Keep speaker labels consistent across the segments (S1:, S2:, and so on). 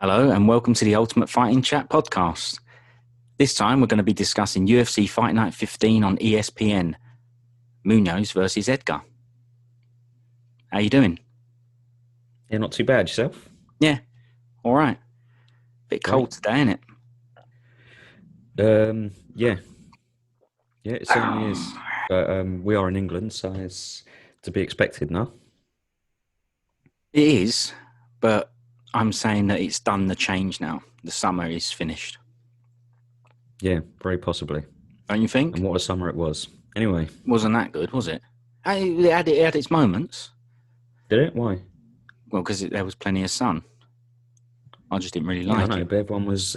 S1: Hello and welcome to the Ultimate Fighting Chat podcast. This time we're going to be discussing UFC Fight Night 15 on ESPN. Munhoz versus Edgar. How you doing?
S2: Yeah, not too bad. Yourself?
S1: Yeah, all right. Bit cold today, isn't
S2: it? Yeah, it certainly is. But we are in England, so it's to be expected, no?
S1: It is, but I'm saying that it's done the change now. The summer is finished.
S2: Yeah, very possibly.
S1: Don't you think?
S2: And what a summer it was. Anyway.
S1: Wasn't that good, was it? It had its moments.
S2: Did it? Why?
S1: Well, because there was plenty of sun. I just didn't really like
S2: I know,
S1: it.
S2: but everyone was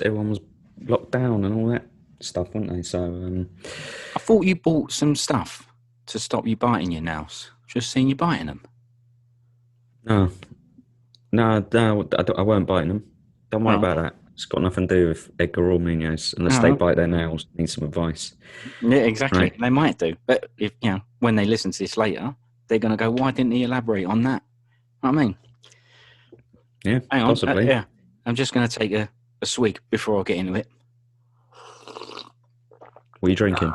S2: locked down and all that stuff, weren't they? So
S1: I thought you bought some stuff to stop you biting your nails. Just seen you biting them.
S2: No, I weren't biting them. Don't worry about that. It's got nothing to do with Edgar or Munhoz, unless they bite their nails. Need some advice.
S1: Yeah, exactly. Right. They might do, but if when they listen to this later, they're going to go, "Why didn't he elaborate on that?" You know what I mean?
S2: Yeah, hang on. Possibly.
S1: I'm just going to take a swig before I get into it.
S2: What are you drinking?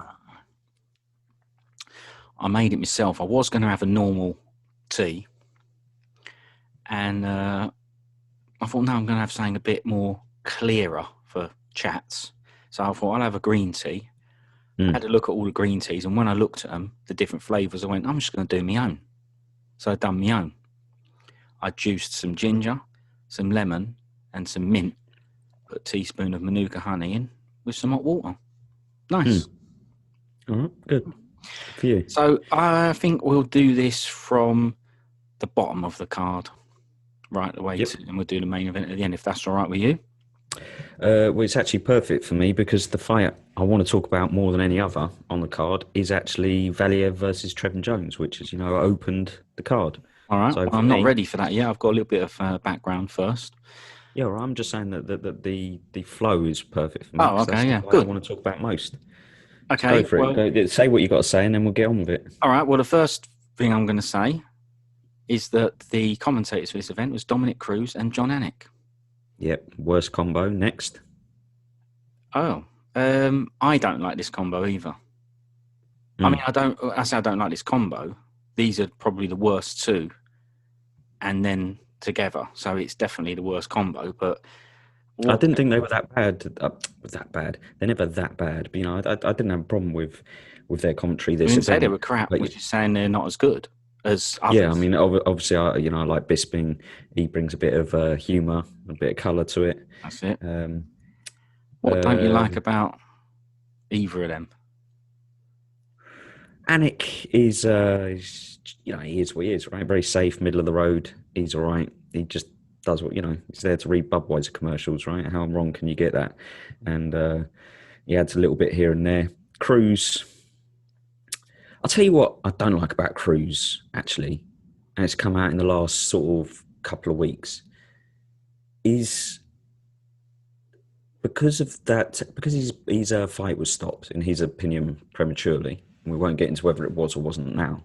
S1: I made it myself. I was going to have a normal tea. And I thought, no, I'm going to have something a bit more clearer for chats. So I thought, I'll have a green tea. I had a look at all the green teas. And when I looked at them, the different flavours, I went, I'm just going to do my own. So I done my own. I juiced some ginger, some lemon, and some mint. Put a teaspoon of Manuka honey in with some hot water. Nice.
S2: All right, good for you.
S1: So I think we'll do this from the bottom of the card. Right the way to, and we'll do the main event at the end, if that's all right with you.
S2: Well, it's actually perfect for me because the fight I want to talk about more than any other on the card is actually Valiev versus Trevin Jones, which is, opened the card.
S1: All right. So I'm not ready for that yet. I've got a little bit of background first.
S2: Yeah, well, I'm just saying that the flow is perfect for me.
S1: Oh, okay, yeah.
S2: Good. I want to talk about most.
S1: Okay.
S2: Go for it. Say what you got to say, and then we'll get on with it.
S1: All right. Well, the first thing I'm going to say is that the commentators for this event was Dominic Cruz and John Anik.
S2: Yep, worst combo. Next.
S1: Oh, I don't like this combo either. I mean, I don't like this combo. These are probably the worst two, and then together. So it's definitely the worst combo. But
S2: I didn't think they were that bad. They're never that bad. But I didn't have a problem with their commentary.
S1: This didn't say they were crap. We're just saying they're not as good as others.
S2: Yeah, I mean, obviously, I like Bisping. He brings a bit of humour, a bit of colour to it.
S1: That's it. What don't you like about either of them?
S2: Anik is, he is what he is, right? Very safe, middle of the road. He's all right. He just does what, he's there to read Budweiser commercials, right? How wrong can you get that? And he adds a little bit here and there. Cruz, I'll tell you what I don't like about Cruz, actually, and it's come out in the last sort of couple of weeks, is because his fight was stopped, in his opinion, prematurely, and we won't get into whether it was or wasn't now.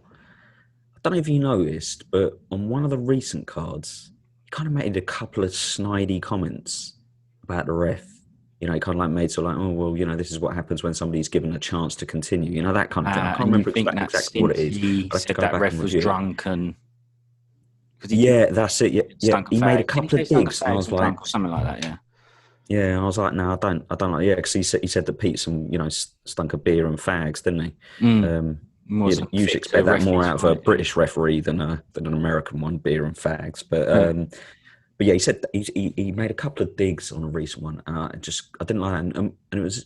S2: I don't know if you noticed, but on one of the recent cards, he kind of made a couple of snidey comments about the ref. He kind of like made sort of like, oh, well, this is what happens when somebody's given a chance to continue. That kind of thing. I can't remember exactly what it is.
S1: He said that ref was drunk and...
S2: That's it. Yeah. He made a couple of digs, and I was like...
S1: Something like that, yeah.
S2: Yeah, and I was like, no, I don't like... Yeah, because he said that Pete stunk of beer and fags, didn't he? You'd usually expect that more out of a British referee than an American one, beer and fags. But yeah, he said that he made a couple of digs on a recent one, and I didn't like that. And it was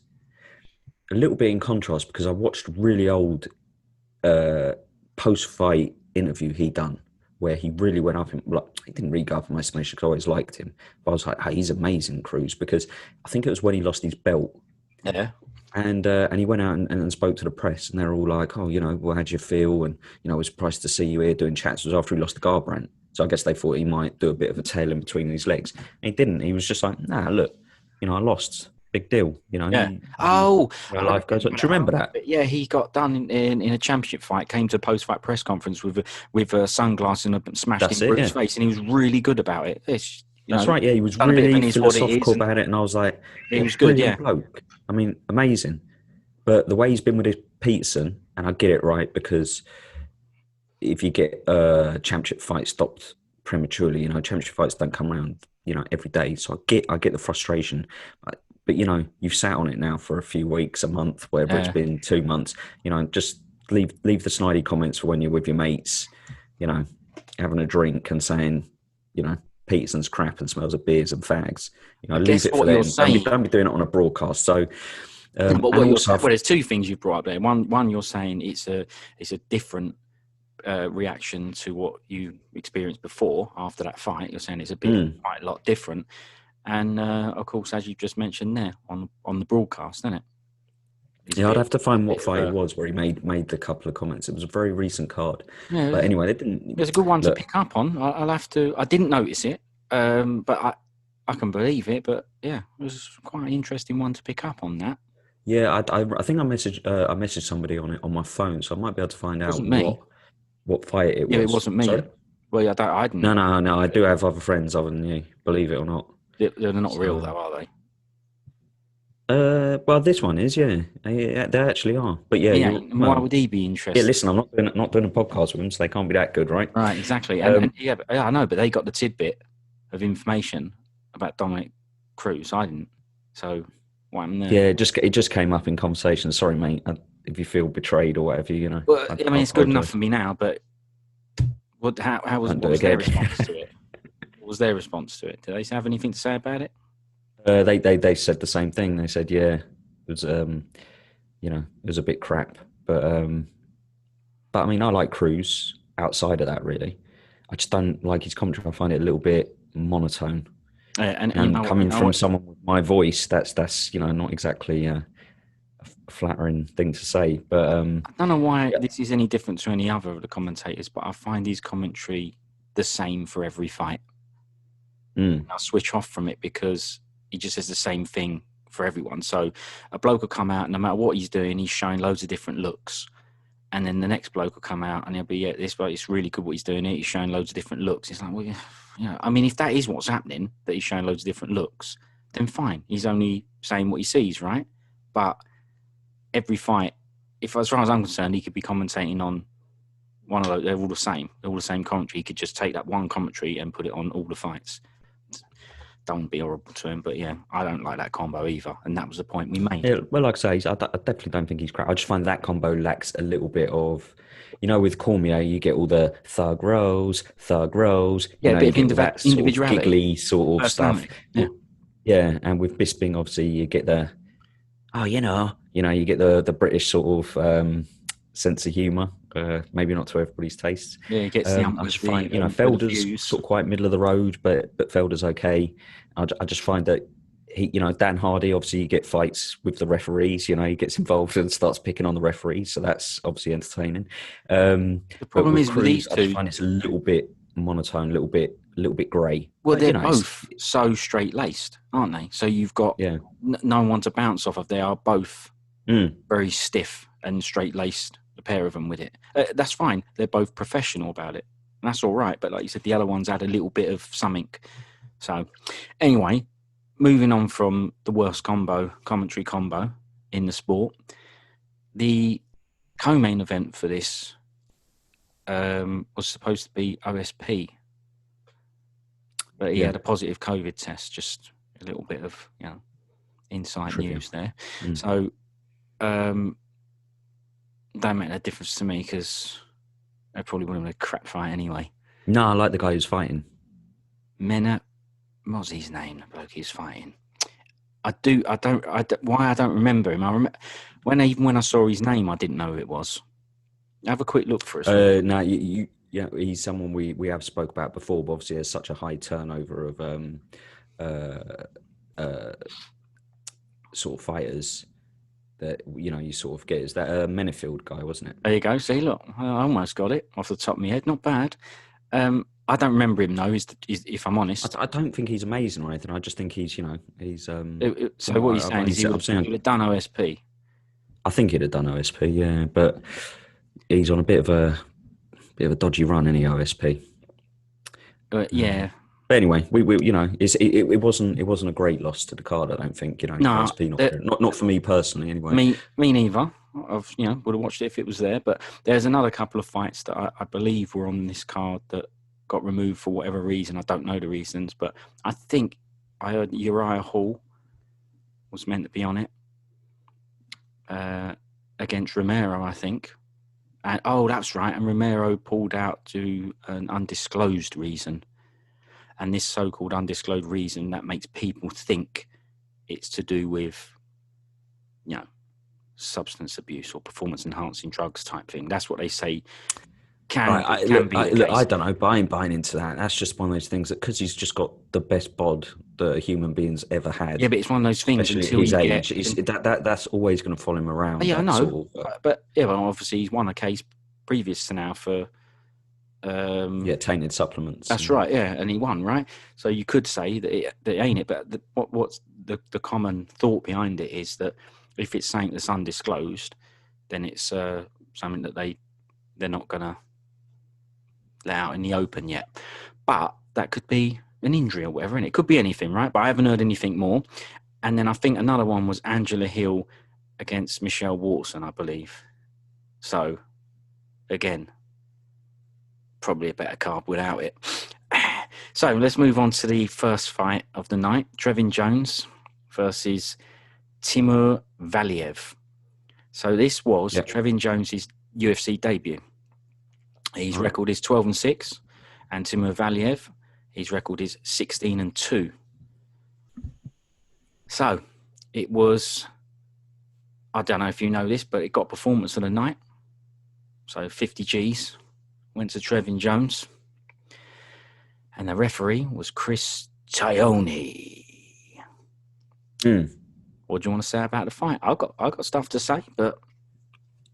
S2: a little bit in contrast because I watched really old post-fight interview he done where he really went up. He didn't really go up in my estimation because I always liked him. But I was like, hey, he's amazing, Cruz, because I think it was when he lost his belt.
S1: Yeah.
S2: And he went out and spoke to the press, and they're all like, oh, well, how'd you feel? And, I was surprised to see you here doing chats. It was after he lost the Garbrandt. So I guess they thought he might do a bit of a tail in between his legs. And he didn't. He was just like, nah, look, I lost. Big deal.
S1: Yeah.
S2: Life goes on. Do you remember that?
S1: Yeah, he got done in a championship fight, came to a post-fight press conference with sunglasses and smashed in Bruce's face, and he was really good about it.
S2: That's right. Yeah, he was
S1: done a bit of
S2: really
S1: an is what it is,
S2: philosophical
S1: and
S2: about it, and I was like,
S1: he was good.
S2: brilliant
S1: Yeah,
S2: bloke. I mean, amazing. But the way he's been with his Peterson, and I get it, right, because if you get a championship fight stopped prematurely, championship fights don't come around, every day. So I get the frustration, but you've sat on it now for a few weeks, a month, whatever it's been, 2 months. Just leave the snidey comments for when you're with your mates, having a drink and saying, Peterson's crap and smells of beers and fags. Leave it for them. Don't be doing it on a broadcast. So,
S1: but what
S2: and
S1: you're
S2: also,
S1: saying, well, there's two things you've brought up there. One, you're saying it's a different reaction to what you experienced before after that fight. You're saying it's quite a lot different, and of course, as you just mentioned there on the broadcast, isn't it?
S2: I'd have to find what fight it was where he made the couple of comments. It was a very recent card.
S1: Yeah,
S2: but anyway, they didn't.
S1: It's a good one to pick up on. I'll have to. I didn't notice it, but I can believe it. But yeah, it was quite an interesting one to pick up on that.
S2: Yeah, I think I messaged somebody on it on my phone, so I might be able to find out what fight it was.
S1: Yeah, it wasn't me.
S2: Sorry?
S1: Well, I didn't.
S2: No. I do have other friends other than you. Believe it or not.
S1: They're not real, though, are they?
S2: Well, this one is, yeah. They actually are. But yeah,
S1: why would he be interested?
S2: Yeah, listen, I'm not doing a podcast with them, so they can't be that good, right?
S1: Right, exactly. And I know, but they got the tidbit of information about Dominic Cruz. I didn't. So what happened there?
S2: Yeah, it just came up in conversation. Sorry, mate, if you feel betrayed or whatever,
S1: Well, it's good enough for me now. But what was their response to it? What was their response to it? Did they have anything to say about it?
S2: They said the same thing. They said, yeah, it was it was a bit crap, but I mean, I like Cruz outside of that. Really, I just don't like his commentary. I find it a little bit monotone. And coming from someone with my voice, that's not exactly a flattering thing to say. But
S1: I don't know why this is any different to any other of the commentators, but I find his commentary the same for every fight. I'll switch off from it because he just says the same thing for everyone. So a bloke will come out, and no matter what he's doing, he's showing loads of different looks. And then the next bloke will come out, and he'll be, this bloke, it's really good what he's doing. He's showing loads of different looks. It's like, well, I mean, if that is what's happening, that he's showing loads of different looks, then fine. He's only saying what he sees, right? But every fight, as far as I'm concerned, he could be commentating on one of those. They're all the same. They're all the same commentary. He could just take that one commentary and put it on all the fights. Don't be horrible to him, but yeah, I don't like that combo either, and that was the point we made.
S2: Yeah, well, like I say, I definitely don't think he's crap. I just find that combo lacks a little bit of, with Cormier, you get all the thug rolls,
S1: yeah, a bit of individuality,
S2: sort of giggly sort of stuff.
S1: Yeah,
S2: and with Bisping, obviously, you get the, you get the British sort of sense of humour. Maybe not to everybody's taste.
S1: Yeah, he gets the
S2: I just find Felder's sort of quite middle of the road, but Felder's okay. I just find that he, Dan Hardy, obviously you get fights with the referees. He gets involved and starts picking on the referees, so that's obviously entertaining.
S1: The problem is with these two,
S2: I find it's a little bit monotone, a little bit grey.
S1: Well, they're both so straight laced, aren't they? So you've got no one to bounce off of. They are both very stiff and straight laced. The pair of them with it. That's fine. They're both professional about it. And that's all right. But like you said, the other ones had a little bit of something. So anyway, moving on from the worst commentary combo in the sport, the co-main event for this was supposed to be OSP. But he had a positive COVID test, just a little bit of, inside news there. So, don't make that difference to me because I probably wouldn't have a crap fight anyway.
S2: No, I like the guy who's fighting.
S1: What's his name? The bloke he's fighting. Why I don't remember him. When I saw his name, I didn't know who it was. Have a quick look for us.
S2: No, he's someone we have spoke about before, but obviously there's such a high turnover of sort of fighters that you sort of get. Is that a Menefield guy, wasn't it?
S1: There you go. See, look, I almost got it off the top of my head. Not bad. I don't remember him though. If I'm honest,
S2: I don't think he's amazing or anything. I just think he's he's.
S1: So what you're saying is he would have done OSP.
S2: I think he'd have done OSP, yeah, but he's on a bit of a dodgy run, any OSP.
S1: Yeah.
S2: But anyway, we you know, it wasn't a great loss to the card. I don't think, you know,
S1: No,
S2: not for me personally. Anyway,
S1: me neither. I've would have watched it if it was there. But there's another couple of fights that I believe were on this card that got removed for whatever reason. I don't know the reasons, but I think I heard Uriah Hall was meant to be on it against Romero, I think. And that's right. And Romero pulled out to an undisclosed reason. And this so-called undisclosed reason that makes people think it's to do with, you know, substance abuse or performance-enhancing drugs type thing. That's what they say can be the case.
S2: I don't know. Buying into that. That's just one of those things that because he's just got the best bod that a human being's ever had.
S1: Yeah, but it's one of those things
S2: until his age. That's always going to follow him around.
S1: Yeah, I know. But obviously he's won a case previous to now for.
S2: Tainted supplements.
S1: That's right. Yeah, and he won, right? So you could say that it ain't it, but what's the common thought behind it is that if it's something that's undisclosed, then it's something that they're not gonna let out in the open yet. But that could be an injury or whatever, and it could be anything, right? But I haven't heard anything more. And then I think another one was Angela Hill against Michelle Watson, I believe. So again, probably a better card without it. So let's move on to the first fight of the night. Trevin Jones versus Timur Valiev. So this was Trevin Jones's UFC debut. His record is 12-6, and Timur Valiev, his record is 16-2. So it was, I don't know if you know this, but it got performance of the night. So 50 G's went to Trevin Jones. And the referee was Chris Tione. What do you want to say about the fight? I've got stuff to say, but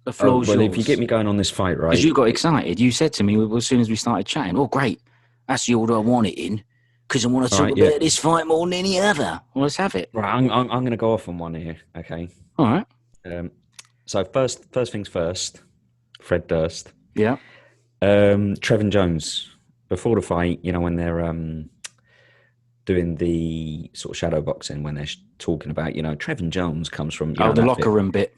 S1: the floor's yours.
S2: If you get me going on this fight, right?
S1: Because you got excited. You said to me as soon as we started chatting, "Oh, great. That's the order I want it in. Because I want to talk about this fight more than any other." Well, let's have it.
S2: Right, I'm going to go off on one here, okay?
S1: All right.
S2: So first things first, Fred Durst.
S1: Yeah.
S2: Trevin Jones, before the fight, you know, when they're doing the sort of shadow boxing, when they're talking about, you know, Trevin Jones comes from...
S1: the locker room bit.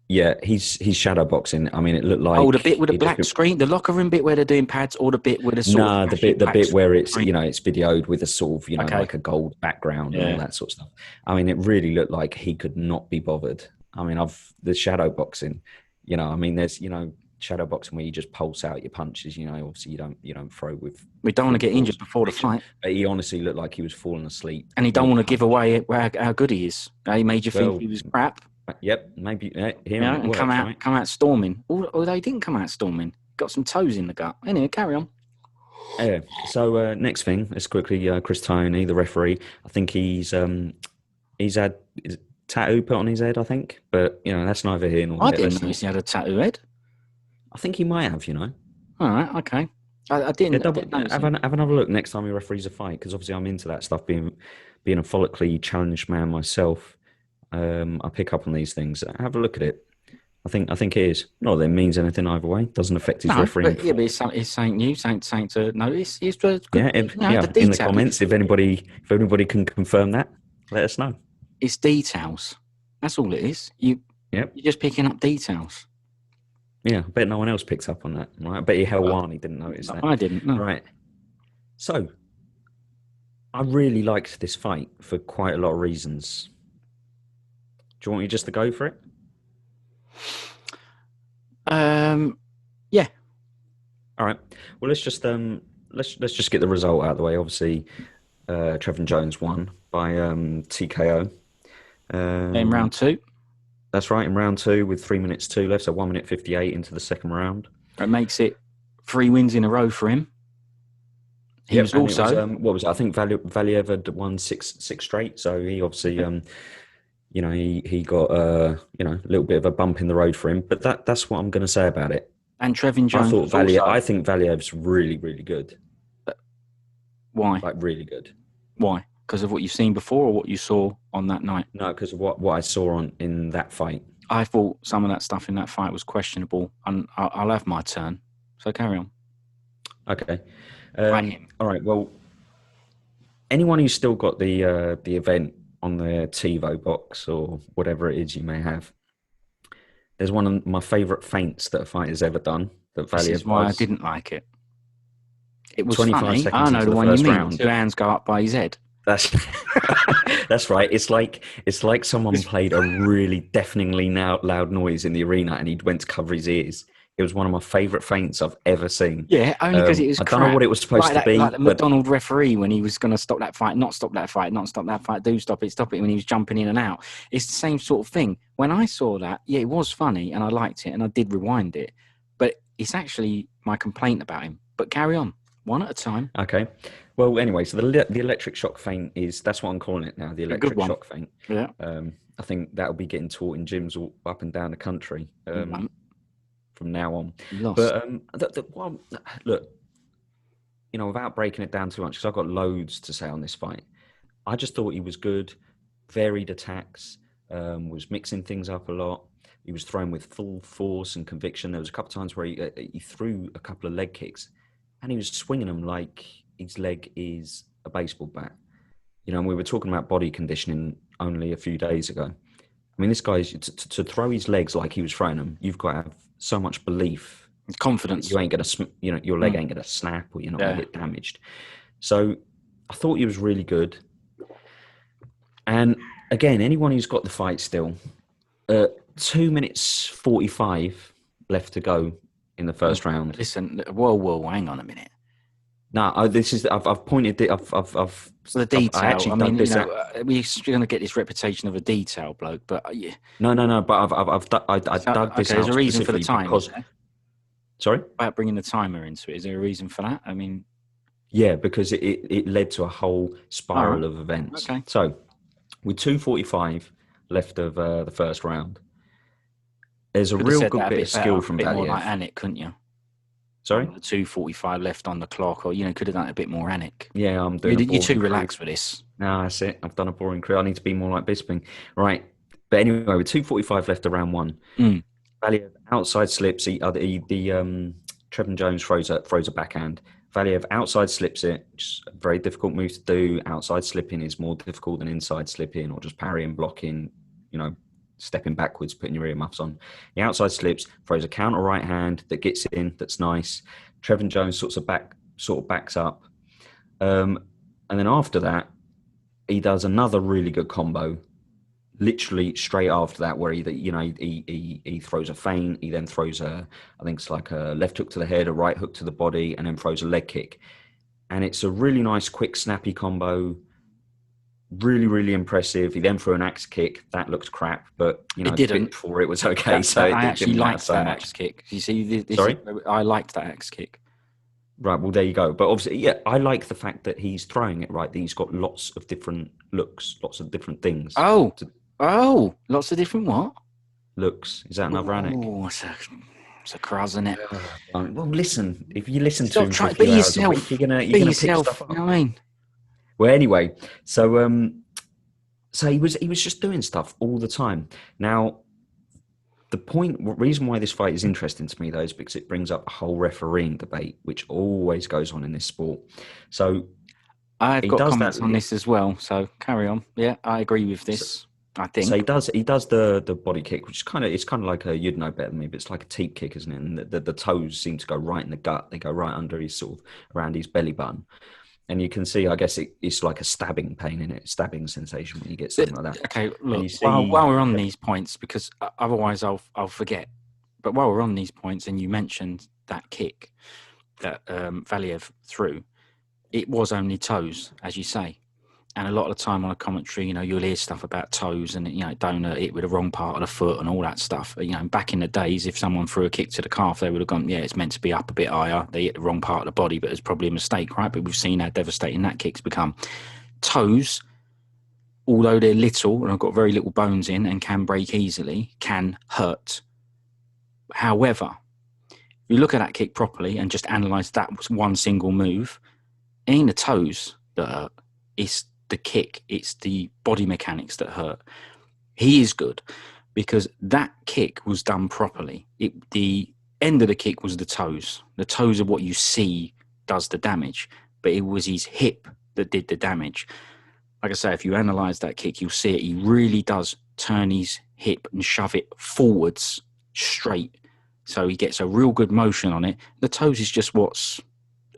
S2: Yeah, he's shadow boxing. I mean, it looked like...
S1: the bit with the black screen, the locker room bit where they're doing pads, or the bit with the sort of...
S2: the bit where it's, you know, it's videoed with a sort of, you know, like a gold background and all that sort of stuff. I mean, it really looked like he could not be bothered. I mean, the shadow boxing, you know, I mean, there's, you know, shadow boxing where you just pulse out your punches, you know, obviously you don't throw with...
S1: We don't want to get injured before the fight.
S2: But he honestly looked like he was falling asleep.
S1: And he don't want to give away how good he is. He made you think he was crap.
S2: Yep, maybe.
S1: And come out storming. Although he didn't come out storming. Got some toes in the gut. Anyway, carry on.
S2: Yeah. So next thing, let's quickly, Chris Tione, the referee. I think he's had a tattoo put on his head, I think. But, you know, that's neither here nor there.
S1: I didn't know he had a tattoo head. I
S2: think he might have, you know.
S1: All right, okay. I didn't.
S2: Have another look next time he referees a fight, because obviously I'm into that stuff. Being a follically challenged man myself, I pick up on these things. Have a look at it. I think it is. Not that it means anything either way. It doesn't affect his refereeing.
S1: But it's something new, something to notice. In
S2: the comments, if anybody can confirm that, let us know.
S1: It's details. That's all it is. You're just picking up details.
S2: Yeah, I bet no one else picks up on that, right? I bet Helwani didn't notice that.
S1: I didn't, no.
S2: Right. So, I really liked this fight for quite a lot of reasons. Do you want me just to go for it?
S1: Yeah.
S2: All right. Well, let's just get the result out of the way. Obviously, Trevin Jones won by TKO.
S1: In round 2.
S2: That's right, in round 2 with 3 minutes 2 left, so 1 minute 58 into the second round.
S1: It makes it 3 wins in a row for him. He was also...
S2: what was it? I think Valiev had won six straight, so he obviously, you know, he got, you know, a little bit of a bump in the road for him, but that's what I'm going to say about it.
S1: And Trevin Jones
S2: I think Valiev's really, really good.
S1: Why?
S2: Like, really good.
S1: Why? Because of what you've seen before or what you saw on that night?
S2: No, because of what I saw in that fight.
S1: I thought some of that stuff in that fight was questionable, and I'll have my turn. So carry on.
S2: Okay. All right. Well, anyone who's still got the event on their TiVo box or whatever it is you may have, there's one of my favourite feints that a fighter's ever done. That
S1: This
S2: Valiev
S1: is why I
S2: does.
S1: didn't like it. It was
S2: 25
S1: funny.
S2: seconds
S1: I know
S2: into
S1: the
S2: the
S1: one you
S2: first
S1: mean.
S2: round.
S1: 2 hands go up by his head.
S2: That's that's right. It's like someone played a really deafeningly loud noise in the arena, and he went to cover his ears. It was one of my favourite feints I've ever seen.
S1: Yeah, only because it was
S2: I
S1: crap.
S2: don't know what it was supposed to be,
S1: like the
S2: but
S1: McDonald referee when he was going to stop that fight, not stop that fight, not stop that fight, do stop it, when he was jumping in and out. It's the same sort of thing. When I saw that, yeah, it was funny and I liked it and I did rewind it, but it's actually my complaint about him. But carry on, one at a time.
S2: okay. Well, anyway, so the electric shock feint that's what I'm calling it now. The electric shock feint.
S1: Yeah.
S2: I think that'll be getting taught in gyms all up and down the country. From now on. But look, without breaking it down too much, because I've got loads to say on this fight. I just thought he was good, varied attacks, was mixing things up a lot. He was throwing with full force and conviction. There was a couple of times where he threw a couple of leg kicks, and he was swinging them like his leg is a baseball bat. And we were talking about body conditioning only a few days ago. I mean, this guy, to throw his legs like he was throwing them, you've got to have so much belief,
S1: confidence.
S2: You ain't gonna, your leg ain't gonna snap, or you're not gonna get damaged. So I thought he was really good. And again, anyone who's got the fight still, 2 minutes 45 left to go in the first round.
S1: Listen, whoa, hang on a minute.
S2: No, this is I've pointed it. I've
S1: the detail.
S2: I actually dug this out.
S1: We're going to get this reputation of a detail bloke, but yeah.
S2: No. But I dug this out.
S1: There's a reason for the timer.
S2: Because, sorry,
S1: about bringing the timer into it. Is there a reason for that? I mean,
S2: yeah, because it led to a whole spiral of events.
S1: Okay.
S2: So, with 2:45 left of the first round, there's a real good bit of skill from Valiev.
S1: A bit more like Anik, couldn't you?
S2: Sorry?
S1: 2:45 left on the clock, or could have done it a bit more Anik.
S2: Yeah, I'm doing.
S1: You're too relaxed for this.
S2: No, that's it. I've done a boring career. I need to be more like Bisping. Right. But anyway, with 2:45 left of round one, Valiev outside slips. Trevin Jones throws a backhand. Valiev outside slips it, which is a very difficult move to do. Outside slipping is more difficult than inside slipping, or just parrying, blocking, stepping backwards, putting your earmuffs on. He outside slips, throws a counter right hand that gets in, that's nice. Trevin Jones sort of backs up. And then after that, he does another really good combo, literally straight after that, where he throws a feint, he then throws I think it's like a left hook to the head, a right hook to the body, and then throws a leg kick. And it's a really nice, quick, snappy combo. Really, really impressive. He then threw an axe kick. That looked crap, but
S1: it didn't.
S2: Before it was okay. I
S1: actually liked that axe kick. You see,
S2: sorry,
S1: I liked that axe kick.
S2: Right. Well, there you go. But obviously, yeah, I like the fact that he's throwing it right. That he's got lots of different looks, lots of different things.
S1: Lots of different what?
S2: Looks. Is that another Anik?
S1: Oh, it's a cruz, isn't it?
S2: Well, listen. If you listen to him for
S1: be yourself.
S2: Week, you're gonna pick stuff up.
S1: You know what I mean?
S2: Well, anyway, so he was just doing stuff all the time. Now, reason why this fight is interesting to me, though, is because it brings up a whole refereeing debate, which always goes on in this sport. So
S1: I've got comments on this as well. So carry on. Yeah, I agree with this. I think
S2: so. He does the body kick, which is kind of like a, you'd know better than me, but it's like a teep kick, isn't it? And the toes seem to go right in the gut. They go right under his around his belly button. And you can see, I guess it's like a stabbing pain in it, stabbing sensation when you get something like that.
S1: Okay, look, while we're on these points, because otherwise I'll forget. But while we're on these points, and you mentioned that kick that Valiev threw, it was only toes, as you say. And a lot of the time on a commentary, you'll hear stuff about toes and, don't hit with the wrong part of the foot and all that stuff. Back in the days, if someone threw a kick to the calf, they would have gone, yeah, it's meant to be up a bit higher. They hit the wrong part of the body, but it's probably a mistake, right? But we've seen how devastating that kick's become. Toes, although they're little and have got very little bones in and can break easily, can hurt. However, if you look at that kick properly and just analyse that was one single move, it ain't the toes that hurt. It's the kick, it's the body mechanics that hurt. He is good because that kick was done properly. The end of the kick was the toes. The toes are what you see does the damage, but it was his hip that did the damage. Like I say, if you analyse that kick, you'll see it. He really does turn his hip and shove it forwards straight. So he gets a real good motion on it. The toes is just what's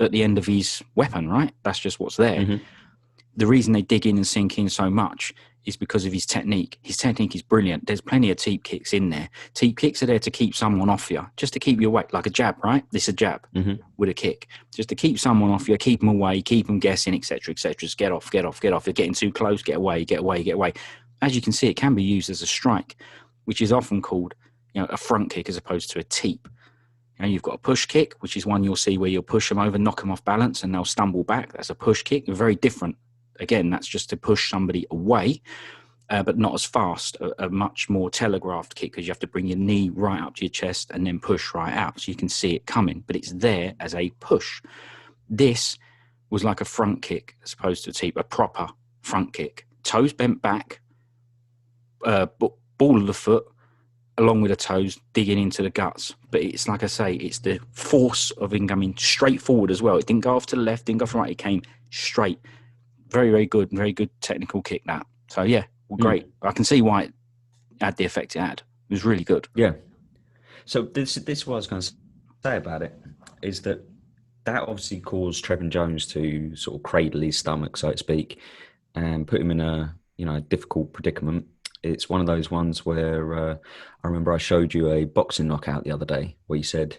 S1: at the end of his weapon, right? That's just what's there.
S2: Mm-hmm.
S1: The reason they dig in and sink in so much is because of his technique. His technique is brilliant. There's plenty of teep kicks in there. Teep kicks are there to keep someone off you, just to keep you away, like a jab, right? This is a jab with a kick, just to keep someone off you, keep them away, keep them guessing, etc., etc. Just get off, get off, get off. You're getting too close, get away, get away, get away. As you can see, it can be used as a strike, which is often called, a front kick as opposed to a teep. You've got a push kick, which is one you'll see where you'll push them over, knock them off balance, and they'll stumble back. That's a push kick. They're very different. Again, that's just to push somebody away, but not as fast. A much more telegraphed kick, because you have to bring your knee right up to your chest and then push right out, so you can see it coming. But it's there as a push. This was like a front kick as opposed to a teep, a proper front kick. Toes bent back, ball of the foot, along with the toes digging into the guts. But it's like I say, it's the force of incoming straight forward as well. It didn't go off to the left, didn't go from right, it came straight. Very, very good technical kick, that. So yeah, well, great. I can see why it had the effect it had. It was really good.
S2: Yeah. So this is what I was going to say about it, is that obviously caused Trevin Jones to sort of cradle his stomach, so to speak, and put him in a difficult predicament. It's one of those ones where I remember I showed you a boxing knockout the other day where you said,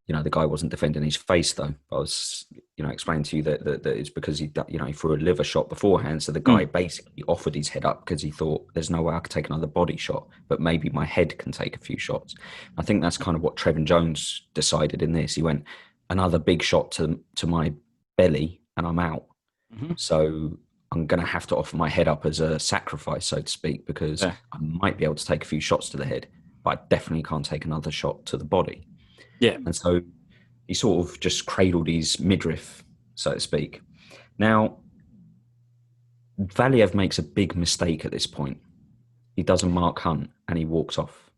S2: the guy wasn't defending his face though. I was, explaining to you that it's because he threw a liver shot beforehand. So the guy basically offered his head up because he thought there's no way I could take another body shot, but maybe my head can take a few shots. I think that's kind of what Trevin Jones decided in this. He went, another big shot to my belly and I'm out. Mm-hmm. So I'm going to have to offer my head up as a sacrifice, so to speak, because I might be able to take a few shots to the head, but I definitely can't take another shot to the body.
S1: Yeah.
S2: And so he sort of just cradled his midriff, so to speak. Now, Valiev makes a big mistake at this point. He does a Mark Hunt and he walks off.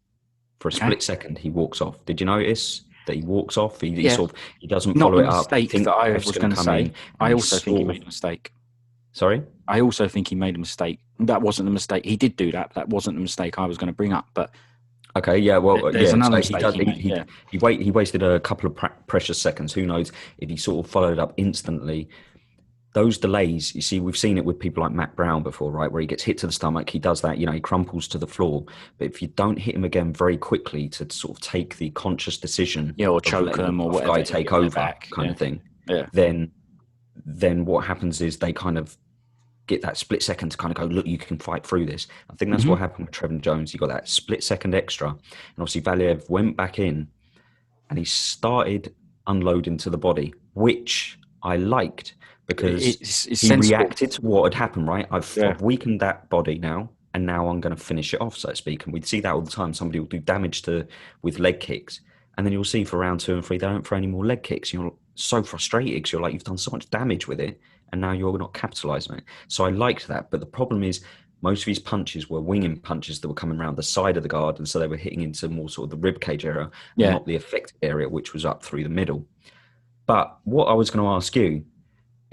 S2: For a split second, he walks off. Did you notice that he walks off? He doesn't follow it up.
S1: That I was going to say. I also think he made a mistake.
S2: Sorry?
S1: I also think he made a mistake. That wasn't the mistake. He did do that. That wasn't the mistake I was going to bring up. But
S2: okay, yeah, well,
S1: there's another
S2: so
S1: mistake
S2: he wasted a couple of precious seconds. Who knows if he sort of followed up instantly. Those delays, you see, we've seen it with people like Matt Brown before, right? Where he gets hit to the stomach, he does that, he crumples to the floor. But if you don't hit him again very quickly to sort of take the conscious decision,
S1: or choke him or whatever,
S2: guy take over kind of thing, then what happens is they kind of get that split second to kind of go, look, you can fight through this. I think that's what happened with Trevin Jones. He got that split second extra. And obviously Valiev went back in and he started unloading to the body, which I liked because
S1: it's
S2: he
S1: sensible.
S2: Reacted to what had happened, right? I've weakened that body now, and now I'm going to finish it off, so to speak. And we see that all the time. Somebody will do damage with leg kicks. And then you'll see for round 2 and 3, they don't throw any more leg kicks. You're so frustrated because you're like, you've done so much damage with it, and now you're not capitalising on it. So I liked that. But the problem is most of his punches were winging punches that were coming around the side of the guard, and so they were hitting into more sort of the rib cage area, not the effective area, which was up through the middle. But what I was going to ask you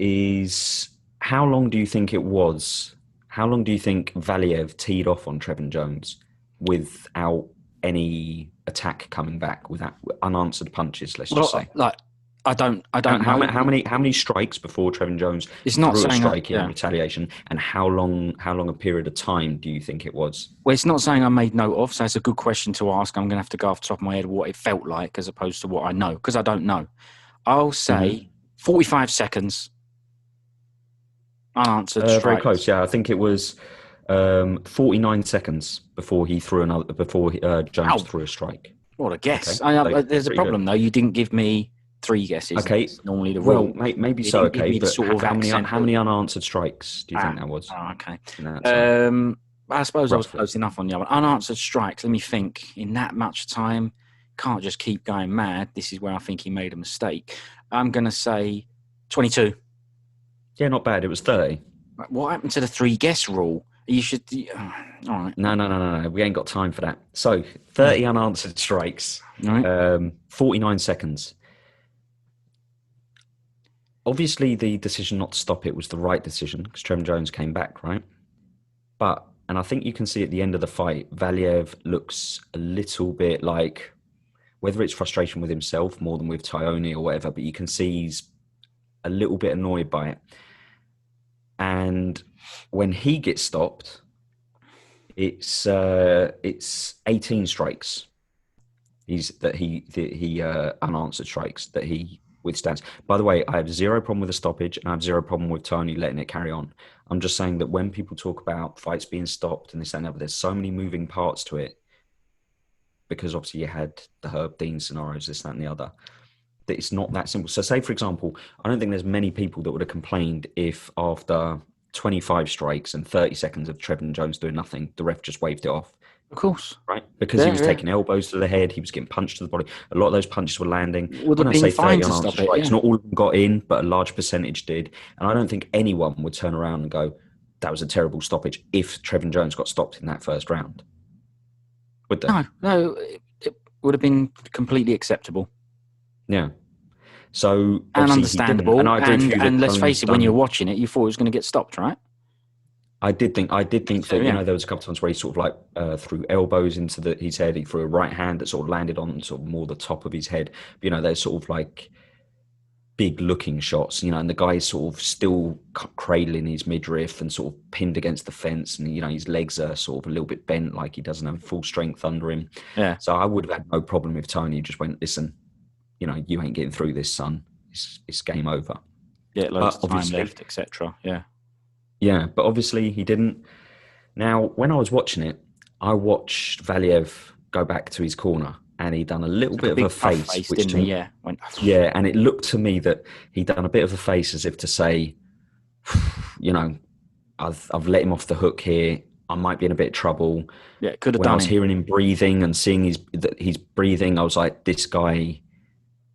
S2: is, how long do you think Valiev teed off on Trevin Jones without any attack coming back, without unanswered punches, let's just say?
S1: I don't
S2: know. How many strikes before Trevin Jones threw a strike in retaliation, and how long a period of time do you think it was?
S1: Well, it's not something I made note of, so it's a good question to ask. I'm going to have to go off the top of my head what it felt like as opposed to what I know, because I don't know. I'll say 45 seconds. Unanswered strikes.
S2: Very close, yeah. I think it was 49 seconds before he threw Jones threw a strike.
S1: What a guess.
S2: Okay.
S1: There's a problem, though. You didn't give me 3 guesses.
S2: Okay.
S1: That's normally the rule.
S2: Well, maybe so, okay. But how many unanswered strikes do you think that was?
S1: Okay. I suppose roughly. I was close enough on the other one. Unanswered strikes, let me think. In that much time, can't just keep going mad. This is where I think he made a mistake. I'm going to say 22.
S2: Yeah, not bad. It was 30.
S1: What happened to the 3 guess rule? You should... all right.
S2: No. We ain't got time for that. So, 30 unanswered strikes.
S1: All right.
S2: 49 seconds. obviously the decision not to stop it was the right decision because Trevin Jones came back, right? But, and I think you can see at the end of the fight, Valiev looks a little bit like, whether it's frustration with himself more than with Tione or whatever, but you can see he's a little bit annoyed by it. And when he gets stopped, it's 18 strikes. He unanswered strikes that he withstands. By the way, I have zero problem with the stoppage, and I have zero problem with Tony letting it carry on. I'm just saying that when people talk about fights being stopped and this and that, there's so many moving parts to it, because obviously you had the Herb Dean scenarios, this, that, and the other, that it's not that simple. So say, for example, I don't think there's many people that would have complained if after 25 strikes and 30 seconds of Trevin Jones doing nothing, the ref just waved it off.
S1: Of course.
S2: Right? Because he was taking elbows to the head, he was getting punched to the body. A lot of those punches were landing.
S1: Would have been fine to stop it.
S2: Strikes, not all of them got in, but a large percentage did. And I don't think anyone would turn around and go, that was a terrible stoppage if Trevin Jones got stopped in that first round. Would they?
S1: No, it would have been completely acceptable.
S2: Yeah. So
S1: and understandable.
S2: And I agree with you.
S1: And let's face it, when you're watching it, you thought it was going to get stopped, right?
S2: I did think that, you know, there was a couple of times where he sort of like threw elbows into his head. He threw a right hand that sort of landed on sort of more the top of his head. But, you know, there's sort of like big looking shots, you know, and the guy's sort of still cradling his midriff and sort of pinned against the fence. And, you know, his legs are sort of a little bit bent, like he doesn't have full strength under him.
S1: Yeah.
S2: So I would have had no problem if Tony just went, listen, you know, you ain't getting through this, son. It's game over.
S1: Yeah, loads of time left, etc. Yeah.
S2: Yeah, but obviously he didn't. Now, when I was watching it, I watched Valiev go back to his corner, and he done a little bit of a face, which
S1: didn't he? Yeah,
S2: yeah, and it looked to me that he done a bit of a face as if to say, you know, I've let him off the hook here. I might be in a bit of trouble.
S1: Yeah, could have
S2: when
S1: done.
S2: I was hearing him breathing and seeing his breathing, I was like, this guy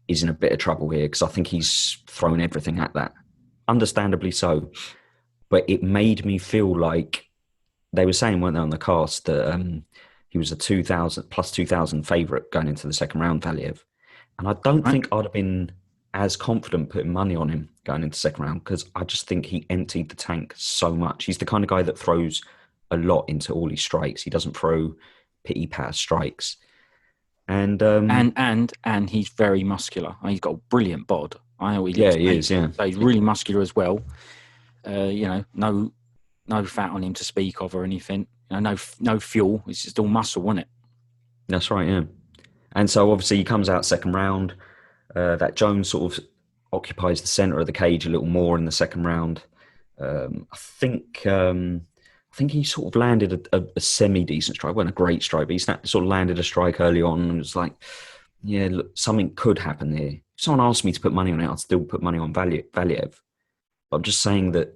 S2: is in a bit of trouble here, because I think he's thrown everything at that. Understandably so. But it made me feel like they were saying, weren't they, on the cast, that he was a 2,000 favourite going into the second round, Valiev. And I don't think I'd have been as confident putting money on him going into the second round, because I just think he emptied the tank so much. He's the kind of guy that throws a lot into all his strikes. He doesn't throw pity-pat strikes. And he's very muscular. He's got a brilliant bod. He is. Yeah, so he's really muscular as well. You know, no fat on him to speak of or anything. You know, no fuel. It's just all muscle, wasn't it? That's right. Yeah. And so obviously he comes out second round. That Jones sort of occupies the center of the cage a little more in the second round. I think he sort of landed a semi-decent strike. It wasn't a great strike, but he sort of landed a strike early on, and it was like, yeah, look, something could happen there. If someone asked me to put money on it, I'd still put money on Valiev. But I'm just saying that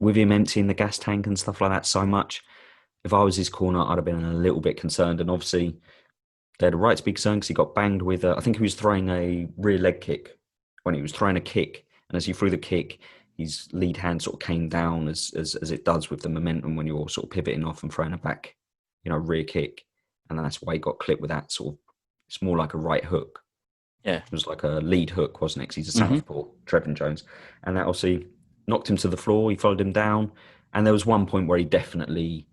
S2: with him emptying the gas tank and stuff like that so much, if I was his corner, I'd have been a little bit concerned. And obviously, they had a right to be concerned because he got banged with, I think he was throwing a rear leg kick when he was throwing a kick. And as he threw the kick, his lead hand sort of came down as it does with the momentum when you're sort of pivoting off and throwing a back, you know, rear kick. And that's why he got clipped with that sort of, it's more like a right hook.
S1: Yeah.
S2: It was like a lead hook, wasn't it? Because he's a southpaw, Trevin Jones. And that obviously knocked him to the floor. He followed him down. And there was one point where he definitely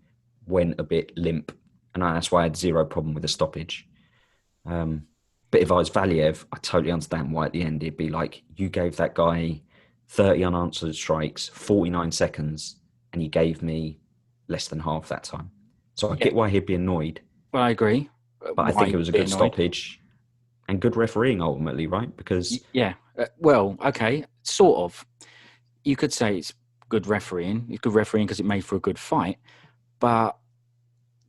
S2: went a bit limp. And that's why I had zero problem with the stoppage. But if I was Valiev, I totally understand why at the end it'd be like, you gave that guy 30 unanswered strikes, 49 seconds, and you gave me less than half that time. So I get why he'd be annoyed.
S1: Well, I agree.
S2: But I think it was a good stoppage and good refereeing ultimately, right? Because
S1: well, okay, sort of. You could say it's good refereeing. It's good refereeing because it made for a good fight. But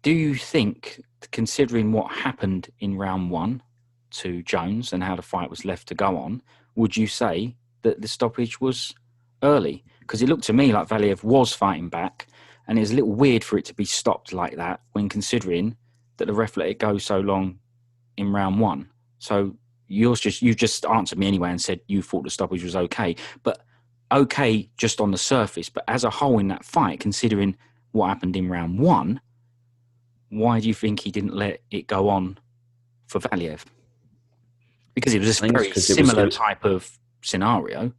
S1: do you think, considering what happened in round one to Jones and how the fight was left to go on, would you say that the stoppage was early? Because it looked to me like Valiev was fighting back, and it's a little weird for it to be stopped like that when considering that the ref let it go so long in round one. So you just answered me anyway and said you thought the stoppage was okay. But okay, just on the surface. But as a whole in that fight, considering what happened in round one, why do you think he didn't let it go on for Valiev? Because it was
S2: I
S1: a
S2: think it's
S1: very
S2: 'cause
S1: similar type of scenario.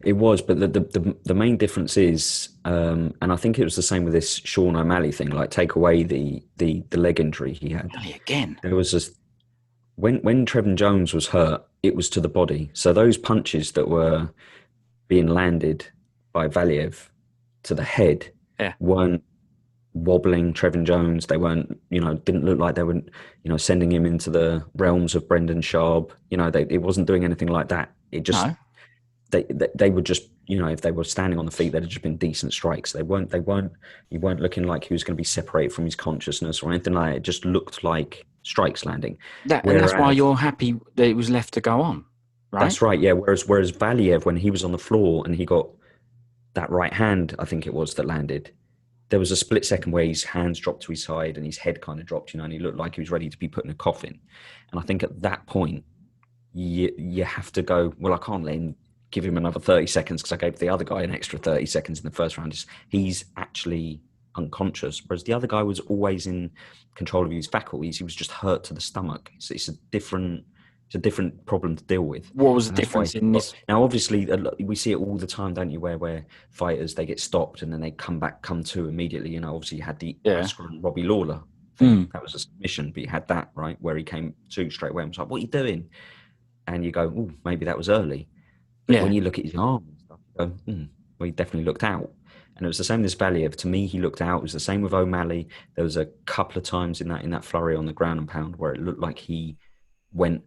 S2: it was, but the main difference is, and I think it was the same with this Sean O'Malley thing. Like, take away the leg injury he had.
S1: Really, again.
S2: There was this when Trevin Jones was hurt, it was to the body. So those punches that were being landed by Valiev to the head
S1: Yeah.
S2: weren't wobbling Trevin Jones. They weren't, didn't look like they were, sending him into the realms of Brendan Schaub. It wasn't doing anything like that. It just,
S1: No.
S2: they were just, if they were standing on the feet, they'd have just been decent strikes. You weren't looking like he was going to be separated from his consciousness or anything like that. It just looked like strikes landing.
S1: And that's why you're happy that it was left to go on, right?
S2: That's right, yeah. Whereas Valiev, when he was on the floor and he got that right hand, I think it was, that landed, there was a split second where his hands dropped to his side and his head kind of dropped, and he looked like he was ready to be put in a coffin. And I think at that point, you have to go, well, I can't give him another 30 seconds because I gave the other guy an extra 30 seconds in the first round. He's actually unconscious, whereas the other guy was always in control of his faculties. He was just hurt to the stomach. It's a different problem to deal with.
S1: What was the difference in this?
S2: Now, obviously, we see it all the time, don't you, where fighters, they get stopped and then they come to immediately. Obviously, you had the Oscar and Robbie Lawler thing. That was a submission, but you had that, right, where he came to straight away and was like, what are you doing? And you go, oh, maybe that was early. But when you look at his arm and stuff, you go, well, he definitely looked out. And it was the same as Valiev. To me, he looked out. It was the same with O'Malley. There was a couple of times in that flurry on the ground and pound where it looked like he went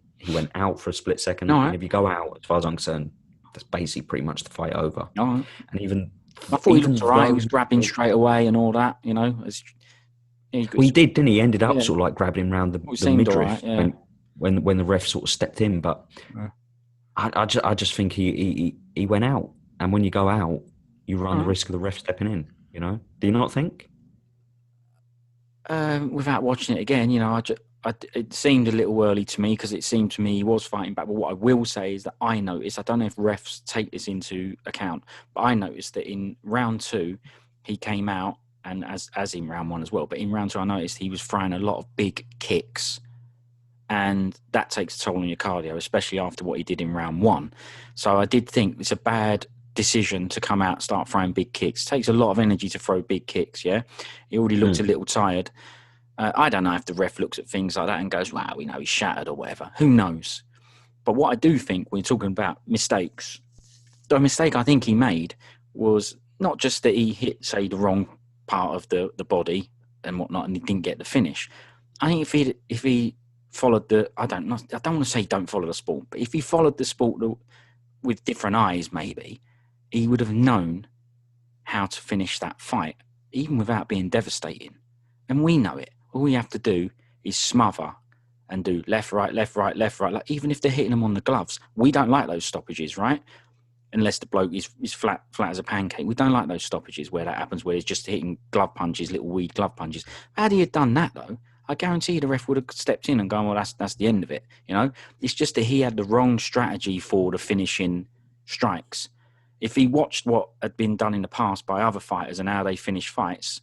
S2: out for a split second.
S1: Right.
S2: And if you go out, as far as I'm concerned, that's basically pretty much the fight over.
S1: Right.
S2: And even
S1: I thought he looked all right. He was grabbing straight away and all that,
S2: he did, didn't he? He ended up sort of like grabbing him around the midriff
S1: right,
S2: when the ref sort of stepped in. But I just think he went out. And when you go out, you run the risk of the ref stepping in, Do you not think?
S1: Without watching it again, it seemed a little early to me because it seemed to me he was fighting back. But what I will say is that I noticed, I don't know if refs take this into account, but I noticed that in round 2, he came out, and as in round 1 as well, but in round 2, I noticed he was throwing a lot of big kicks. And that takes a toll on your cardio, especially after what he did in round 1. So I did think it's a bad decision to come out and start throwing big kicks. It takes a lot of energy to throw big kicks, yeah? He already looked a little tired. I don't know if the ref looks at things like that and goes, wow, we know he's shattered or whatever. Who knows? But what I do think when you're talking about mistakes, the mistake I think he made was not just that he hit, say, the wrong part of the body and whatnot and he didn't get the finish. I think if he followed I don't want to say don't follow the sport, but if he followed the sport with different eyes, maybe, he would have known how to finish that fight, even without being devastating. And we know it. All we have to do is smother and do left, right, left, right, left, right. Like, even if they're hitting them on the gloves, we don't like those stoppages, right? Unless the bloke is flat as a pancake. We don't like those stoppages where that happens, where he's just hitting glove punches, little weed glove punches. Had he had done that, though, I guarantee the ref would have stepped in and gone, well, that's the end of it. It's just that he had the wrong strategy for the finishing strikes. If he watched what had been done in the past by other fighters and how they finish fights,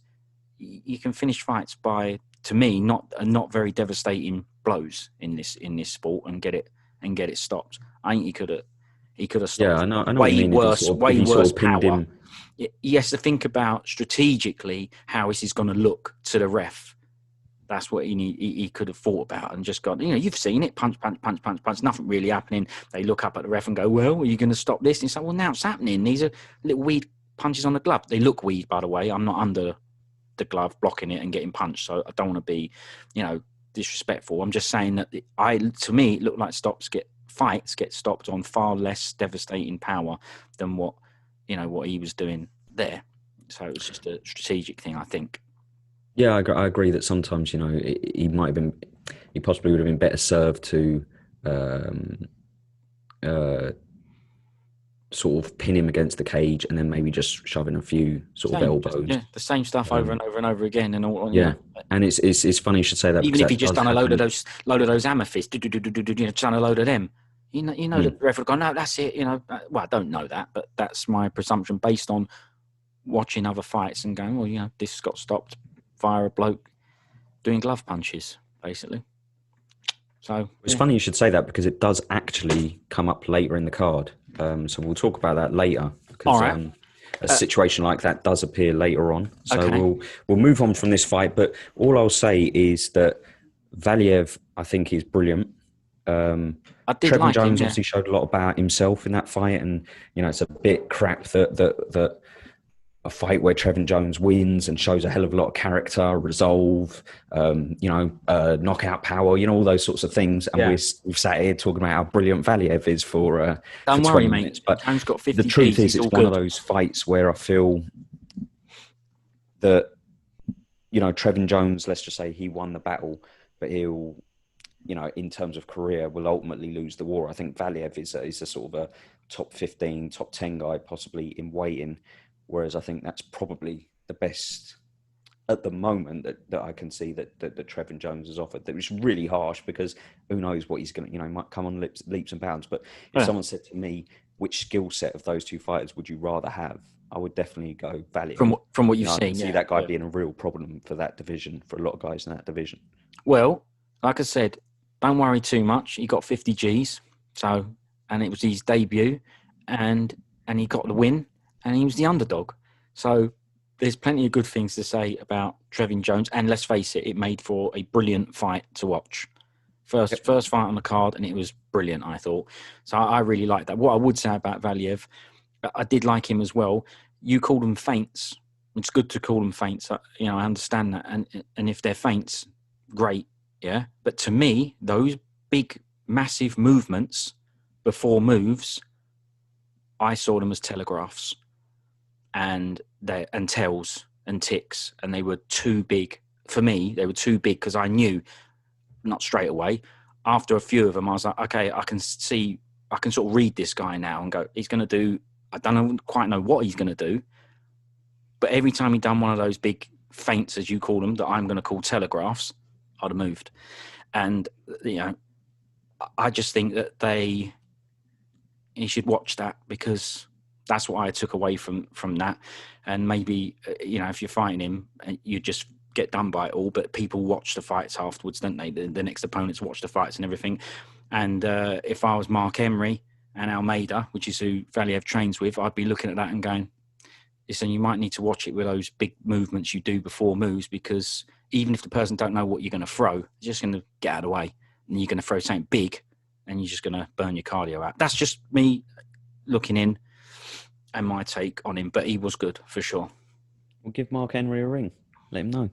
S1: you can finish fights by, to me, not very devastating blows in this sport and get it stopped. I think he could have stopped.
S2: Yeah, I know
S1: way
S2: what you mean.
S1: worse
S2: Pinned
S1: power.
S2: him.
S1: He has to think about strategically how this is going to look to the ref. That's what he could have thought about and just gone, you've seen it, punch, punch, punch, punch, punch, nothing really happening. They look up at the ref and go, well, are you going to stop this? And it's like, well, now it's happening. These are little weed punches on the glove. They look weed, by the way. I'm not under the glove blocking it and getting punched, so I don't want to be, disrespectful. I'm just saying that to me, it looked like fights get stopped on far less devastating power than what he was doing there. So it was just a strategic thing, I think.
S2: Yeah, I agree that sometimes, he possibly would have been better served to sort of pin him against the cage and then maybe just shove in a few sort of elbows.
S1: The same stuff over and over and over again. And all.
S2: Yeah, and it's funny you should say that.
S1: Even if he just done a load of those amethysts, done a load of them. The ref would go, no, that's it. Well, I don't know that, but that's my presumption based on watching other fights and going, well, this got stopped via a bloke doing glove punches, basically. So
S2: It's funny you should say that because it does actually come up later in the card. So we'll talk about that later because
S1: All right.
S2: a situation like that does appear later on. So
S1: Okay.
S2: we'll move on from this fight. But all I'll say is that Valiev, I think, is brilliant.
S1: I did
S2: Trevin
S1: like him.
S2: Jones
S1: Yeah.
S2: obviously showed a lot about himself in that fight, and it's a bit crap that a fight where Trevin Jones wins and shows a hell of a lot of character, resolve, knockout power, all those sorts of things. And
S1: Yeah.
S2: we've sat here talking about how brilliant Valiev is for
S1: Don't
S2: 20
S1: worry,
S2: minutes.
S1: mate.
S2: But
S1: Jones got 50
S2: the truth
S1: Gs.
S2: is,
S1: He's
S2: it's
S1: all
S2: one
S1: good.
S2: of those fights where I feel that, Trevin Jones, let's just say he won the battle, but he'll, in terms of career, will ultimately lose the war. I think Valiev is a sort of a top 15, top 10 guy, possibly in weighting. Whereas I think that's probably the best at the moment that I can see that Trevin Jones has offered. That was really harsh because who knows what he's going to, might come on leaps and bounds. But if someone said to me, which skill set of those two fighters would you rather have? I would definitely go Valiev.
S1: From what you've seen,
S2: I can see that guy being a real problem for that division, for a lot of guys in that division.
S1: Well, like I said, don't worry too much. He got 50 Gs, and it was his debut, and he got the win, and he was the underdog. So there's plenty of good things to say about Trevin Jones, and let's face it, it made for a brilliant fight to watch. First fight on the card, and it was brilliant, I thought. So I really liked that. What I would say about Valiev, I did like him as well. You call them feints. It's good to call them feints. I understand that. And if they're feints, great, yeah. But to me, those big, massive movements before moves, I saw them as telegraphs and tells and ticks. And they were too big. For me, they were too big because I knew, not straight away, after a few of them, I was like, okay, I can sort of read this guy now and go, he's going to do, I don't quite know what he's going to do. But every time he done one of those big feints, as you call them, that I'm going to call telegraphs, I'd have moved. And, I just think that he should watch that because that's what I took away from that. And maybe, if you're fighting him, you just get done by it all, but people watch the fights afterwards, don't they? The next opponents watch the fights and everything. And if I was Mark Emery and Almeida, which is who Valiev trains with, I'd be looking at that and going, listen, you might need to watch it with those big movements you do before moves, because even if the person don't know what you're going to throw, they're just going to get out of the way, and you're going to throw something big and you're just going to burn your cardio out. That's just me looking in and my take on him, but he was good for sure.
S2: We'll give Mark Henry a ring. Let him know.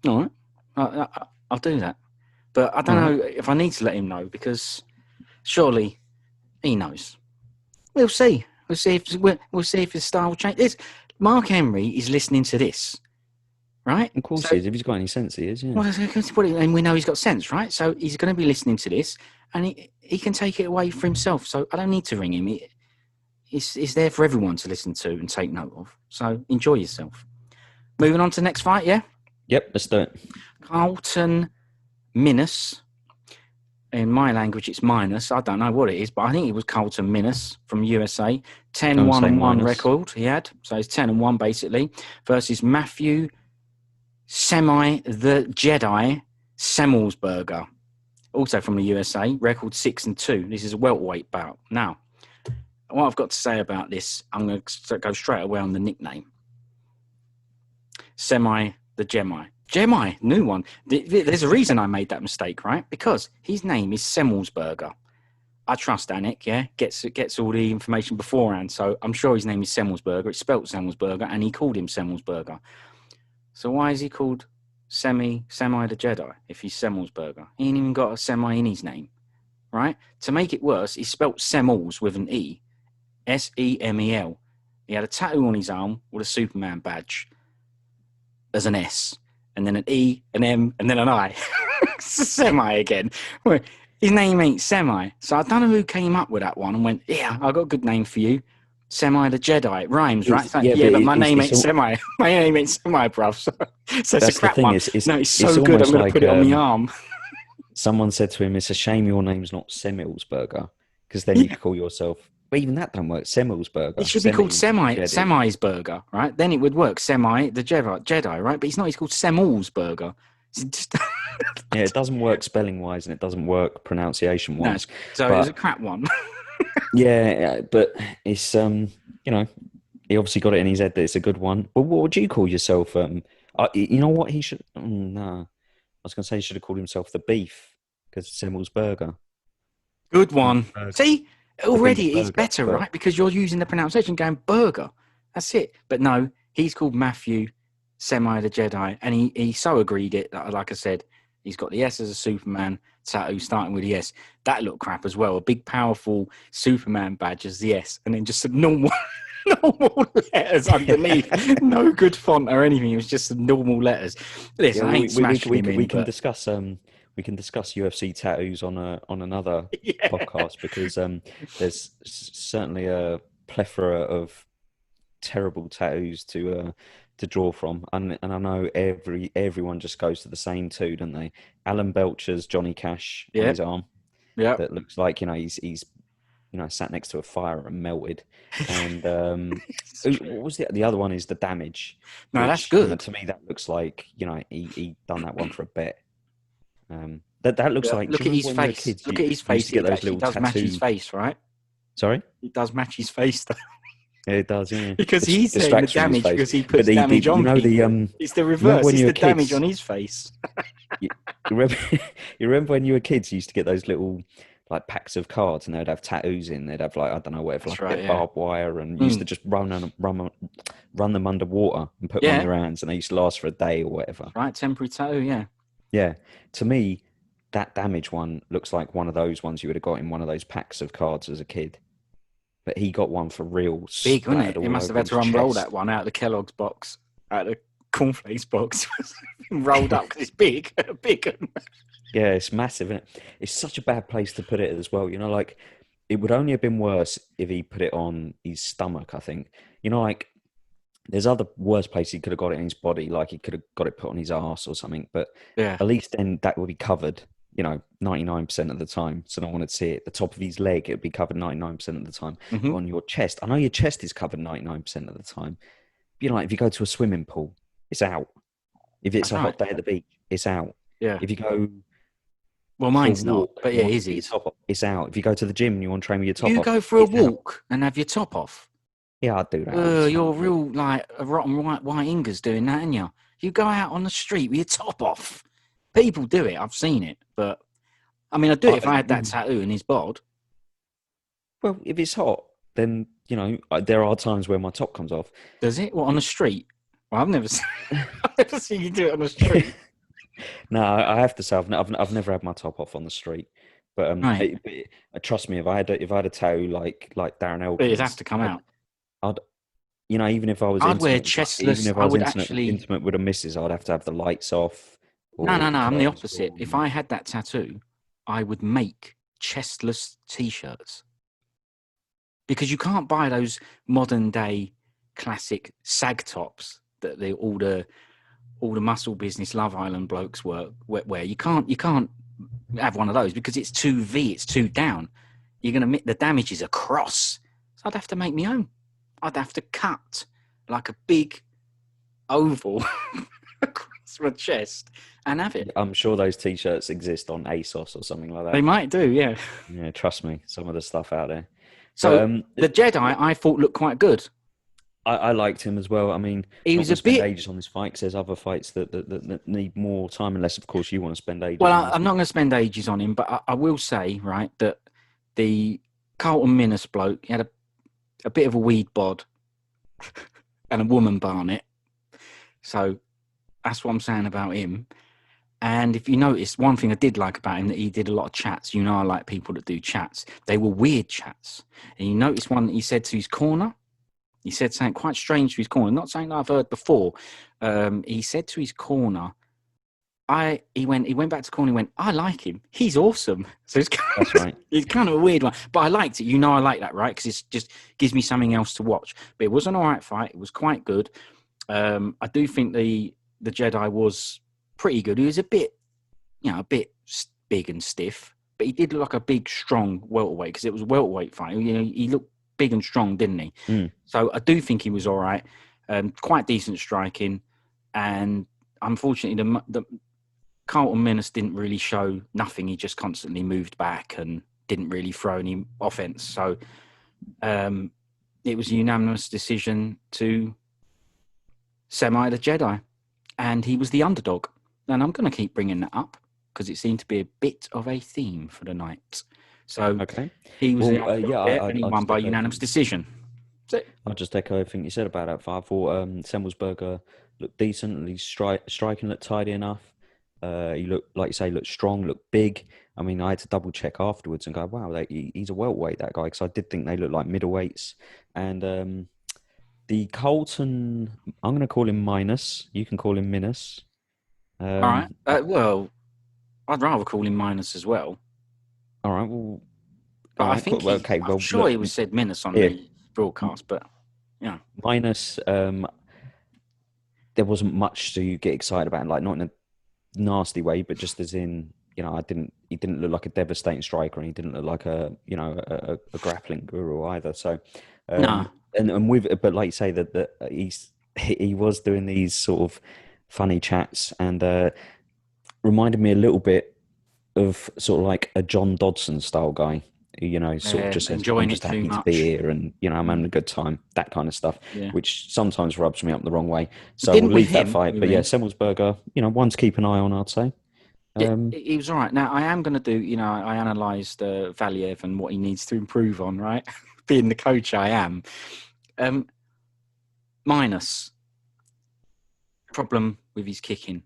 S1: All right. I'll do that. But I don't know if I need to let him know, because surely he knows. We'll see. We'll see if his style changes. Mark Henry is listening to this, right?
S2: Of course he is. If he's got any sense, he is, yeah.
S1: Well, and we know he's got sense, right? So he's going to be listening to this, and he can take it away for himself. So I don't need to ring him. It's there for everyone to listen to and take note of. So enjoy yourself. Moving on to the next fight, yeah?
S2: Yep, let's do it.
S1: Carlton Munhoz. In my language, it's minus. I don't know what it is, but I think it was Carlton Munhoz from USA. 10-1-1 record he had. So he's 10-1 basically. Versus Matthew the Jedi Semelsberger. Also from the USA. Record 6-2. This is a welterweight bout. Now, what I've got to say about this, I'm going to go straight away on the nickname. the Gemi, new one. There's a reason I made that mistake, right? Because his name is Semelsberger. I trust Anik, yeah? Gets all the information beforehand, so I'm sure his name is Semelsberger. It's spelt Semelsberger, and he called him Semelsberger. So why is he called Semi the Jedi if he's Semelsberger? He ain't even got a semi in his name, right? To make it worse, he spelt Semels with an E. Semel. He had a tattoo on his arm with a Superman badge as an S, and then an E, an M, and then an I. Semi again. His name ain't Semi. So I don't know who came up with that one and went, yeah, I got a good name for you. Semi the Jedi. It rhymes, right? Like, but my name ain't Semi. My name ain't Semi, bruv. So it's a crap one. It's so good, I'm going to put it on my arm.
S2: Someone said to him, it's a shame your name's not Semelsberger, because then you could call yourself... But even that don't work. Semelsberger.
S1: It should be called Semi's Burger, right? Then it would work. Semi the Jedi, right? But he's not. He's called Semelsberger. It's just,
S2: Yeah, it doesn't work spelling wise, and it doesn't work pronunciation
S1: no,
S2: wise.
S1: so it was a crap one.
S2: Yeah, but it's you know, he obviously got it in his head that it's a good one. But what would you call yourself? You know what he should? No, I was going to say he should have called himself the Beef because Semelsberger.
S1: Good one. See,
S2: The Beef
S1: already it's
S2: Burger,
S1: better,
S2: but-
S1: right? Because you're using the pronunciation going burger. That's it. But no, he's called Matthew Semi the Jedi, and he so agreed it that, like I said, he's got the S as a Superman tattoo starting with the S. That looked crap as well. A big, powerful Superman badge as the S, and then just some normal letters underneath. No good font or anything. It was just some normal letters. Listen, I ain't smashing him in,
S2: we can
S1: but-
S2: discuss UFC tattoos on another
S1: Yeah.
S2: podcast because there's certainly a plethora of terrible tattoos to draw from, and I know everyone just goes to the same two, don't they? Alan Belcher's Johnny Cash on his arm, that looks like he's sat next to a fire and melted. And what was the other one? Is the Damage?
S1: No, that's good.
S2: To me, that looks like he done that one for a bet. That looks like.
S1: Look at his face. Look at his face.
S2: Get those little
S1: does match his
S2: tattoo-
S1: face, right?
S2: Sorry.
S1: It does match his face, though.
S2: Yeah, it does, yeah.
S1: Because he's saying the
S2: Distraction in his
S1: damage
S2: face.
S1: because he
S2: But
S1: puts damage on people. It's the reverse.
S2: when
S1: It's
S2: you
S1: the
S2: were
S1: damage
S2: kids-
S1: on his face.
S2: you remember, you remember when you were kids, you used to get those little like packs of cards, and they'd have tattoos in. They'd have like, I don't know, whatever,
S1: That's
S2: like
S1: right,
S2: a bit
S1: yeah.
S2: of barbed wire, and you used to just run them underwater and put them on
S1: Yeah.
S2: your hands, and they used to last for a day or whatever.
S1: Right, temporary tattoo, yeah.
S2: Yeah, to me, that Damage one looks like one of those ones you would have got in one of those packs of cards as a kid. But he got one for real.
S1: Big, wasn't
S2: splattered
S1: it? He
S2: all
S1: must have
S2: over
S1: had to
S2: his
S1: unroll
S2: chest.
S1: that one out of the Kellogg's box, out of the cornflakes box. Rolled up because it's big. Big.
S2: Yeah, it's massive, isn't it? It's such a bad place to put it as well. Like it would only have been worse if he put it on his stomach, I think. Like there's other worse places he could have got it in his body, like he could have got it put on his arse or something. But
S1: Yeah.
S2: at least then that would be covered, 99% of the time. So no one would see it. The top of his leg, it would be covered 99% of the time.
S1: Mhm.
S2: But on your chest, I know your chest is covered 99% of the time. Like if you go to a swimming pool, it's out. If it's
S1: That's
S2: a hot
S1: right.
S2: day at the beach, it's out.
S1: Yeah.
S2: If you go
S1: Well, mine's
S2: for a
S1: not,
S2: walk,
S1: but
S2: you
S1: yeah,
S2: want
S1: his
S2: to keep your
S1: is.
S2: top off, it's out. If you go to the gym and you want to train with your top
S1: You
S2: off,
S1: go for a
S2: it's out.
S1: walk and have your top off.
S2: Yeah, I'd do that. all the
S1: You're
S2: time.
S1: real like a rotten white Ingers doing that, ain't you? You go out on the street with your top off. People do it. I've seen it, but I mean, I'd do it if I had that tattoo in his bod.
S2: Well, if it's hot, then there are times where my top comes off.
S1: Does it? What, on the street? Well, I've never seen you do it on the street.
S2: No, I have to say I've never had my top off on the street. But
S1: Right.
S2: trust me, if I had a tattoo like Darren Elkins,
S1: But it'd have to come out.
S2: I'd even if I was
S1: I'd wear
S2: intimate,
S1: chestless.
S2: even if
S1: I
S2: I was
S1: would
S2: intimate,
S1: actually.
S2: intimate with a missus, I'd have to have the lights off.
S1: No. I'm the
S2: curtains
S1: opposite. If
S2: drawn.
S1: I had that tattoo, I would make chestless T-shirts because you can't buy those modern day classic sag tops that all the muscle business Love Island blokes wear. You can't have one of those because it's too V, it's too down. You're gonna the damage is across. So I'd have to make my own. I'd have to cut like a big oval across my chest and have it.
S2: I'm sure those t-shirts exist on ASOS or something like that.
S1: They might do, yeah.
S2: Yeah, trust me, some of the stuff out there.
S1: So the Jedi, I thought looked quite good.
S2: I liked him as well. I mean,
S1: He
S2: not
S1: was
S2: gonna
S1: a
S2: spend
S1: bit.
S2: ages on this fight 'cause there's other fights that need more time, unless of course you want to spend ages.
S1: Well,
S2: on this
S1: I'm not going to spend ages on him, but I will say, right, that the Carlton Minus bloke, he had a bit of a weed bod and a woman barnet. So that's what I'm saying about him. And if you notice, one thing I did like about him, that he did a lot of chats. I like people that do chats. They were weird chats. And you notice one that he said to his corner. He said something quite strange to his corner, not something that I've heard before. He said to his corner, he went back to corner and went, I like him. He's awesome. So
S2: That's right.
S1: it's kind of a weird one, but I liked it. I like that, right? Because it just gives me something else to watch. But it was an all right fight. It was quite good. I do think the Jedi was pretty good. He was a bit big and stiff, but he did look like a big, strong welterweight because it was a welterweight fight. He looked big and strong, didn't he?
S2: Mm.
S1: So I do think he was all right. Quite decent striking, and unfortunately, Carlton Munhoz didn't really show nothing. He just constantly moved back and didn't really throw any offense. So it was a unanimous decision to Semi the Jedi, and he was the underdog. And I'm going to keep bringing that up because it seemed to be a bit of a theme for the night. So he was the underdog and he won by unanimous decision.
S2: I'll just echo everything you said about that. I thought Semelsberger looked decent. He's striking looked tidy enough. He looked, like you say, looked strong, looked big. I mean, I had to double check afterwards and go, wow, he's a welterweight, that guy, because I did think they looked like middleweights. And the Carlton, I'm going to call him Minus. You can call him Minus.
S1: All right. Well, I'd rather call him Minus as well.
S2: All right. Well,
S1: but I think I'm sure he was said Minus on the broadcast, but yeah.
S2: Minus, there wasn't much to get excited about, like not in a nasty way, but just as in, you know, he didn't look like a devastating striker, and he didn't look like a grappling guru either. So,
S1: no.
S2: But like you say that he was doing these sort of funny chats and reminded me a little bit of sort of like a John Dodson style guy. You know, sort of just says, I'm just happy to be here, and you know, I'm having a good time, that kind of stuff, which sometimes rubs me up the wrong way. So we'll leave that fight. But yeah, Semelsberger, you know, one to keep an eye on, I'd say.
S1: He was all right. Now I am going to do, you know, I analysed Valiev and what he needs to improve on, right? Being the coach I am. Minus problem with his kicking.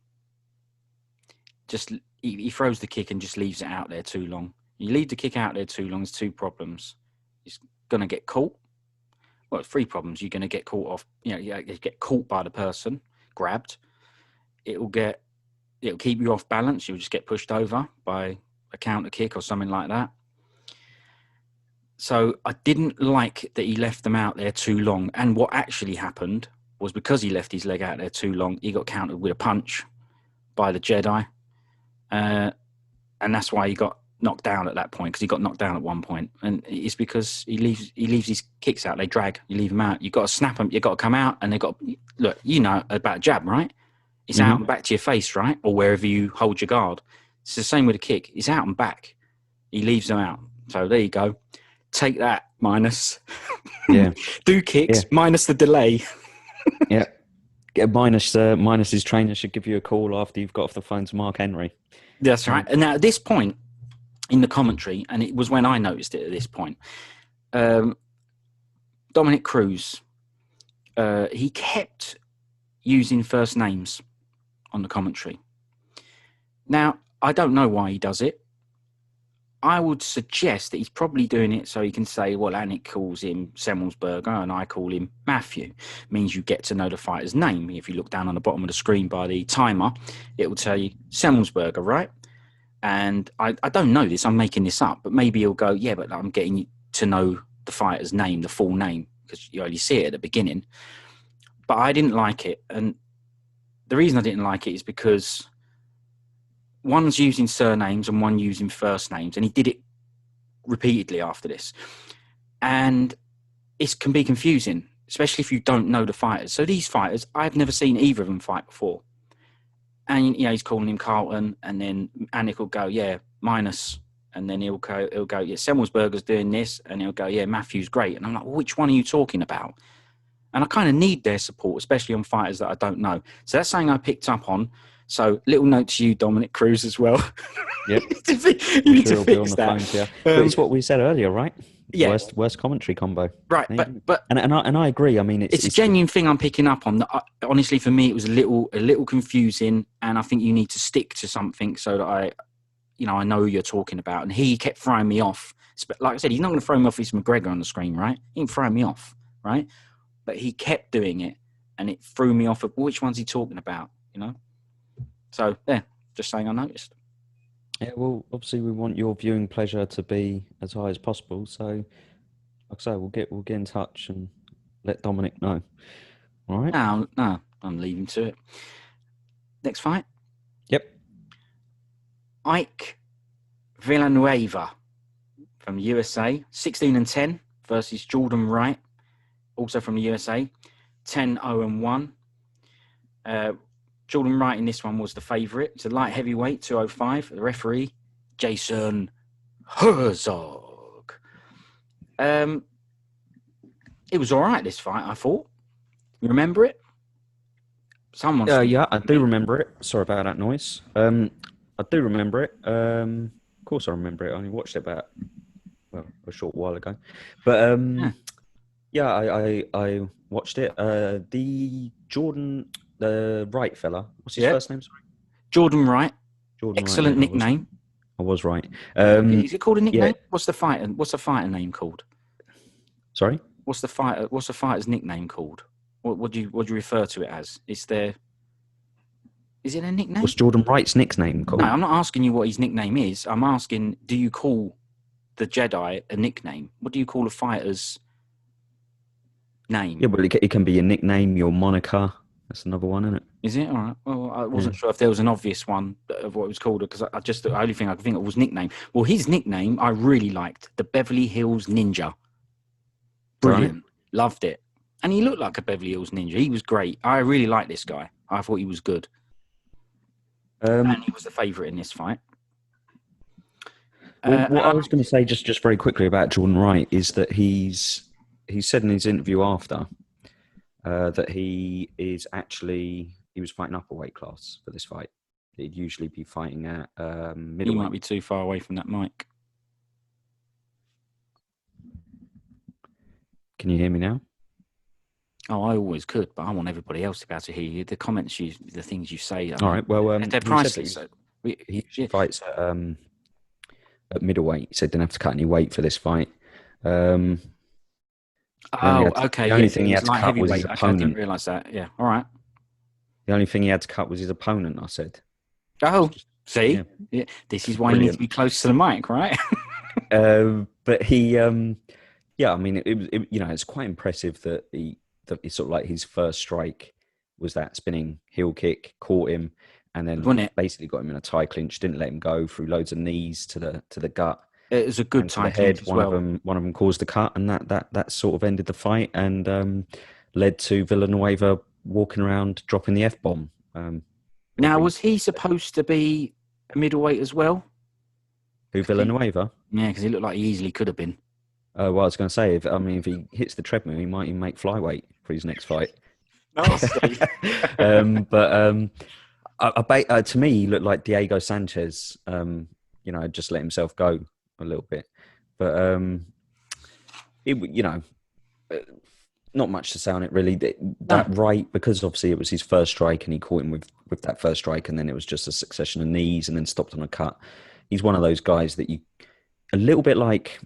S1: Just he throws the kick and just leaves it out there too long. You leave the kick out there too long, there's two problems. He's going to get caught. Well, three problems. You're going to get caught off, you know, you get caught by the person, grabbed. It'll keep you off balance. You'll just get pushed over by a counter kick or something like that. So I didn't like that he left them out there too long. And what actually happened was because he left his leg out there too long, he got countered with a punch by the Jedi. And that's why he got knocked down at that point, because he got knocked down at one point. And it's because he leaves his kicks out. They drag. You leave them out. You've got to snap them. You've got to come out, and look, you know about a jab, right? It's out and back to your face, right? Or wherever you hold your guard. It's the same with a kick. It's out and back. He leaves them out. So there you go. Take that, Minus.
S2: Yeah.
S1: Do kicks, minus the delay.
S2: Yeah. Minus his trainer should give you a call after you've got off the phone to Mark Henry.
S1: That's right. And now at this point in the commentary, and it was when I noticed it at this point, Dominic Cruz, he kept using first names on the commentary. Now, I don't know why he does it. I would suggest that he's probably doing it so he can say, well, Anik calls him Semelsberger and I call him Matthew. It means you get to know the fighter's name. If you look down on the bottom of the screen by the timer, it will tell you Semelsberger, right? And I don't know this, I'm making this up, but maybe he'll go, yeah, but I'm getting to know the fighter's name, the full name, because you only see it at the beginning. But I didn't like it. And the reason I didn't like it is because one's using surnames and one using first names. And he did it repeatedly after this. And it can be confusing, especially if you don't know the fighters. So these fighters, I've never seen either of them fight before. And, you know, he's calling him Carlton, and then Anik will go, yeah, Minus. And then he'll go, yeah, Semelsberger's doing this. And he'll go, yeah, Matthew's great. And I'm like, well, which one are you talking about? And I kind of need their support, especially on fighters that I don't know. So that's something I picked up on. So little note to you, Dominic Cruz, as well.
S2: Yep.
S1: you need to fix that.
S2: But it's what we said earlier, right?
S1: Yeah.
S2: Worst commentary combo.
S1: Right, but
S2: and I agree. I mean, it's
S1: a genuine thing I'm picking up on. Honestly, for me, it was a little confusing, and I think you need to stick to something so that I know who you're talking about. And he kept throwing me off. Like I said, he's not going to throw me off if it's McGregor on the screen, right? He ain't throwing me off, right? But he kept doing it, and it threw me off. Which one's he talking about? You know. So yeah, just saying I noticed.
S2: Yeah, well, obviously we want your viewing pleasure to be as high as possible. So, like I say, we'll get in touch and let Dominic know. All right?
S1: No, I'm leaving to it. Next fight.
S2: Yep.
S1: Ike Villanueva from the USA, 16-10 versus Jordan Wright, also from the USA, 10-0-1. Jordan Wright in this one was the favourite. It's a light heavyweight, 205. The referee, Jason Herzog. It was all right, this fight, I thought. You remember it?
S2: Yeah, I do remember it. Sorry about that noise. I do remember it. Of course I remember it. I only watched it about a short while ago. But I watched it. The Wright fella. What's his first name? Sorry.
S1: Jordan Wright.
S2: Jordan
S1: Excellent
S2: Wright,
S1: nickname.
S2: I was right.
S1: Is it called a nickname?
S2: Yeah.
S1: What's the fighter name called?
S2: Sorry?
S1: What's the fighter's nickname called? What do you refer to it as? Is it a nickname?
S2: What's Jordan Wright's nickname called?
S1: No, I'm not asking you what his nickname is. I'm asking, do you call the Jedi a nickname? What do you call a fighter's name?
S2: Yeah, well, it can be a nickname, your moniker. That's another one, isn't it?
S1: Is it? All right. Well, I wasn't sure if there was an obvious one of what it was called, because the only thing I could think of was nickname. Well, his nickname I really liked, the Beverly Hills Ninja. Brilliant. Right. Loved it. And he looked like a Beverly Hills Ninja. He was great. I really liked this guy. I thought he was good. And he was the favourite in this fight.
S2: What I was going to say, just very quickly about Jordan Wright, is that he said in his interview after that he was fighting up a weight class for this fight. He'd usually be fighting at middleweight.
S1: You might be too far away from that mic.
S2: Can you hear me now?
S1: Oh, I always could, but I want everybody else to be able to hear you. The comments, the things you say.
S2: All right. Well,
S1: they're priceless.
S2: He fights at middleweight. He said didn't have to cut any weight for this fight.
S1: Okay.
S2: The only thing he had to cut was his opponent.
S1: I didn't realise that. Yeah. All right.
S2: The only thing he had to cut was his opponent, I said.
S1: Oh, see? Yeah. This is why you need to be close to the mic, right?
S2: But he, I mean, it's quite impressive that it's sort of like his first strike was that spinning heel kick, caught him, and then basically got him in a tie clinch, didn't let him go, threw loads of knees to the gut.
S1: It was a good tie clinch as well.
S2: One of them caused the cut, and that sort of ended the fight and led to Villanueva walking around dropping the F-bomb.
S1: Now, was he supposed to be a middleweight as well?
S2: Who, Villanueva?
S1: Yeah, because he looked like he easily could have been.
S2: Well, I was going to say, if he hits the treadmill, he might even make flyweight for his next fight. To me, he looked like Diego Sanchez. Just let himself go a little bit, but not much to say on it really. That right, because obviously it was his first strike, and he caught him with that first strike, and then it was just a succession of knees, and then stopped on a cut. He's one of those guys that a little bit like,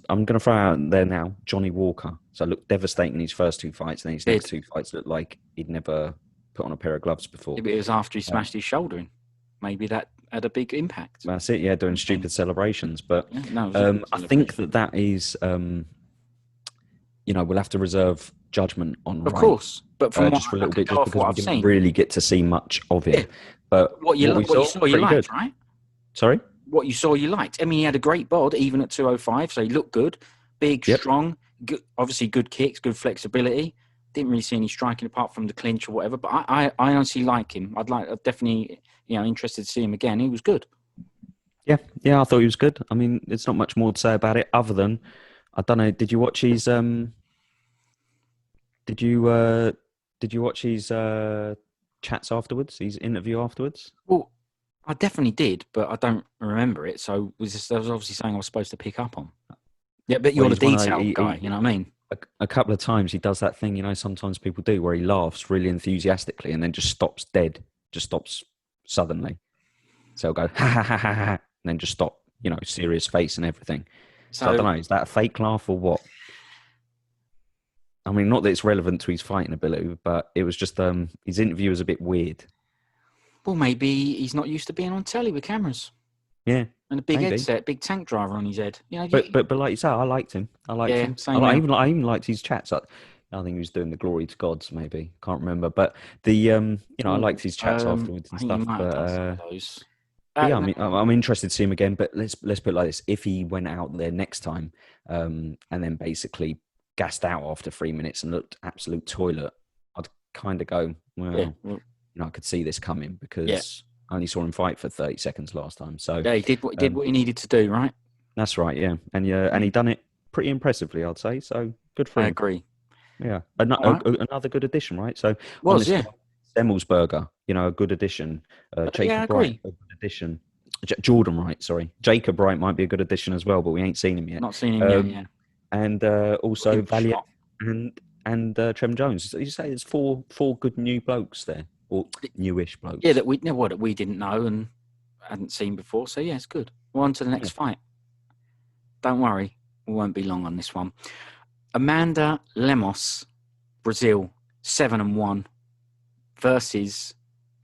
S2: I'm going to throw out there now, Johnny Walker. So looked devastating in his first two fights, and then his next two fights looked like he'd never put on a pair of gloves before.
S1: It was after he smashed his shoulder in. Maybe that had a big impact.
S2: That's it, yeah, doing stupid celebrations. But I think that is, we'll have to reserve judgment on
S1: Of course. But from
S2: just for a little bit, just because we didn't really get to see much of it. Yeah. But
S1: what you saw, you liked, right?
S2: Sorry?
S1: What you saw, you liked. I mean, he had a great bod, even at 205, so he looked good. Big, strong, good, obviously good kicks, good flexibility. Didn't really see any striking apart from the clinch or whatever, but I honestly like him. I'd definitely, interested to see him again. He was good.
S2: Yeah, I thought he was good. I mean, there's not much more to say about it other than, I don't know, did you watch his chats afterwards, his interview afterwards?
S1: Well, I definitely did, but I don't remember it. So I was obviously something I was supposed to pick up on. Yeah, but you're the detailed guy, you know what I mean?
S2: A couple of times he does that thing, sometimes people do, where he laughs really enthusiastically and then just stops dead, just stops suddenly. So he'll go, ha, ha, ha, ha, ha, and then just stop, serious face and everything. So I don't know, is that a fake laugh or what? I mean, not that it's relevant to his fighting ability, but it was just, his interview was a bit weird.
S1: Well, maybe he's not used to being on telly with cameras.
S2: Yeah.
S1: And a big headset, big tank driver on his head.
S2: But like you say, I liked him. I even liked his chats. I think he was doing the glory to gods, maybe. Can't remember. But I liked his chats afterwards and stuff. I'm interested to see him again. But let's put it like this: if he went out there next time, and then basically gassed out after 3 minutes and looked absolute toilet, I'd kind of go, well.
S1: Yeah.
S2: I could see this coming because I only saw him fight for 30 seconds last time. So
S1: yeah, he did what he needed to do, right?
S2: That's right, yeah, and he done it pretty impressively, I'd say. So good for him.
S1: I agree.
S2: Yeah, another good addition, right? So on this Semelsberger, a good addition. Jacob Wright, a good addition. Jordan Wright, sorry, Jacob Wright might be a good addition as well, but we ain't seen him yet.
S1: Not seen him yet, yeah.
S2: And also Valiev and Trevin Jones. You say there's four good new blokes there, or newish blokes.
S1: Yeah, that we didn't know and hadn't seen before. So yeah, it's good. We're on to the next fight. Don't worry, we won't be long on this one. Amanda Lemos, Brazil, 7-1 versus,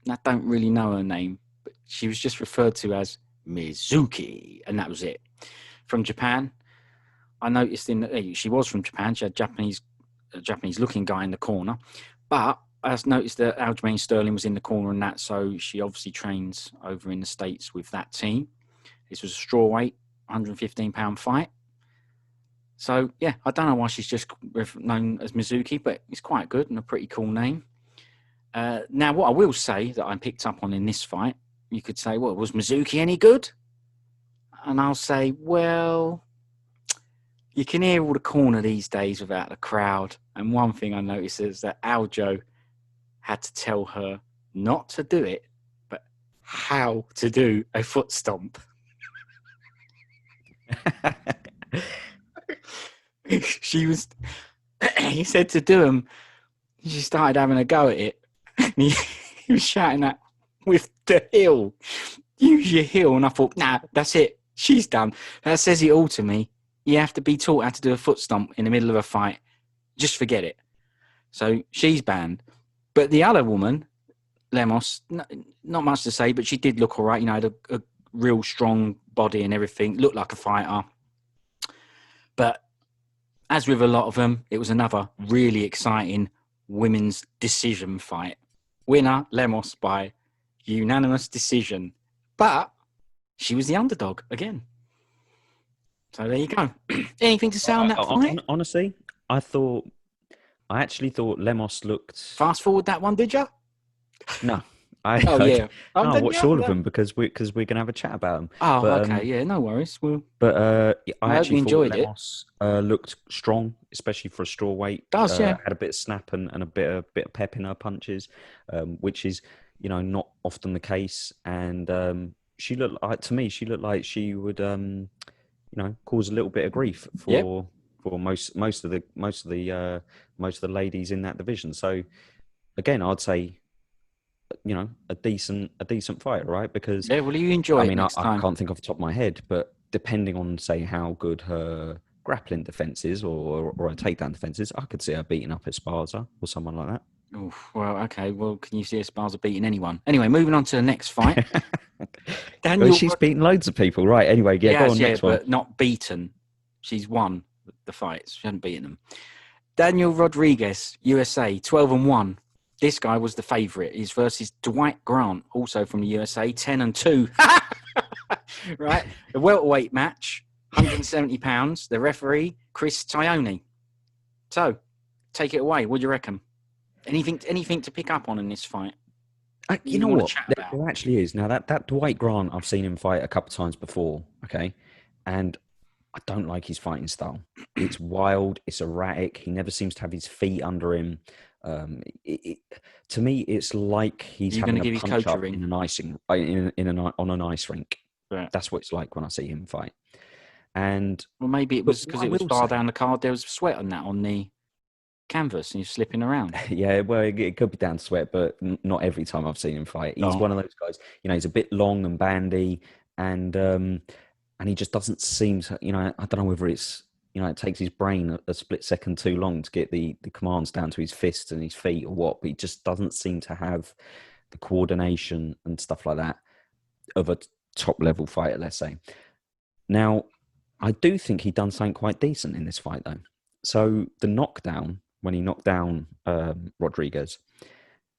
S1: I don't really know her name, but she was just referred to as Mizuki, and that was it. From Japan, I noticed she was from Japan. She had a Japanese-looking guy in the corner, but I noticed that Aljamain Sterling was in the corner and that, so she obviously trains over in the States with that team. This was a strawweight, 115-pound fight. So, yeah, I don't know why she's just known as Mizuki, but it's quite good and a pretty cool name. Now, what I will say that I picked up on in this fight, you could say, well, was Mizuki any good? And I'll say, well, you can hear all the corner these days without the crowd. And one thing I noticed is that Aljo had to tell her not to do it, but how to do a foot stomp. He said to do them. She started having a go at it. He was shouting at with the heel. Use your heel. And I thought, nah, that's it. She's done. That says it all to me. You have to be taught how to do a foot stomp in the middle of a fight. Just forget it. So she's banned. But the other woman, Lemos, not much to say, but she did look all right. Had a real strong body and everything. Looked like a fighter. But as with a lot of them, it was another really exciting women's decision fight. Winner, Lemos, by unanimous decision. But she was the underdog again. So there you go. Anything to say on that fight?
S2: Honestly, I actually thought Lemos looked...
S1: Fast forward that one, did you?
S2: No.
S1: I
S2: watched all of them because we're going to have a chat about them.
S1: Oh, but, okay. Yeah, no worries.
S2: I actually
S1: enjoyed
S2: thought Lemos looked strong, especially for a strawweight.
S1: Yeah.
S2: Had a bit of snap and a bit of pep in her punches, which is, not often the case. And she looked like she would, cause a little bit of grief for most of the ladies in that division. So again, I'd say, a decent fighter, right? Because
S1: will you enjoy it next time?
S2: I can't think off the top of my head, but depending on, say, how good her grappling defense is or her takedown defense is, I could see her beating up Esparza or someone like that.
S1: Oof, well, okay. Well, can you see Esparza beating anyone? Anyway, moving on to the next fight.
S2: She's beaten loads of people, right? Anyway, go on, next one.
S1: But not beaten. She's won the fights. She hasn't beaten them. Daniel Rodriguez, USA, 12-1. This guy was the favourite. He's versus Dwight Grant, also from the USA, 10-2. Right? The welterweight match, 170 pounds. The referee, Chris Tione. So, take it away. What do you reckon? Anything to pick up on in this fight?
S2: You know what? There actually is. Now, that Dwight Grant, I've seen him fight a couple of times before, okay? And I don't like his fighting style. It's wild. It's erratic. He never seems to have his feet under him. To me, it's like he's having a punch up in on an ice rink. Right. That's what it's like when I see him fight. And
S1: maybe it was because it was far down the card. There was sweat on the canvas, and he's slipping around.
S2: Yeah, well, it could be down to sweat, but not every time I've seen him fight. He's one of those guys. He's a bit long and bandy, and he just doesn't seem to. I don't know whether it's. It takes his brain a split second too long to get the commands down to his fists and his feet or what, but he just doesn't seem to have the coordination and stuff like that of a top-level fighter, let's say. Now, I do think he done something quite decent in this fight, though. So the knockdown, when he knocked down Rodriguez,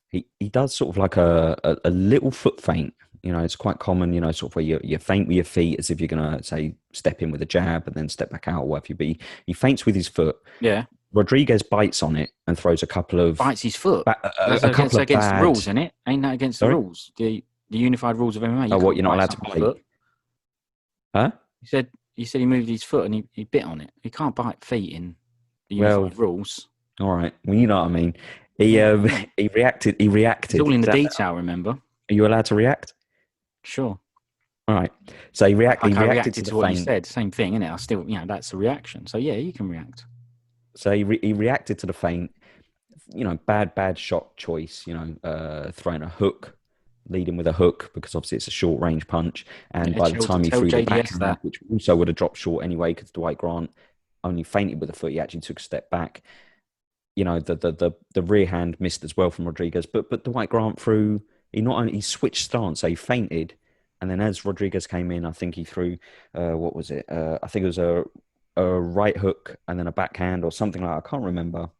S2: he does sort of like a little foot feint. It's quite common, sort of where you feint with your feet as if you're going to, say, step in with a jab and then step back out or whatever. But he feints with his foot.
S1: Yeah.
S2: Rodriguez bites on it and throws a couple of
S1: bites his foot. That's
S2: a couple
S1: against
S2: of
S1: the rules, isn't it? Ain't that against the
S2: Sorry?
S1: rules? The unified rules of MMA.
S2: Oh, what, you're not allowed to bite?
S1: Foot.
S2: Huh?
S1: He said he moved his foot and he bit on it. He can't bite feet in the unified rules.
S2: All right. Well, you know what I mean. He reacted.
S1: It's all in the detail. Remember?
S2: Are you allowed to react?
S1: Sure.
S2: All right. So he reacted
S1: to what you said. Same thing, innit? I still, that's a reaction. So yeah, you can react.
S2: So he reacted to the feint. Bad shot choice. Throwing a hook, leading with a hook because obviously it's a short range punch. And by the time he threw the backhand, which also would have dropped short anyway, because Dwight Grant only feinted with a foot, he actually took a step back. The rear hand missed as well from Rodriguez, but Dwight Grant threw. He switched stance, so he feinted. And then as Rodriguez came in, I think he threw, what was it? I think it was a right hook and then a backhand or something like that. I can't remember.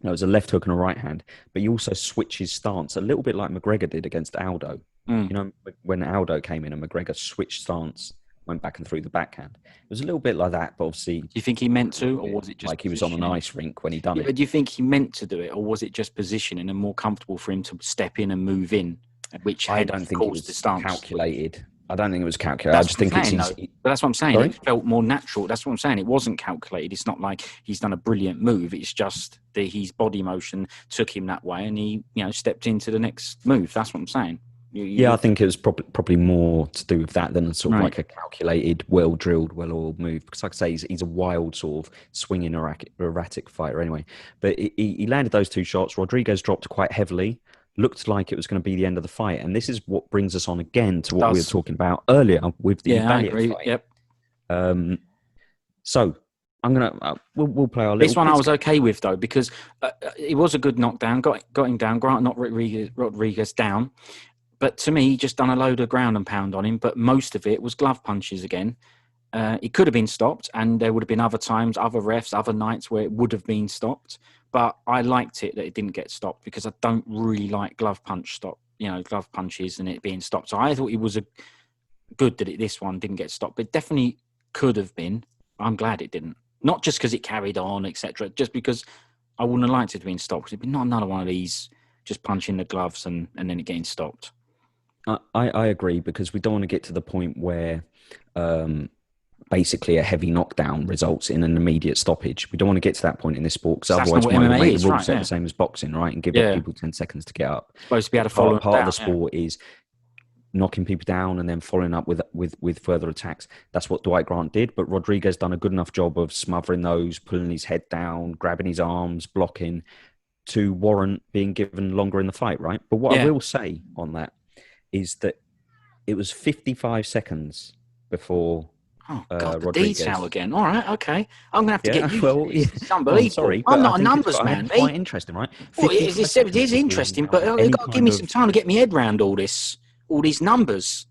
S2: No, it was a left hook and a right hand. But he also switched his stance a little bit like McGregor did against Aldo. When Aldo came in and McGregor switched stance, went back and threw the backhand. It was a little bit like that, but obviously... Do
S1: you think he meant to, or was it just
S2: like he was on an ice rink when he done it?
S1: But do you think he meant to do it, or was it just positioning and more comfortable for him to step in and move in?
S2: I don't think it was calculated. I don't think it was calculated. I just think it's easy.
S1: But that's what I'm saying. Sorry? It felt more natural. That's what I'm saying. It wasn't calculated. It's not like he's done a brilliant move. It's just that his body motion took him that way, and he, stepped into the next move. That's what I'm saying.
S2: I think it was probably more to do with that than sort of like a calculated, well-drilled, well-oiled move. Because like I say, he's a wild sort of swinging, erratic fighter anyway. But he landed those two shots. Rodriguez dropped quite heavily. Looked like it was going to be the end of the fight. And this is what brings us on again to what we were talking about earlier with the Valiev fight.
S1: Yep.
S2: So I'm going to... we'll play our little...
S1: This one I was okay with, though, because it was a good knockdown. Got him down. Grant knocked Rodriguez down. But to me, he just done a load of ground and pound on him. But most of it was glove punches again. It could have been stopped, and there would have been other times, other refs, other nights where it would have been stopped. But I liked it that it didn't get stopped because I don't really like glove punches and it being stopped. So I thought it was good that this one didn't get stopped. But it definitely could have been. I'm glad it didn't. Not just because it carried on, etc. Just because I wouldn't have liked it to be stopped. It'd be not another one of these just punching the gloves and then it getting stopped.
S2: I agree, because we don't want to get to the point where basically a heavy knockdown results in an immediate stoppage. We don't want to get to that point in this sport, because otherwise we might make the rules set the same as boxing, right? And give people 10 seconds to get up.
S1: Supposed to be able to follow
S2: part of the sport is knocking people down and then following up with further attacks. That's what Dwight Grant did, but Rodriguez done a good enough job of smothering those, pulling his head down, grabbing his arms, blocking, to warrant being given longer in the fight, right? But what I will say on that is that it was 55 seconds before
S1: God, the
S2: Rodriguez.
S1: Detail again. All right, okay. I'm going to have to get you. It's unbelievable.
S2: I'm sorry,
S1: I'm not a numbers man.
S2: Quite interesting, right?
S1: Well, it is interesting, but you've got to give me some time to get my head around all these numbers.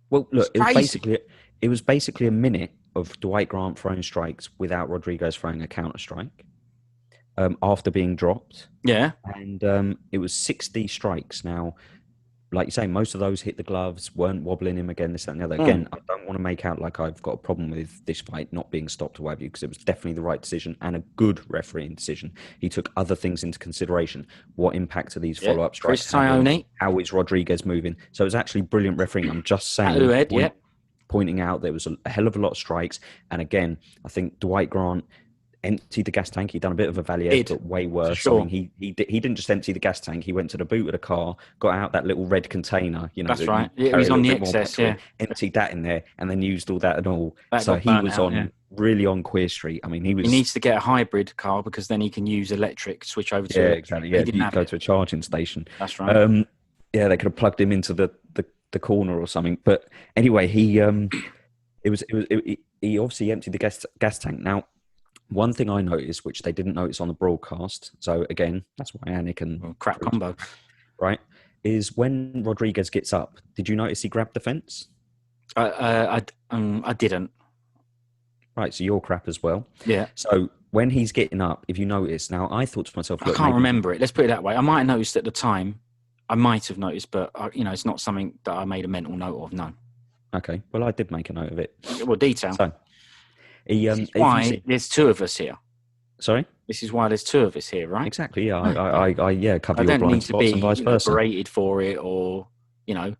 S2: Well, look, it was basically a minute of Dwight Grant throwing strikes without Rodriguez throwing a counter strike after being dropped.
S1: Yeah.
S2: And it was 60 strikes. Now, like you say, most of those hit the gloves, weren't wobbling him again, this, that, and the other. Again, I don't want to make out like I've got a problem with this fight not being stopped or whatever, because it was definitely the right decision and a good refereeing decision. He took other things into consideration. What impact are these follow-up strikes having? How is Rodriguez moving? So it was actually brilliant refereeing. I'm just saying, pointing out there was a hell of a lot of strikes. And again, I think Dwight Grant emptied the gas tank. He'd done a bit of a Valiev, but way worse.
S1: Sure.
S2: I mean, he didn't just empty the gas tank. He went to the boot of the car, got out that little red container.
S1: That's right. It was on the excess,
S2: emptied that in there, and then used all that and all. So he was really on Queer Street. I mean, he
S1: needs to get a hybrid car, because then he can use electric, switch over to
S2: exactly. Yeah, you go to a charging station.
S1: That's right.
S2: They could have plugged him into the corner or something. But anyway, he obviously emptied the gas tank. Now, one thing I noticed, which they didn't notice on the broadcast, so again, that's why Anik and...
S1: crap combo.
S2: Right, is when Rodriguez gets up, did you notice he grabbed the fence?
S1: I didn't.
S2: Right, so you're crap as well.
S1: Yeah.
S2: So when he's getting up, if you notice, now I thought to myself...
S1: I can't remember it. Let's put it that way. I might have noticed at the time. I might have noticed, but it's not something that I made a mental note of, no.
S2: Okay, well, I did make a note of it.
S1: Well, detail.
S2: So...
S1: why there's two of us here.
S2: Sorry?
S1: This is why there's two of us here, right?
S2: Exactly. Yeah. I cover
S1: I
S2: your
S1: don't
S2: blind
S1: need to
S2: spots and
S1: be
S2: vice versa.
S1: berated for it, or you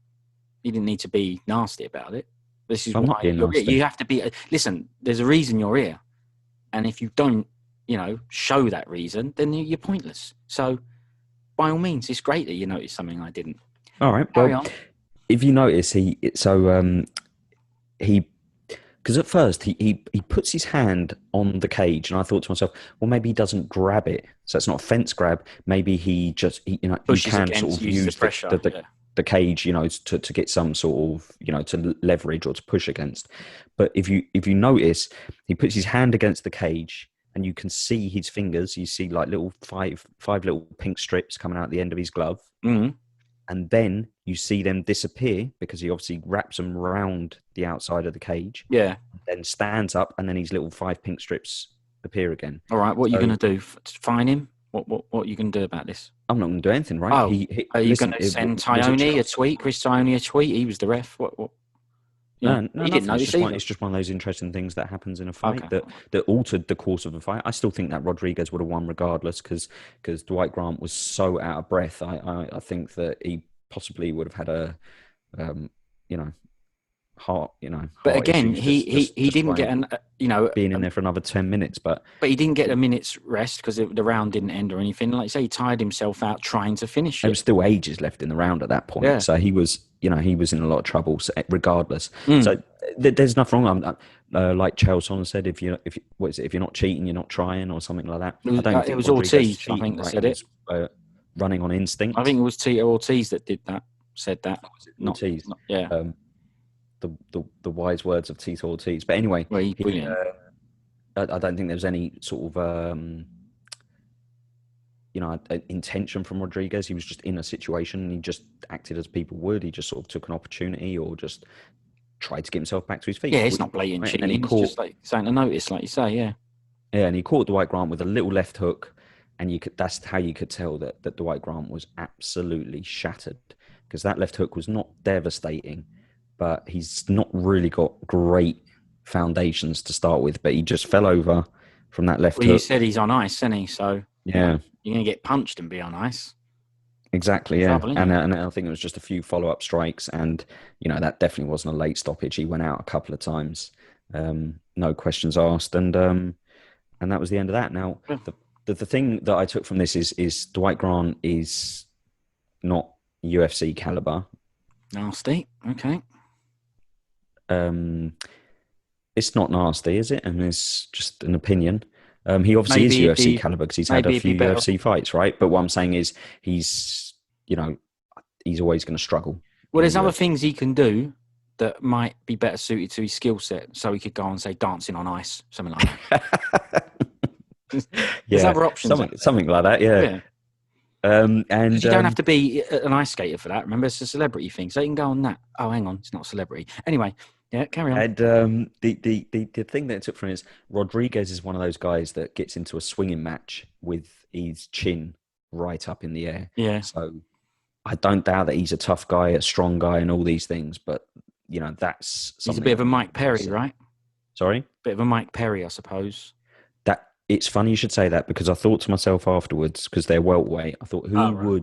S1: didn't need to be nasty about it. This is
S2: I'm not
S1: why
S2: being
S1: you're
S2: nasty.
S1: here. You have to be. Listen, there's a reason you're here, and if you don't, show that reason, then you're pointless. So, by all means, it's great that you noticed something I didn't.
S2: All right.
S1: Carry
S2: Well,
S1: on.
S2: if you notice, because at first he puts his hand on the cage, and I thought to myself, well, maybe he doesn't grab it, so it's not a fence grab. Maybe he just he
S1: Pushes
S2: can
S1: against,
S2: sort of
S1: uses
S2: use
S1: the pressure.
S2: the cage, to get some sort of to leverage or to push against. But if you notice, he puts his hand against the cage, and you can see his fingers. You see like little five little pink strips coming out at the end of his glove.
S1: Mm-hmm.
S2: And then you see them disappear because he obviously wraps them around the outside of the cage.
S1: Yeah.
S2: Then stands up, and then his little 5 pink strips appear again.
S1: All right. What are you going to do? Fine him? What are you going to do about this?
S2: I'm not going to do anything, right?
S1: Oh, are you going to send Tyone a tweet? Chris Tyone a tweet? He was the ref. What?
S2: No,
S1: he didn't know.
S2: It's just one of those interesting things that happens in a fight that altered the course of a fight. I still think that Rodriguez would have won regardless because Dwight Grant was so out of breath. I think that he possibly would have had a heart.
S1: But again, he didn't get
S2: being in there for another 10 minutes, but
S1: he didn't get a minute's rest because the round didn't end or anything. Like you say, he tired himself out trying to finish it.
S2: There was still ages left in the round at that point,
S1: yeah.
S2: So he was in a lot of trouble regardless. So there's nothing wrong. Like Chelson said, if you're not cheating, you're not trying, or something like that. I don't think
S1: it was Ortiz. I think that said it.
S2: Running on instinct.
S1: I think it was Tito Ortiz that did that. Said that.
S2: Ortiz.
S1: Yeah.
S2: The wise words of Tito Ortiz. But anyway,
S1: brilliant.
S2: I don't think there's any sort of intention from Rodriguez. He was just in a situation, and he just acted as people would. He just sort of took an opportunity, or just tried to get himself back to his feet.
S1: Yeah, it's not blatant cheating. It's just like something to notice, like you say. Yeah.
S2: Yeah, and he caught Dwight Grant with a little left hook, and that's how you could tell that Dwight Grant was absolutely shattered, because that left hook was not devastating, but he's not really got great foundations to start with. But he just fell over from that left hook.
S1: You said he's on ice, isn't he? So
S2: yeah,
S1: you're going to get punched and be on ice.
S2: Exactly, yeah. And I think it was just a few follow-up strikes, and that definitely wasn't a late stoppage. He went out a couple of times, no questions asked, and that was the end of that. Now, the thing that I took from this is Dwight Grant is not UFC caliber.
S1: Nasty, okay.
S2: It's not nasty, is it? And it's just an opinion. He obviously is UFC caliber because he's had a few UFC fights, right? But what I'm saying is he's always going to struggle.
S1: Well, there's other things he can do that might be better suited to his skill set. So he could go and say dancing on ice, something like that. There's other options.
S2: Something like that, yeah. And
S1: you don't have to be an ice skater for that. Remember, it's a celebrity thing, so you can go on that. Oh, hang on, it's not a celebrity. Anyway, yeah, carry on.
S2: And the thing that it took from is Rodriguez is one of those guys that gets into a swinging match with his chin right up in the air.
S1: Yeah.
S2: So I don't doubt that he's a tough guy, a strong guy, and all these things. But that's
S1: he's a bit of a Mike Perry, right?
S2: Sorry,
S1: bit of a Mike Perry, I suppose.
S2: It's funny you should say that, because I thought to myself afterwards, because they're welterweight, I thought who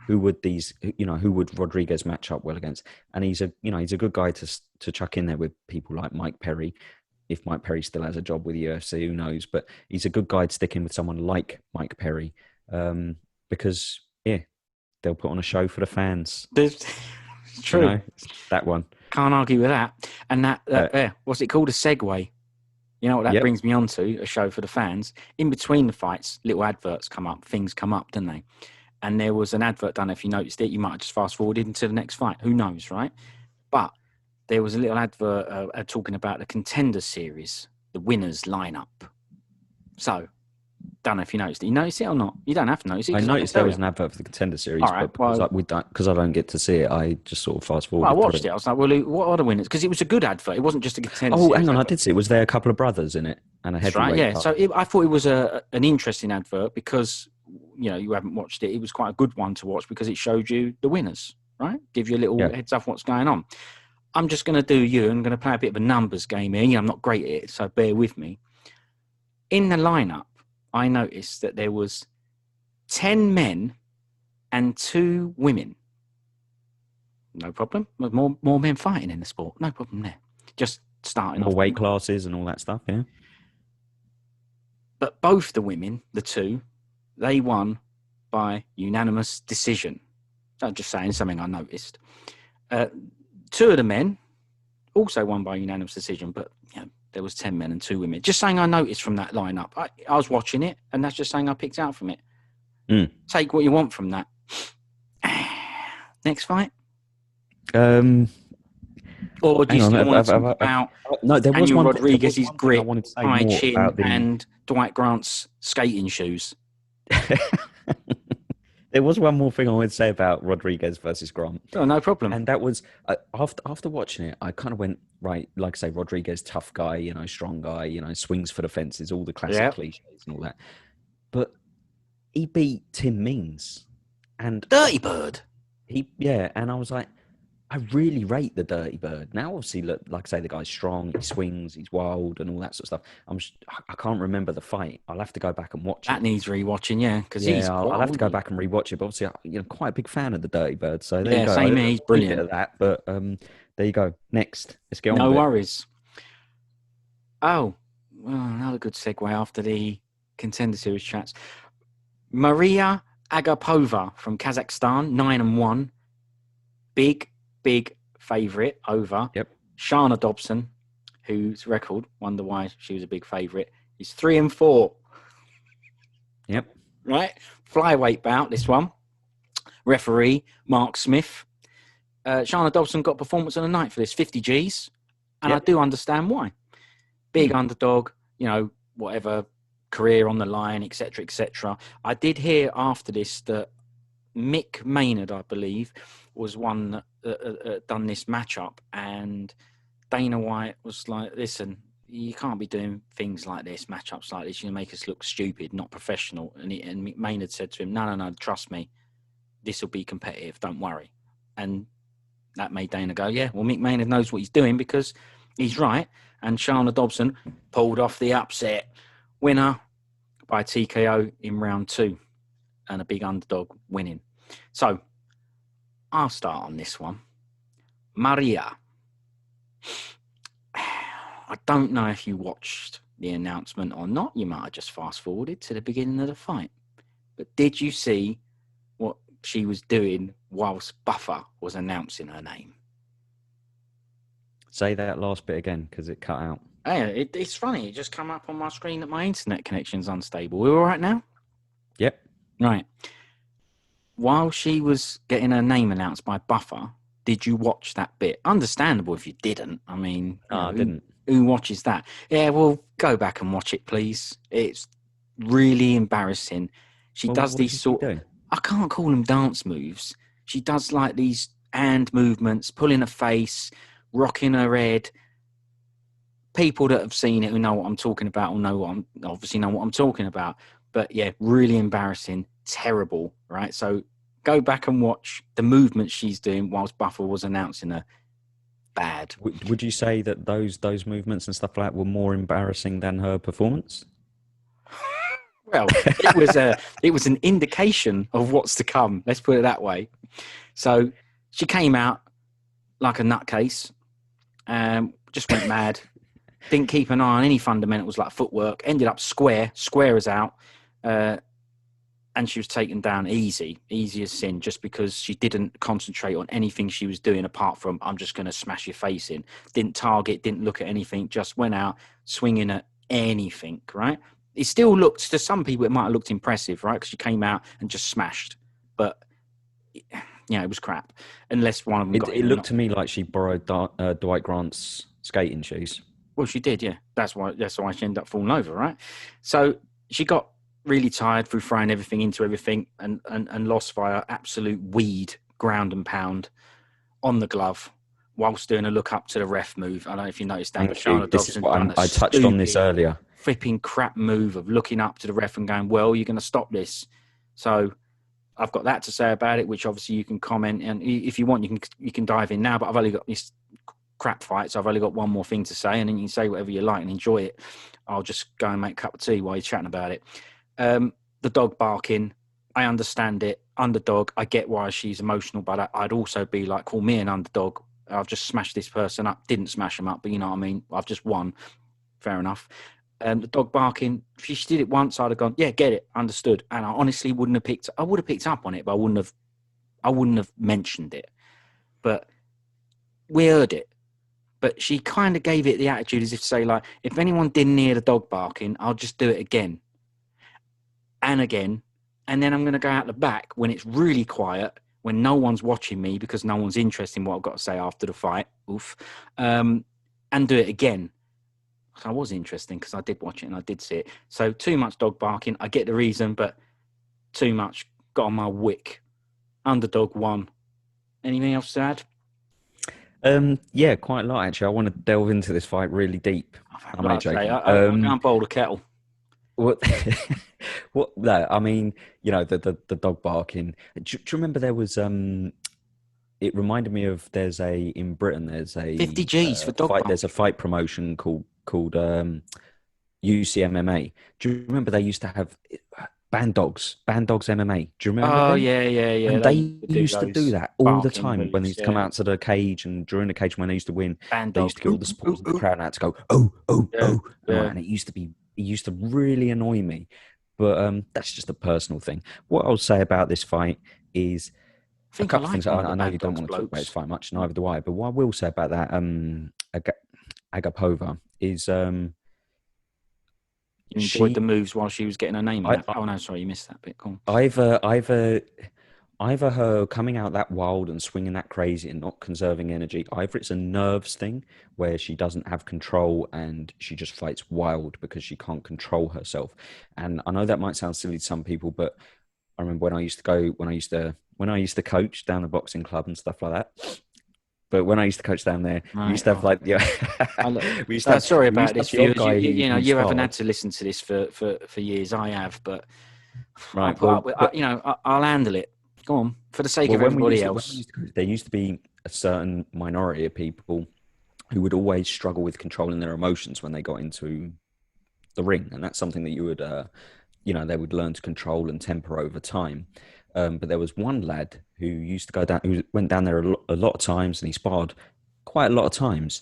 S2: would Rodriguez match up well against? And he's a good guy to chuck in there with people like Mike Perry. If Mike Perry still has a job with the UFC, who knows? But he's a good guy to stick in with someone like Mike Perry, because they'll put on a show for the fans.
S1: It's true.
S2: That one.
S1: Can't argue with that. And that what's it called? A segue. You know what that brings me on to? A show for the fans. In between the fights, little adverts come up, things come up, don't they? And there was an advert done. If you noticed it, you might have just fast forwarded into the next fight. Who knows, right? But there was a little advert talking about the contender series, the winners lineup. So, don't know if you noticed it. You noticed it or not? You don't have to notice it.
S2: I noticed there was an advert for the contender series, but because I don't get to see it, I just sort of fast forward.
S1: I watched it. I was like, well, what are the winners? Because it was a good advert. It wasn't just a contender series.
S2: Oh, hang on, I did see it. Was there a couple of brothers in it and a heavyweight?
S1: Right, yeah. So I thought it was an interesting advert because you haven't watched it. It was quite a good one to watch because it showed you the winners, right? Give you a little heads up what's going on. I'm just going to do I'm going to play a bit of a numbers game here. I'm not great at it, so bear with me. In the lineup, I noticed that there was 10 men and 2 women. No problem. More men fighting in the sport. No problem there. Just starting
S2: More
S1: off.
S2: weight classes and all that stuff, yeah.
S1: But both the women, the 2, they won by unanimous decision. I'm just saying something I noticed. 2 of the men also won by unanimous decision, but there was 10 men and 2 women. Just saying I noticed from that lineup. I was watching it, and that's just something I picked out from it. Take what you want from that. Next fight? Or do you still want to talk about
S2: no, there was
S1: Daniel
S2: one,
S1: Rodriguez's grip,
S2: I wanted to say
S1: high
S2: more
S1: chin,
S2: about
S1: and Dwight Grant's skating shoes?
S2: There was one more thing I wanted to say about Rodriguez versus Grant.
S1: Oh, no problem.
S2: And that was, after watching it, I kind of went, right, like I say, Rodriguez, tough guy, strong guy, swings for the fences, all the classic cliches and all that. But he beat Tim Means. And
S1: Dirty Bird.
S2: And I was like, I really rate the Dirty Bird. Now, obviously, look, like I say, the guy's strong, he swings, he's wild, and all that sort of stuff. I can't remember the fight. I'll have to go back and watch it.
S1: That needs rewatching, because
S2: I'll have to go back and rewatch it. But obviously, quite a big fan of the Dirty Bird. So there you go.
S1: Same here. He's brilliant
S2: at that. But there you go. Next, let's get on.
S1: No worries. Oh, well, another good segue after the Contender Series chats. Mariya Agapova from Kazakhstan, 9-1. Big favourite over Shana Dobson, whose record, wonder why she was a big favourite, is 3-4.
S2: Yep.
S1: Right? Flyweight bout, this one. Referee, Mark Smith. Shana Dobson got performance of the night for this, 50 Gs. And I do understand why. Big underdog, whatever, career on the line, etc., etc. I did hear after this that Mick Maynard, I believe, was one that done this matchup, and Dana White was like, listen, you can't be doing things like this, matchups like this. You make us look stupid, not professional. And Mick Maynard said to him, no, trust me, this will be competitive, don't worry. And that made Dana go, yeah, well, Mick Maynard knows what he's doing because he's right. And Shana Dobson pulled off the upset winner by TKO in round 2 and a big underdog winning. So I'll start on this one. Mariya. I don't know if you watched the announcement or not. You might have just fast forwarded to the beginning of the fight. But did you see what she was doing whilst Buffer was announcing her name?
S2: Say that last bit again, because it cut out.
S1: Yeah, it's funny. It just come up on my screen that my internet connection's unstable. We're all right now?
S2: Yep.
S1: Right. While she was getting her name announced by Buffer, did you watch that bit? Understandable if you didn't. I mean,
S2: I didn't.
S1: Who watches that? Yeah, well, go back and watch it, please. It's really embarrassing. She does these I can't call them dance moves. She does like these hand movements, pulling her face, rocking her head. People that have seen it who know what I'm talking about will obviously know what I'm talking about. But yeah, really embarrassing, terrible, right? So go back and watch the movements she's doing whilst Buffer was announcing her. Bad.
S2: Would you say that those movements and stuff like that were more embarrassing than her performance?
S1: Well, it was an indication of what's to come. Let's put it that way. So she came out like a nutcase, just went mad. Didn't keep an eye on any fundamentals like footwork. Ended up square as out, and she was taken down easy as sin, just because she didn't concentrate on anything she was doing apart from I'm just going to smash your face in. Didn't target, didn't look at anything, just went out swinging at anything. Right? It still looked, to some people, it might have looked impressive, right? Because she came out and just smashed, but yeah, it was crap. Unless one of them
S2: it looked to me like she borrowed Dwight Grant's skating shoes.
S1: Well, she did, yeah. That's why she ended up falling over, right? So she got really tired through throwing everything into everything and lost via absolute weed, ground and pound on the glove whilst doing a look up to the ref move. I don't know if you noticed that. Shana Dobson done
S2: I touched on this earlier.
S1: Flipping crap move of looking up to the ref and going, well, you're going to stop this. So I've got that to say about it, which obviously you can comment. And if you want, you can dive in now, but I've only got this crap fight, so I've only got one more thing to say, and then you can say whatever you like and enjoy it. I'll just go and make a cup of tea while you're chatting about it. The dog barking, I understand it. Underdog, I get why she's emotional, but I'd also be like, call me an underdog. I've just smashed this person up. Didn't smash them up, but you know what I mean? I've just won. Fair enough. The dog barking, if she did it once, I'd have gone, yeah, get it, understood. And I honestly wouldn't have I would have picked up on it, but I wouldn't have mentioned it. But we heard it. But she kind of gave it the attitude as if to say, like, if anyone didn't hear the dog barking, I'll just do it again and again. And then I'm going to go out the back when it's really quiet, when no one's watching me because no one's interested in what I've got to say after the fight. Oof. And do it again. So I was interesting because I did watch it and I did see it. So too much dog barking. I get the reason, but too much got on my wick. Underdog won. Anything else to add?
S2: Yeah, quite a lot actually. I want to delve into this fight really deep. I'm only joking.
S1: I can't bowl the kettle.
S2: What? What? No, I mean, you know, the dog barking. Do you remember there was It reminded me of in Britain there's a
S1: 50 G's for dog
S2: fight.
S1: barking.
S2: There's a fight promotion called UCMMA. Do you remember they used to have Band Dogs MMA? Do you remember?
S1: Oh,
S2: them?
S1: yeah.
S2: And they used to do that all the time
S1: moves,
S2: when they used to come out to the cage, and during the cage when they used to win,
S1: Band
S2: they
S1: dog.
S2: used to get all the supporters of the crowd out to go, oh. And it used to really annoy me. But that's just a personal thing. What I'll say about this fight is a couple of things. I know you don't want to talk about this fight much, neither do I. But what I will say about that Agapova is
S1: you enjoyed the moves while she was getting her name in. Oh no, sorry, you missed that bit. Cool.
S2: Either her coming out that wild and swinging that crazy and not conserving energy, either it's a nerves thing where she doesn't have control and she just fights wild because she can't control herself. And I know that might sound silly to some people, but I remember when I used to coach down the boxing club and stuff like that. But when I used to coach down there, we used to have like
S1: sorry about this, viewers. You haven't had to listen to this for years. I have, but right. I'll handle it. Go on, for the sake of everybody else.
S2: There used to be a certain minority of people who would always struggle with controlling their emotions when they got into the ring, and that's something that you would, they would learn to control and temper over time. But there was one lad who used to go down, who went down there a lot of times, and he sparred quite a lot of times.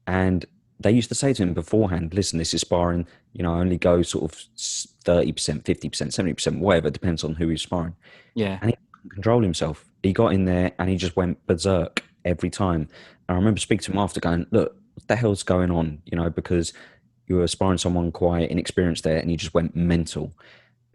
S2: And they used to say to him beforehand, listen, this is sparring, only go sort of 30%, 50%, 70%, whatever, depends on who he's sparring.
S1: Yeah.
S2: And he couldn't control himself. He got in there and he just went berserk every time. And I remember speaking to him after going, look, what the hell's going on? Because you were sparring someone quite inexperienced there and he just went mental.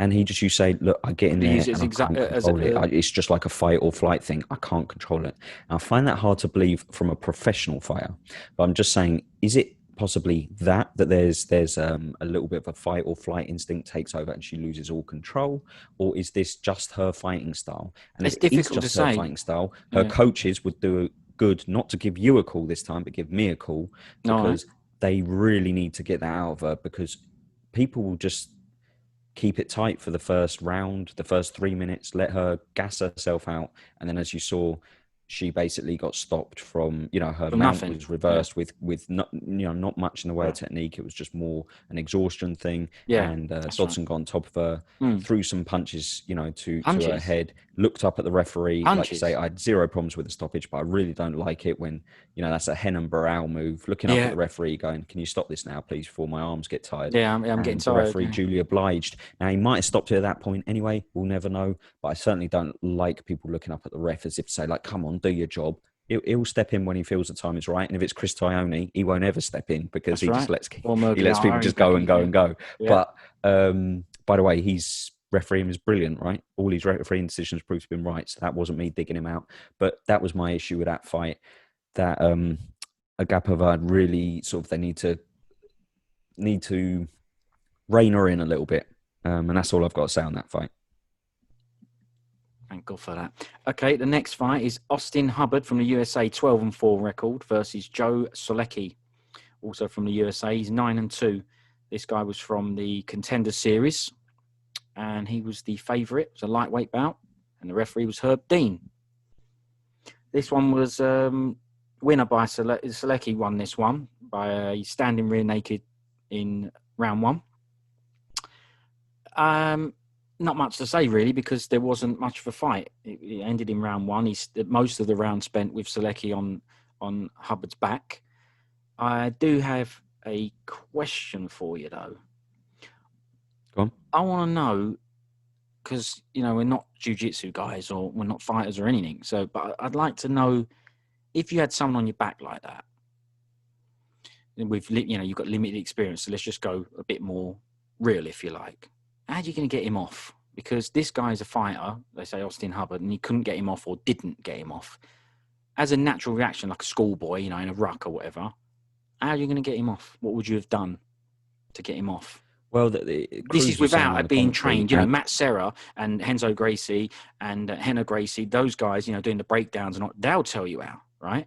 S2: And he just, you say, look, I get in there and I can't control it. It's just like a fight or flight thing. I can't control it. And I find that hard to believe from a professional fighter. But I'm just saying, is it possibly that there's a little bit of a fight or flight instinct takes over and she loses all control? Or is this just her fighting style? And
S1: it's
S2: if
S1: difficult
S2: it's just
S1: to
S2: her
S1: say.
S2: Fighting style, her coaches would do good not to give you a call this time, but give me a call, because they really need to get that out of her, because people will just keep it tight for the first round, the first 3 minutes, let her gas herself out. And then as you saw, she basically got stopped from, her mount was reversed with not much in the way of technique. It was just more an exhaustion thing.
S1: Yeah,
S2: and Dobson got on top of her, threw some punches, to her head, looked up at the referee. Like you say, I had zero problems with the stoppage, but I really don't like it when, that's a hen and Burrell move, looking up at the referee going, can you stop this now, please, before my arms get tired?
S1: Yeah, I'm getting tired.
S2: The referee duly obliged. Now, he might have stopped it at that point anyway. We'll never know. But I certainly don't like people looking up at the ref as if to say, like, come on, do your job. He'll step in when he feels the time is right. And if it's Chris Tognoni, he won't ever step in because just lets people just go and go and go. Yeah. But by the way, his refereeing is brilliant, right? All his refereeing decisions proved to have been right. So that wasn't me digging him out. But that was my issue with that fight. That Agapova really sort of, they need to rein her in a little bit. And that's all I've got to say on that fight.
S1: Thank God for that. Okay, the next fight is Austin Hubbard from the USA, 12-4 record, versus Joe Solecki, also from the USA. He's 9-2. This guy was from the Contenders series, and he was the favourite. It was a lightweight bout, and the referee was Herb Dean. This one was winner by Solecki won this one by standing rear naked in round one. Not much to say really, because there wasn't much of a fight. It ended in round one. Most of the round spent with Solecki on Hubbard's back. I do have a question for you though.
S2: Go on.
S1: I want to know, because we're not jiu-jitsu guys or we're not fighters or anything. So, but I'd like to know, if you had someone on your back like that, with you've got limited experience. So let's just go a bit more real, if you like. How are you going to get him off? Because this guy's a fighter, they say Austin Hubbard, and you couldn't get him off or didn't get him off. As a natural reaction, like a schoolboy, in a ruck or whatever, how are you going to get him off? What would you have done to get him off?
S2: Well,
S1: this is without being trained. Matt Serra and Renzo Gracie and Henna Gracie, those guys, doing the breakdowns and all, they'll tell you how, right?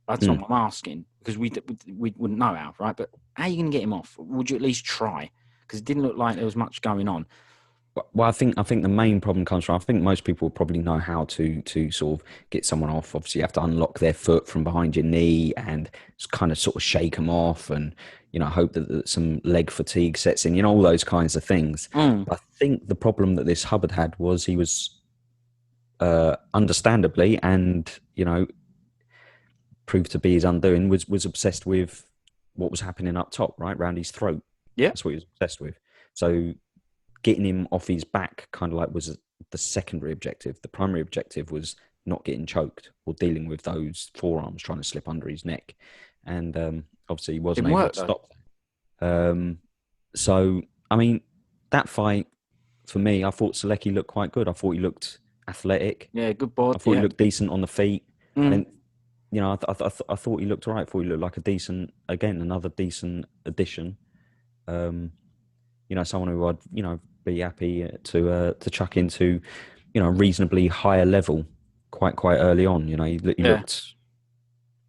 S1: That's not what I'm asking, because we wouldn't know how, right? But how are you going to get him off? Would you at least try? Because it didn't look like there was much going on.
S2: Well, I think the main problem comes from, I think most people probably know how to sort of get someone off. Obviously, you have to unlock their foot from behind your knee and kind of sort of shake them off, and hope that some leg fatigue sets in. All those kinds of things. But I think the problem that this Hubbard had was he was, understandably, and proved to be his undoing, was obsessed with what was happening up top, right around his throat.
S1: Yeah,
S2: that's what he was obsessed with. So getting him off his back kind of like was the secondary objective. The primary objective was not getting choked or dealing with those forearms trying to slip under his neck. And obviously he wasn't able to stop that. So, I mean, that fight, for me, I thought Solecki looked quite good. I thought he looked athletic.
S1: Yeah, good board.
S2: I thought he looked decent on the feet. And I thought he looked all right. I thought he looked like another decent addition. Someone who I'd, be happy to chuck into, a reasonably higher level quite early on. He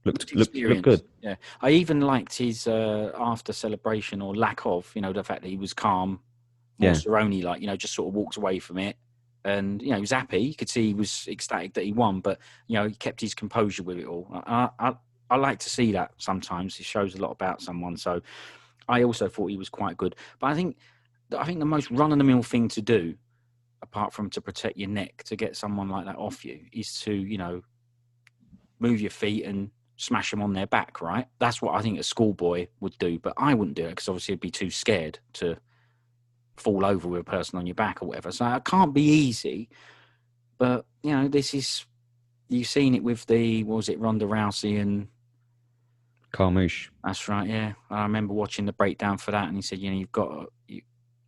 S2: looked good.
S1: Yeah, I even liked his after celebration, or lack of, the fact that he was calm, more Cerrone like, just sort of walked away from it, and he was happy. You could see he was ecstatic that he won, but he kept his composure with it all. I like to see that sometimes. It shows a lot about someone. So I also thought he was quite good, but I think the most run-of-the-mill thing to do, apart from to protect your neck, to get someone like that off you, is to, move your feet and smash them on their back, right? That's what I think a schoolboy would do, but I wouldn't do it, because obviously I'd be too scared to fall over with a person on your back or whatever. So it can't be easy, but, this is, you've seen it with Ronda Rousey and
S2: Carmouche.
S1: That's right, yeah. I remember watching the breakdown for that, and he said, you've got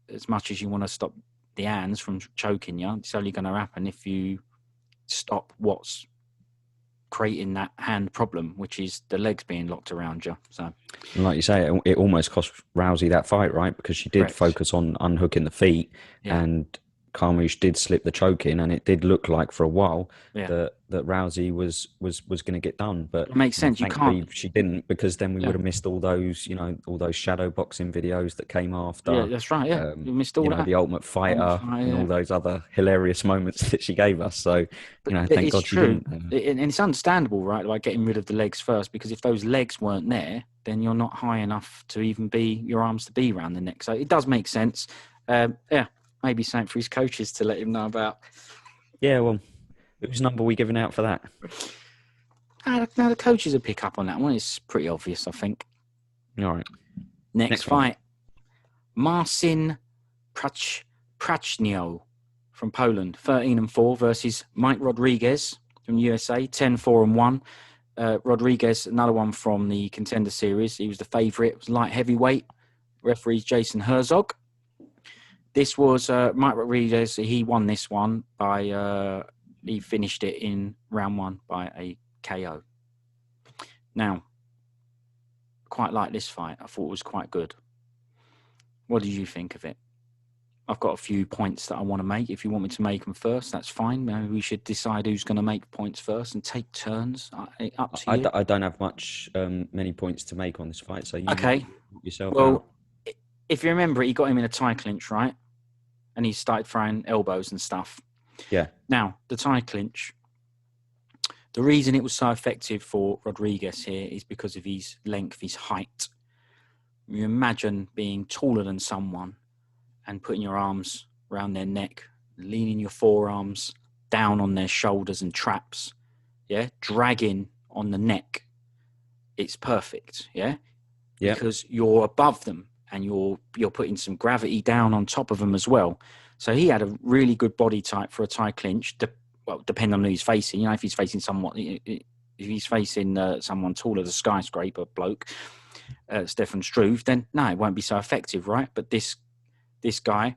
S1: as much as you want to stop the hands from choking you, it's only going to happen if you stop what's creating that hand problem, which is the legs being locked around you. So,
S2: and like you say, it almost cost Rousey that fight, right? Because she did focus on unhooking the feet, and Carmouche did slip the choke in, and it did look like for a while that Rousey was going to get done. But
S1: it makes sense. You can't.
S2: She didn't, because then we would have missed all those, all those shadow boxing videos that came after.
S1: Yeah, that's right. Yeah, we missed all that.
S2: The Ultimate Fighter and all those other hilarious moments that she gave us. So, thank God she didn't.
S1: And it's understandable, right? Like getting rid of the legs first, because if those legs weren't there, then you're not high enough to even be your arms to be around the neck. So it does make sense. Maybe something for his coaches to let him know about.
S2: Yeah, well, whose number are we giving out for that?
S1: Now the coaches will pick up on that one. It's pretty obvious, I think.
S2: All right.
S1: Next fight. Marcin Prachnio from Poland, 13-4, versus Mike Rodriguez from USA, 10-4-1. Rodriguez, another one from the Contender Series. He was the favourite. It was light heavyweight. Referee Jason Herzog. This was Mike Rodriguez. He won this one by, he finished it in round one by a KO. Now, quite like this fight. I thought it was quite good. What did you think of it? I've got a few points that I want to make. If you want me to make them first, that's fine. Maybe we should decide who's going to make points first and take turns. Up to you.
S2: I don't have many points to make on this fight. So you yourself.
S1: Well, if you remember, he got him in a tie clinch, right? And he started throwing elbows and stuff.
S2: Yeah.
S1: Now, the tie clinch, the reason it was so effective for Rodriguez here is because of his length, his height. You imagine being taller than someone and putting your arms around their neck, leaning your forearms down on their shoulders and traps, yeah, dragging on the neck. It's perfect, yeah, because you're above them and you're putting some gravity down on top of them as well. So he had a really good body type for a tie clinch. Depending on who he's facing, you know, if he's facing someone, if he's facing someone taller, the skyscraper bloke, Stefan Struve, then no, it won't be so effective, right? But this guy,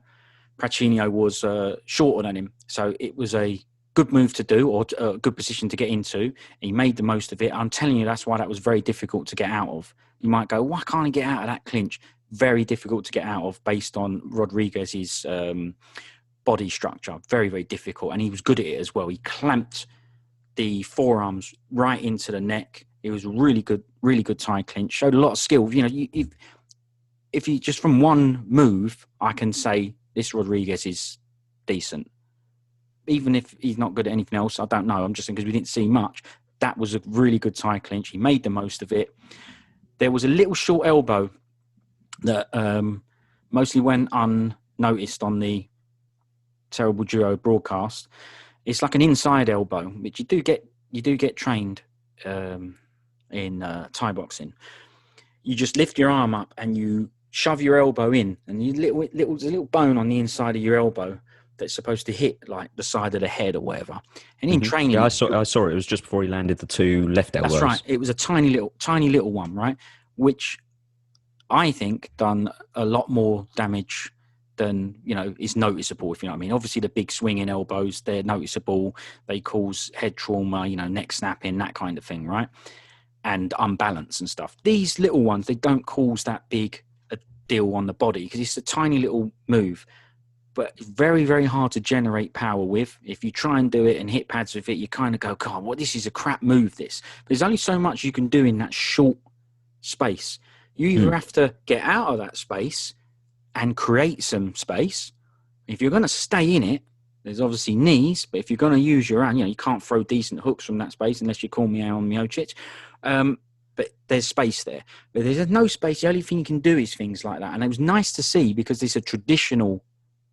S1: Prachnio, was shorter than him, so it was a good move to do, or a good position to get into. He made the most of it. I'm telling you, that's why that was very difficult to get out of. You might go, why can't he get out of that clinch? Very difficult to get out of based on Rodriguez's body structure. Very, very difficult. And he was good at it as well. He clamped the forearms right into the neck. It was really good tie clinch. Showed a lot of skill. You know, if you just from one move, I can say this Rodriguez is decent. Even if he's not good at anything else, I don't know. I'm just saying because we didn't see much. That was a really good tie clinch. He made the most of it. There was a little short elbow that mostly went unnoticed on the Terrible Duo broadcast. It's like an inside elbow, which you do get trained in Thai boxing. You just lift your arm up and you shove your elbow in, and there's a little bone on the inside of your elbow that's supposed to hit like the side of the head or whatever. And in training,
S2: yeah, I saw it. It was just before he landed the two left elbows.
S1: That's right. It was a tiny little one, right? Which I think done a lot more damage than, you know, is noticeable, if you know what I mean. Obviously, the big swinging elbows, they're noticeable. They cause head trauma, you know, neck snapping, that kind of thing, right? And unbalance and stuff. These little ones, they don't cause that big a deal on the body because it's a tiny little move. But it's very, very hard to generate power with. If you try and do it and hit pads with it, you kind of go, God, what, this is a crap move, this. But there's only so much you can do in that short space. You either have to get out of that space and create some space. If you're going to stay in it, there's obviously knees, but if you're going to use your hand, you know, you can't throw decent hooks from that space unless you call me out on Miocic. But there's space there. But there's no space. The only thing you can do is things like that. And it was nice to see because it's a traditional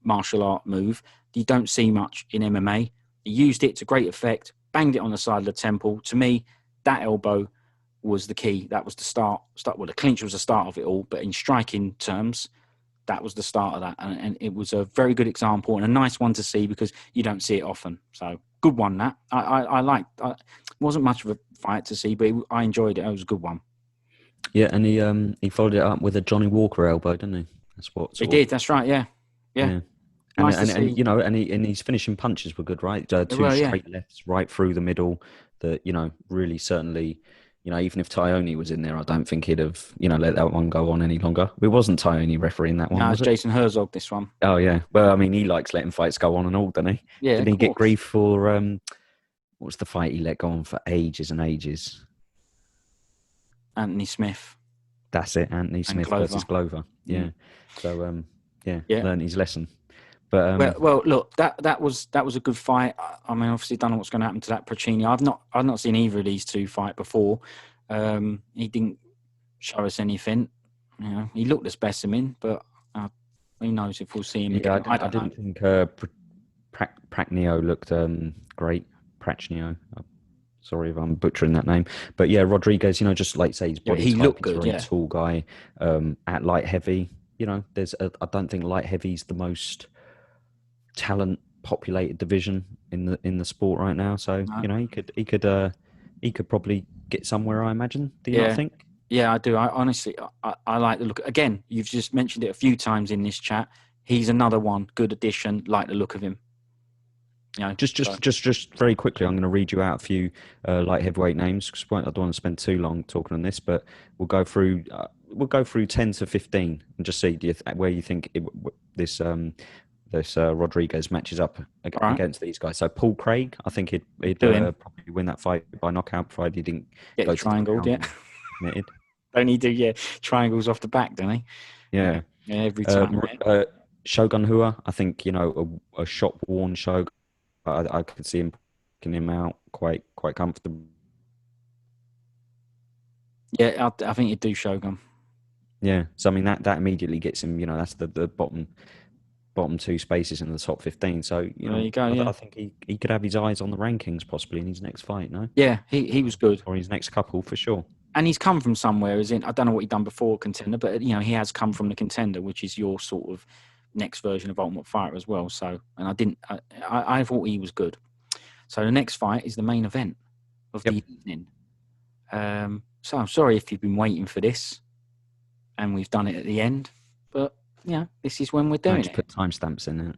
S1: martial art move you don't see much in MMA. He used it to great effect, banged it on the side of the temple. To me, that elbow was the key. That was the start. Well, the clinch was the start of it all, but in striking terms, that was the start of that. And it was a very good example and a nice one to see because you don't see it often. So good one, that. I liked it. Wasn't much of a fight to see, but I enjoyed it. It was a good one.
S2: Yeah, and he followed it up with a Johnny Walker elbow, didn't he? That's what
S1: he did. That's right. Yeah.
S2: Nice and you know, and his finishing punches were good, right? Two straight lefts right through the middle. That, you know, really certainly, you know, even if Tyone was in there, I don't think he'd have, you know, let that one go on any longer. It wasn't Tyone refereeing that one.
S1: No,
S2: was
S1: it's Jason Herzog, this one.
S2: Oh yeah. Well, I mean, he likes letting fights go on and all, doesn't he?
S1: Yeah.
S2: Didn't he get grief for what was the fight he let go on for ages and ages?
S1: Anthony Smith.
S2: That's it, Anthony Smith versus Glover. Yeah. So learned his lesson. But
S1: well, look, that was a good fight. I mean, obviously, don't know what's going to happen to that Prachnio. I've not seen either of these two fight before. He didn't show us anything. You know, he looked a specimen, but who knows if we'll see him again. I didn't
S2: think Prachnio looked great. Prachnio. Sorry if I'm butchering that name, but yeah, Rodriguez. You know, just like say his body
S1: he
S2: type,
S1: looked
S2: he's
S1: good.
S2: A very tall guy at light heavy. You know, I don't think light heavy's the most talent populated division in the sport right now. So you know, he could probably get somewhere, I imagine. Do you not think?
S1: Yeah, I do. I honestly like the look. Again, you've just mentioned it a few times in this chat. He's another one, good addition. Like the look of him. You know,
S2: just very quickly, I'm going to read you out a few light heavyweight names because I don't want to spend too long talking on this, but we'll go through 10 to 15 and just see where you think this Rodriguez matches up against these guys. So Paul Craig, I think he'd probably win that fight by knockout, provided he didn't
S1: get
S2: go
S1: triangled. Yeah,
S2: committed.
S1: Don't he do triangles off the back, don't he?
S2: Yeah,
S1: every time.
S2: Shogun Hua, I think, you know, a shop worn Shogun. I could see him picking him out quite comfortably.
S1: Yeah, I think he'd do Shogun.
S2: Yeah, so I mean that immediately gets him. You know, that's the bottom bottom 2 spaces in the top 15. So,
S1: There you go. Yeah,
S2: I think he could have his eyes on the rankings possibly in his next fight, no?
S1: yeah. He was good,
S2: Or his next couple for sure.
S1: and he's come from somewhere. As in, I don't know what he'd done before Contender, but he has come from the Contender, which is your sort of next version of Ultimate Fighter as well. So, and I thought he was good. So the next fight is the main event of the evening. So I'm sorry if you've been waiting for this, and we've done it at the end, but this is when we're doing it.
S2: Put timestamps in it.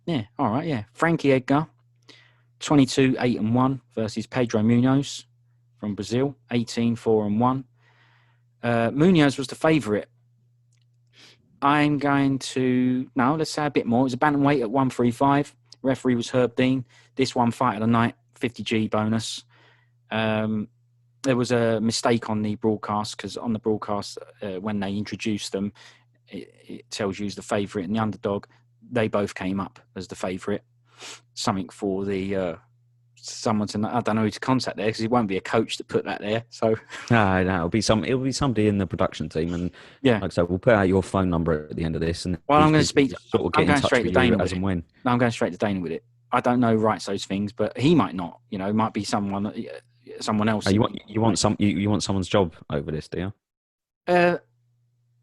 S1: Yeah, all right, yeah. Frankie Edgar, 22-8-1 versus Pedro Munhoz from Brazil, 18-4-1. Munhoz was the favourite. Let's say a bit more. It was a bantamweight at 135. Referee was Herb Dean. This one fight of the night, 50G bonus. There was a mistake on the broadcast because on the broadcast, when they introduced them, it tells you who's the favourite and the underdog. They both came up as the favourite. Something for the someone to. I don't know who to contact there because it won't be a coach to put that there. So
S2: no, it'll be somebody in the production team, and like I said, we'll put out your phone number at the end of this. And
S1: I'm going to speak.
S2: I'm going straight to Dana as and when.
S1: No, I'm going straight to Dana with it. I don't know Wright those things, but he might not. It might be someone else.
S2: You want someone's job over this, do you?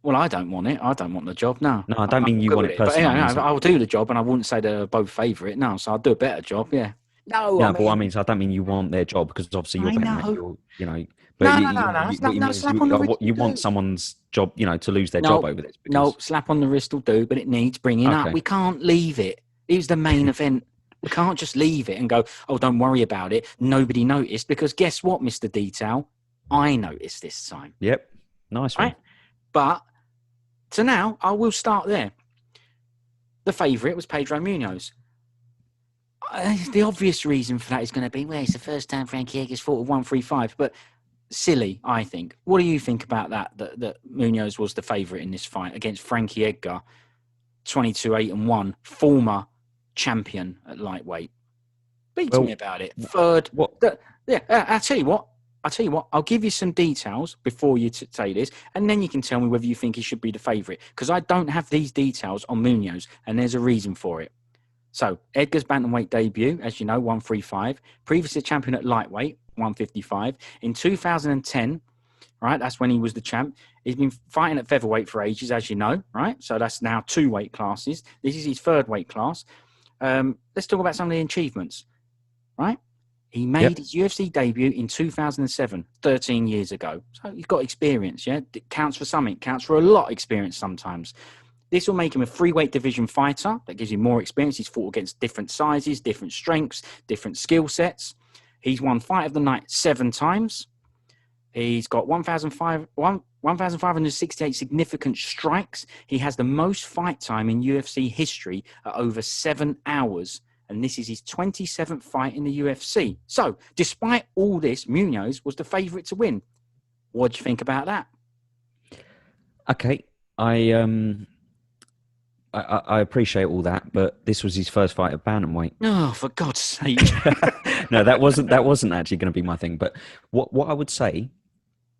S1: Well, I don't want it. I don't want the job. No,
S2: I don't mean you want it personally.
S1: I'll do the job, and I wouldn't say they're both favourite. No, so I'll do a better job. Yeah. No,
S2: but I mean, I don't mean you want their job because obviously you're betting.
S1: No.
S2: You want someone's job, to lose their job over this.
S1: No, slap on the wrist will do, but it needs bringing up. We can't leave it. It was the main event. We can't just leave it and go, oh, don't worry about it. Nobody noticed because guess what, Mr. Detail? I noticed this time.
S2: Yep. Nice one.
S1: Right? But so now I will start there. The favourite was Pedro Munhoz. The obvious reason for that is going to be, it's the first time Frankie Edgar's fought with 135, but silly, I think. What do you think about that Munhoz was the favourite in this fight against Frankie Edgar, 22-8-1, former champion at lightweight? Speak to me about it. Third. I'll tell you what. I'll give you some details before you say this, and then you can tell me whether you think he should be the favourite, because I don't have these details on Munhoz, and there's a reason for it. So, Edgar's bantamweight debut, as you know, 135. Previously champion at lightweight, 155. In 2010, right, that's when he was the champ. He's been fighting at featherweight for ages, as you know, right? So that's now 2 weight classes. This is his 3rd weight class. Let's talk about some of the achievements, right? He made his UFC debut in 2007, 13 years ago. So he's got experience, yeah? It counts for something. It counts for a lot of experience sometimes. This will make him a 3-weight division fighter. That gives him more experience. He's fought against different sizes, different strengths, different skill sets. He's won Fight of the Night 7 times. He's got 1,568 significant strikes. He has the most fight time in UFC history at over 7 hours. And this is his 27th fight in the UFC. So, despite all this, Munhoz was the favourite to win. What do you think about that?
S2: Okay, I appreciate all that, but this was his first fight at bantamweight.
S1: Oh, for God's sake!
S2: No, that wasn't actually going to be my thing. But what I would say,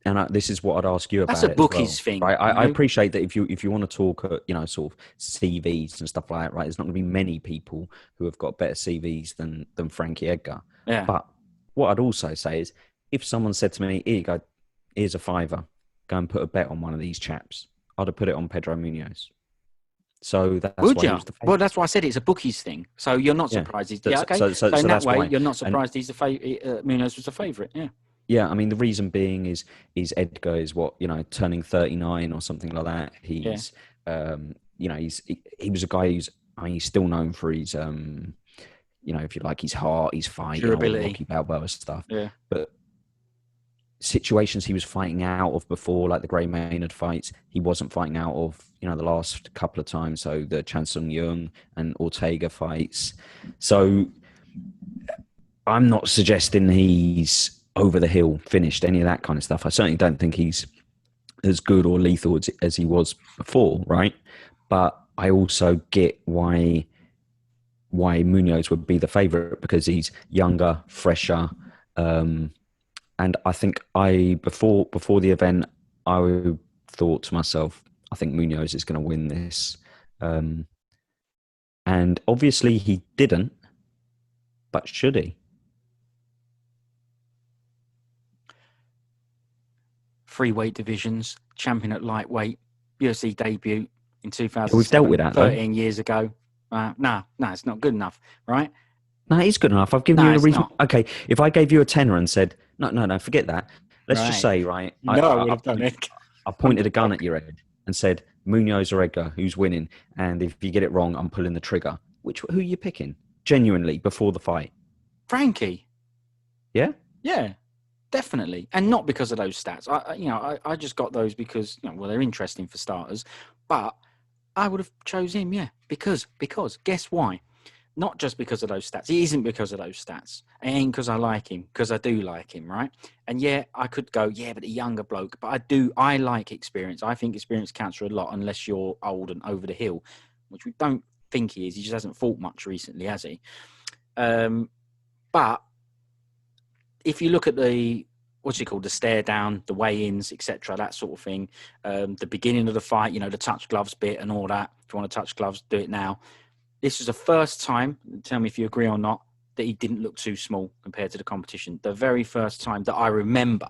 S2: and this is what I'd ask you about.
S1: That's a bookies thing.
S2: Right? I appreciate that if you want to talk, sort of CVs and stuff like that, right? There's not going to be many people who have got better CVs than Frankie Edgar.
S1: Yeah.
S2: But what I'd also say is, if someone said to me, "Here you go, here's a $5, go and put a bet on one of these chaps," I'd have put it on Pedro Munhoz. So that's
S1: would
S2: why
S1: you? Well, that's why I said it's a bookies thing. So you're not surprised. So in that way, you're not surprised he's the Munhoz was the favourite. Yeah.
S2: Yeah, I mean the reason being is Edgar is turning 39 or something like that. He's he was a guy who's he's still known for his if you like his heart, his fight,
S1: durability,
S2: Rocky Balboa stuff.
S1: Yeah,
S2: but situations he was fighting out of before, like the Gray Maynard fights, he wasn't fighting out of, the last couple of times. So the Chan Sung Young and Ortega fights. So I'm not suggesting he's over the hill, finished, any of that kind of stuff. I certainly don't think he's as good or lethal as he was before, right? But I also get why Munhoz would be the favourite, because he's younger, fresher, and I think before the event, I thought to myself, I think Munhoz is going to win this. And obviously he didn't, but should he?
S1: Three weight divisions, champion at lightweight, UFC debut in 2007.
S2: We've dealt with that,
S1: 13 years ago. No, it's not good enough, right?
S2: No, it's good enough. I've given you a reason.
S1: Not.
S2: Okay, if I gave you a tenner and said, no, forget that. Let's just say, right,
S1: I would have done it.
S2: I pointed a gun at your head and said, Munhoz or Edgar, who's winning? And if you get it wrong, I'm pulling the trigger. Who are you picking? Genuinely, before the fight?
S1: Frankie.
S2: Yeah?
S1: Yeah, definitely. And not because of those stats. I just got those because, they're interesting for starters. But I would have chose him, yeah. Because guess why? Not just because of those stats. It isn't because of those stats. It ain't because I like him, because I do like him, right? And yeah, I could go, but a younger bloke. But I like experience. I think experience counts for a lot unless you're old and over the hill, which we don't think he is. He just hasn't fought much recently, has he? But if you look at the stare down, the weigh-ins, etc., that sort of thing, the beginning of the fight, the touch gloves bit and all that. If you want to touch gloves, do it now. This was the first time, tell me if you agree or not, that he didn't look too small compared to the competition. The very first time that I remember.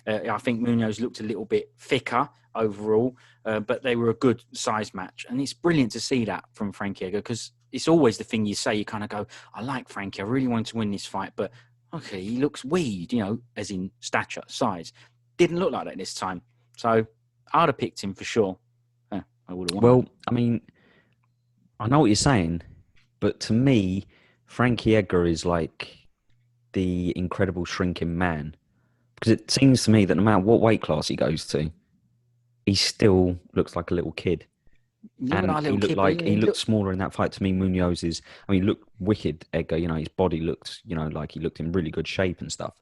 S1: I think Munhoz looked a little bit thicker overall, but they were a good size match. And it's brilliant to see that from Frankie Edgar, because it's always the thing you say, you kind of go, I like Frankie, I really want to win this fight, but okay, he looks weed, as in stature, size. Didn't look like that this time. So I'd have picked him for sure. I would have won.
S2: Well, I mean, I know what you're saying, but to me, Frankie Edgar is like the incredible shrinking man. Because it seems to me that no matter what weight class he goes to, he still looks like a little kid. And he looked smaller in that fight. To me, Munhoz is, he looked wicked, Edgar. His body looked, like he looked in really good shape and stuff.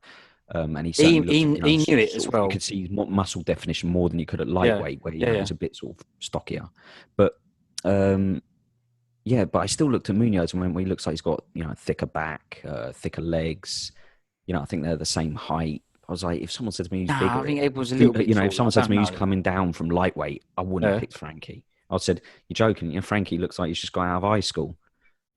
S2: And he certainly
S1: he knew it as well.
S2: You could see muscle definition more than you could at lightweight, where he was a bit sort of stockier. But but I still looked at Munhoz and when he looks like he's got, thicker back, thicker legs. I think they're the same height. I was like, if someone said to me he's bigger,
S1: I think it was a little bit.
S2: If someone said to me he's coming down from lightweight, I wouldn't have picked Frankie. I said, you're joking. Frankie looks like he's just got out of high school.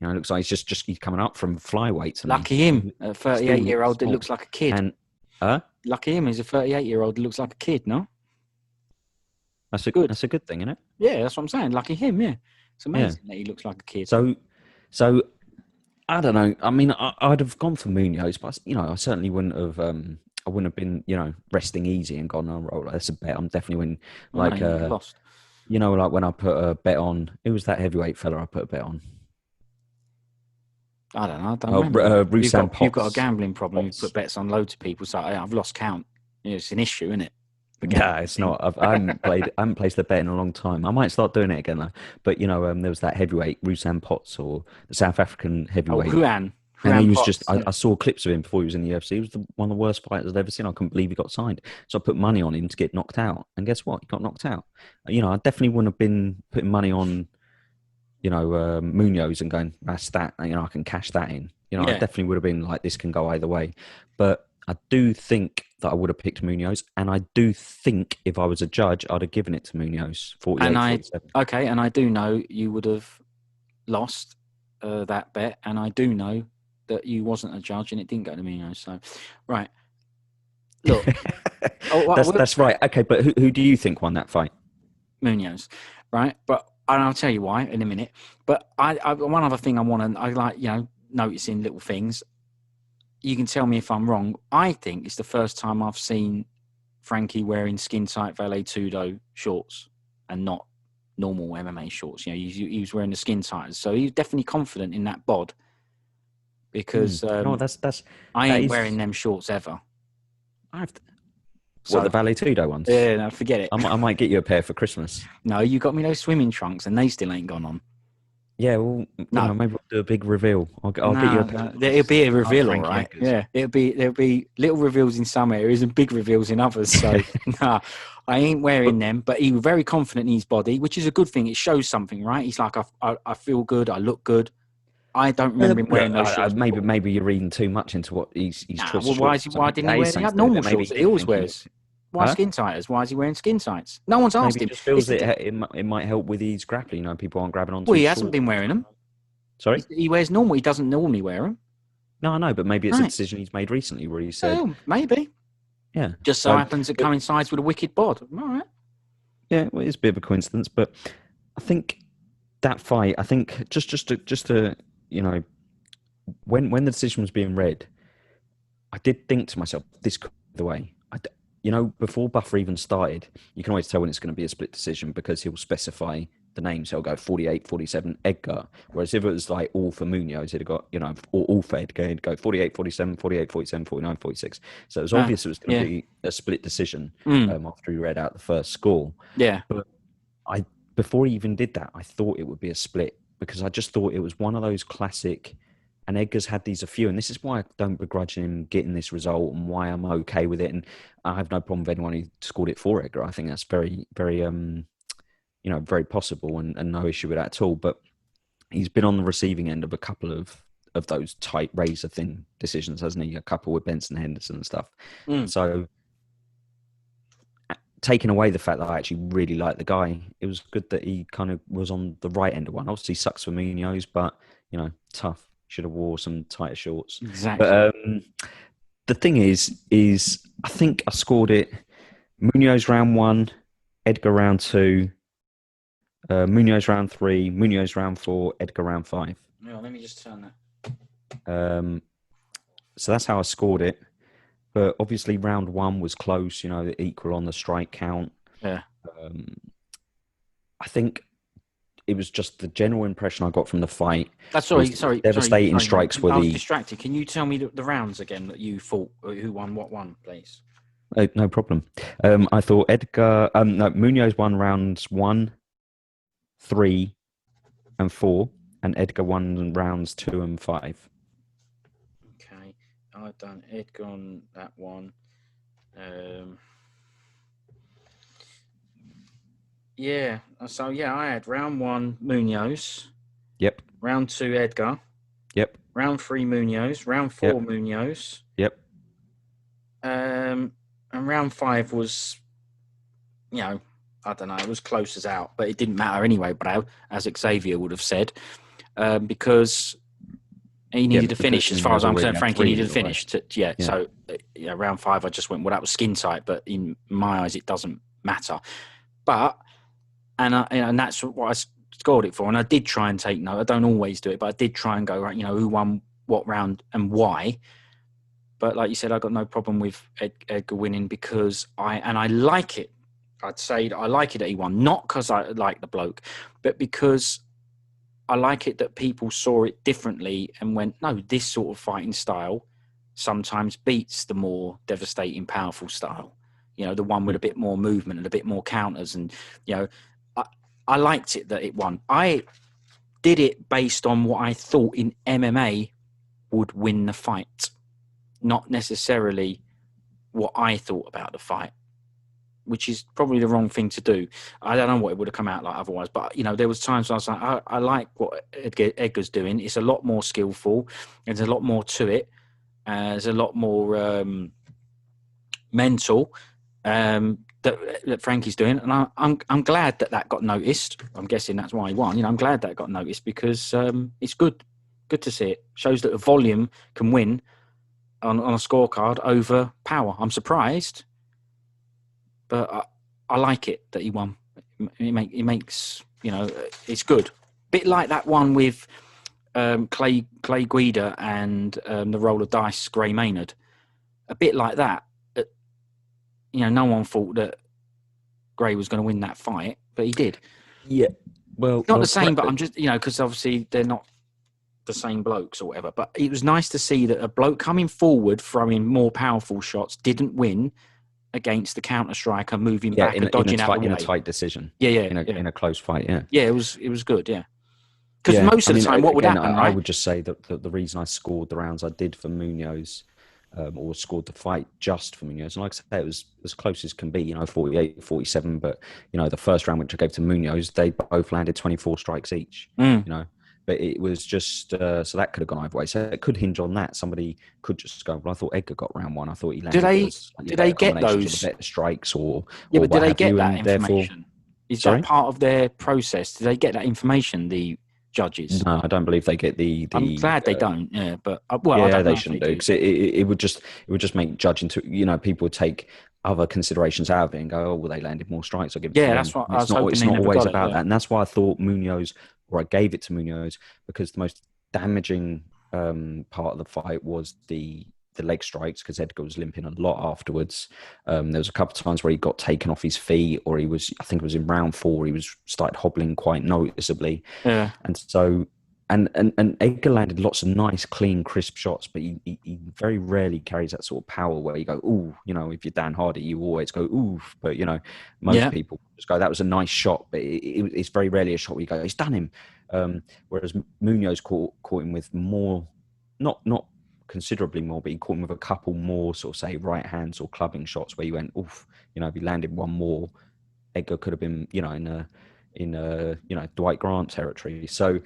S2: Looks like he's coming up from flyweight.
S1: Lucky him, a 38-year-old that looks like a kid.
S2: And
S1: lucky him, he's a 38-year-old that looks like a kid. No,
S2: that's a good thing, isn't it?
S1: Yeah, that's what I'm saying. Lucky him. Yeah, it's amazing that he looks like a kid.
S2: So I don't know. I mean, I'd have gone for Munhoz, but I certainly wouldn't have. I wouldn't have been, resting easy and gone, roll. That's a bet. I'm definitely winning. Like,
S1: lost.
S2: Like when I put a bet on, who was that heavyweight fella I put a bet on?
S1: I don't know. I don't remember. You've got a gambling problem.
S2: Potts.
S1: You put bets on loads of people, so I've lost count. It's an issue, isn't it?
S2: Yeah, it's not. I haven't placed a bet in a long time. I might start doing it again though. But there was that heavyweight, Ruslan Potts, or the South African heavyweight.
S1: Huan.
S2: And he was just, I saw clips of him before he was in the UFC. He was one of the worst fighters I've ever seen. I couldn't believe he got signed. So I put money on him to get knocked out. And guess what? He got knocked out. I definitely wouldn't have been putting money on, Munhoz and going, that's that. I can cash that in. I definitely would have been like, this can go either way. But I do think that I would have picked Munhoz. And I do think if I was a judge, I'd have given it to Munhoz. 47.
S1: Okay, and I do know you would have lost that bet. And I do know that you wasn't a judge and it didn't go to Munhoz. So, right. Look.
S2: That's right. Okay, but who do you think won that fight?
S1: Munhoz, right? But and I'll tell you why in a minute. But I one other thing I like, noticing little things. You can tell me if I'm wrong. I think it's the first time I've seen Frankie wearing skin-tight Valet Tudo shorts and not normal MMA shorts. He was wearing the skin-tighters. So he was definitely confident in that bod. Because I ain't wearing them shorts ever.
S2: The Valet Tudo ones?
S1: Yeah, no, forget it.
S2: I might get you a pair for Christmas.
S1: No, you got me those swimming trunks and they still ain't gone on.
S2: Yeah, well, maybe we'll do a big reveal. I'll get you a pair.
S1: It'll be a reveal, all right? Yeah, there'll be little reveals in some areas and big reveals in others. So, I ain't wearing them. But he was very confident in his body, which is a good thing. It shows something, right? He's like, I feel good, I look good. I don't remember him wearing those shorts.
S2: Maybe you're reading too much into what he's
S1: well, why didn't he wear the normal shorts that he always wears? Why skin tighters? Why is he wearing skin tights? No one's asked him.
S2: He just feels it might help with his grappling. People aren't grabbing onto
S1: Well, he hasn't been wearing them.
S2: Sorry?
S1: He wears normal. He doesn't normally wear them.
S2: No, I know, but maybe it's a
S1: Right.
S2: decision he's made recently where he said,
S1: Oh, maybe.
S2: yeah.
S1: Just so happens it coincides with a wicked bod. All right.
S2: Yeah, well, it's a bit of a coincidence, but I think that fight, I think just to you know, when the decision was being read, I did think to myself, this could be the way. You know, before Buffer even started, you can always tell when it's going to be a split decision because he'll specify the names. He'll go 48, 47, Edgar. Whereas if it was like all for Munhoz, he'd have got, you know, all for Edgar, he'd go 48, 47, 48, 47, 49, 46. So it was obvious it was going to be a split decision after he read out the first score.
S1: Yeah.
S2: But before he even did that, I thought it would be a split because I just thought it was one of those classic, and Edgar's had these a few, and this is why I don't begrudge him getting this result and why I'm okay with it. And I have no problem with anyone who scored it for Edgar. I think that's very, very, you know, very possible and no issue with that at all. But he's been on the receiving end of a couple of those tight razor thin decisions, hasn't he? A couple with Benson Henderson and stuff. So taking away the fact that I actually really like the guy, it was good that he kind of was on the right end of one. Obviously sucks for Munhoz, but, you know, tough. Should have wore some tighter shorts.
S1: Exactly.
S2: But the thing is I think I scored it Munhoz round 1, Edgar round 2, Munhoz round 3, Munhoz round 4, Edgar round 5.
S1: No, let me just turn that.
S2: So that's how I scored it. But obviously round 1 was close, you know, equal on the strike count.
S1: Yeah.
S2: I think it was just the general impression I got from the fight.
S1: That's sorry.
S2: Devastating strikes were
S1: I was distracted. Can you tell me the rounds again that you thought? Who won what one, please?
S2: No problem. I thought Edgar... no, Munhoz won rounds 1, 3, and 4, and Edgar won rounds 2 and 5.
S1: Okay. I've done Edgar on that one. Yeah. So, yeah, I had round 1, Munhoz.
S2: Yep.
S1: Round 2, Edgar.
S2: Yep.
S1: Round 3, Munhoz. Round 4,
S2: Yep.
S1: Munhoz.
S2: Yep.
S1: And round 5 was, you know, I don't know, it was close as out, but it didn't matter anyway, Bro, as Xavier would have said, because he needed to finish, as far as I'm concerned. Frankie needed to finish. So, round 5, I just went, well, that was skin tight, but in my eyes, it doesn't matter. But, and that's what I scored it for, and I did try and take note. I don't always do it, but I did try and go, right, you know, who won what round and why. But like you said, I got no problem with Edgar winning because I like it. I'd say I like it that he won, not because I like the bloke, but because I like it that people saw it differently and went, no, this sort of fighting style sometimes beats the more devastating, powerful style. You know, the one with a bit more movement and a bit more counters. And, you know, I liked it that it won. I did it based on what I thought in MMA would win the fight, not necessarily what I thought about the fight, which is probably the wrong thing to do. I don't know what it would have come out like otherwise, but, you know, there was times I was like, I like what Edgar's doing. It's a lot more skillful. There's a lot more to it. There's a lot more mental that Frankie's doing. And I'm glad that got noticed. I'm guessing that's why he won. You know, I'm glad that got noticed because it's good to see it. Shows that the volume can win on a scorecard over power. I'm surprised, but I like it that he won. It makes, you know, it's good. Bit like that one with Clay Guida and the roll of dice Gray Maynard. A bit like that. You know, no one thought that Gray was going to win that fight, but he did.
S2: Yeah. Well,
S1: not the same, but I'm just, you know, because obviously they're not the same blokes or whatever. But it was nice to see that a bloke coming forward, throwing more powerful shots, didn't win against the counter striker moving back and dodging out the way.
S2: In a tight decision.
S1: Yeah.
S2: In a close fight. Yeah.
S1: Yeah, it was good. Yeah. Because most of the time, what would happen?
S2: I would just say that the reason I scored the rounds I did for Munhoz, or scored the fight just for Munhoz, and like I say, it was as close as can be. You know, 48, 47. But you know, the first round which I gave to Munhoz, they both landed 24 strikes each. You know. But it was just, so that could have gone either way. So it could hinge on that. Somebody could just go, well, I thought Edgar got round 1. I thought he landed.
S1: Did they get those
S2: better strikes or
S1: but did they get that
S2: information?
S1: Is that part of their process? Did they get that information? The judges.
S2: No, I don't believe they get the.
S1: I'm glad they don't. Yeah, but I
S2: Yeah,
S1: don't know
S2: they
S1: if
S2: shouldn't
S1: they
S2: do because it would just make judging to people would take other considerations out of it and go, oh well, they landed more strikes. I'll give it to them.
S1: That's what
S2: And
S1: I was hoping.
S2: It's
S1: They
S2: not
S1: never
S2: always
S1: got
S2: about
S1: it.
S2: that, and that's why I thought Munhoz, or I gave it to Munhoz, because the most damaging part of the fight was the leg strikes, because Edgar was limping a lot afterwards. There was a couple of times where he got taken off his feet, or I think it was in round 4, he started hobbling quite noticeably.
S1: Yeah.
S2: And so, and Edgar landed lots of nice, clean, crisp shots, but he very rarely carries that sort of power where you go, ooh, if you're Dan Hardy, you always go, ooh, but most people just go, that was a nice shot, but it's very rarely a shot where you go, he's done him. Whereas Munhoz caught him with more, not considerably more, but he caught him with a couple more sort of, say, right hands or clubbing shots where you went, oof, if he landed one more, Edgar could have been, in Dwight Grant territory. So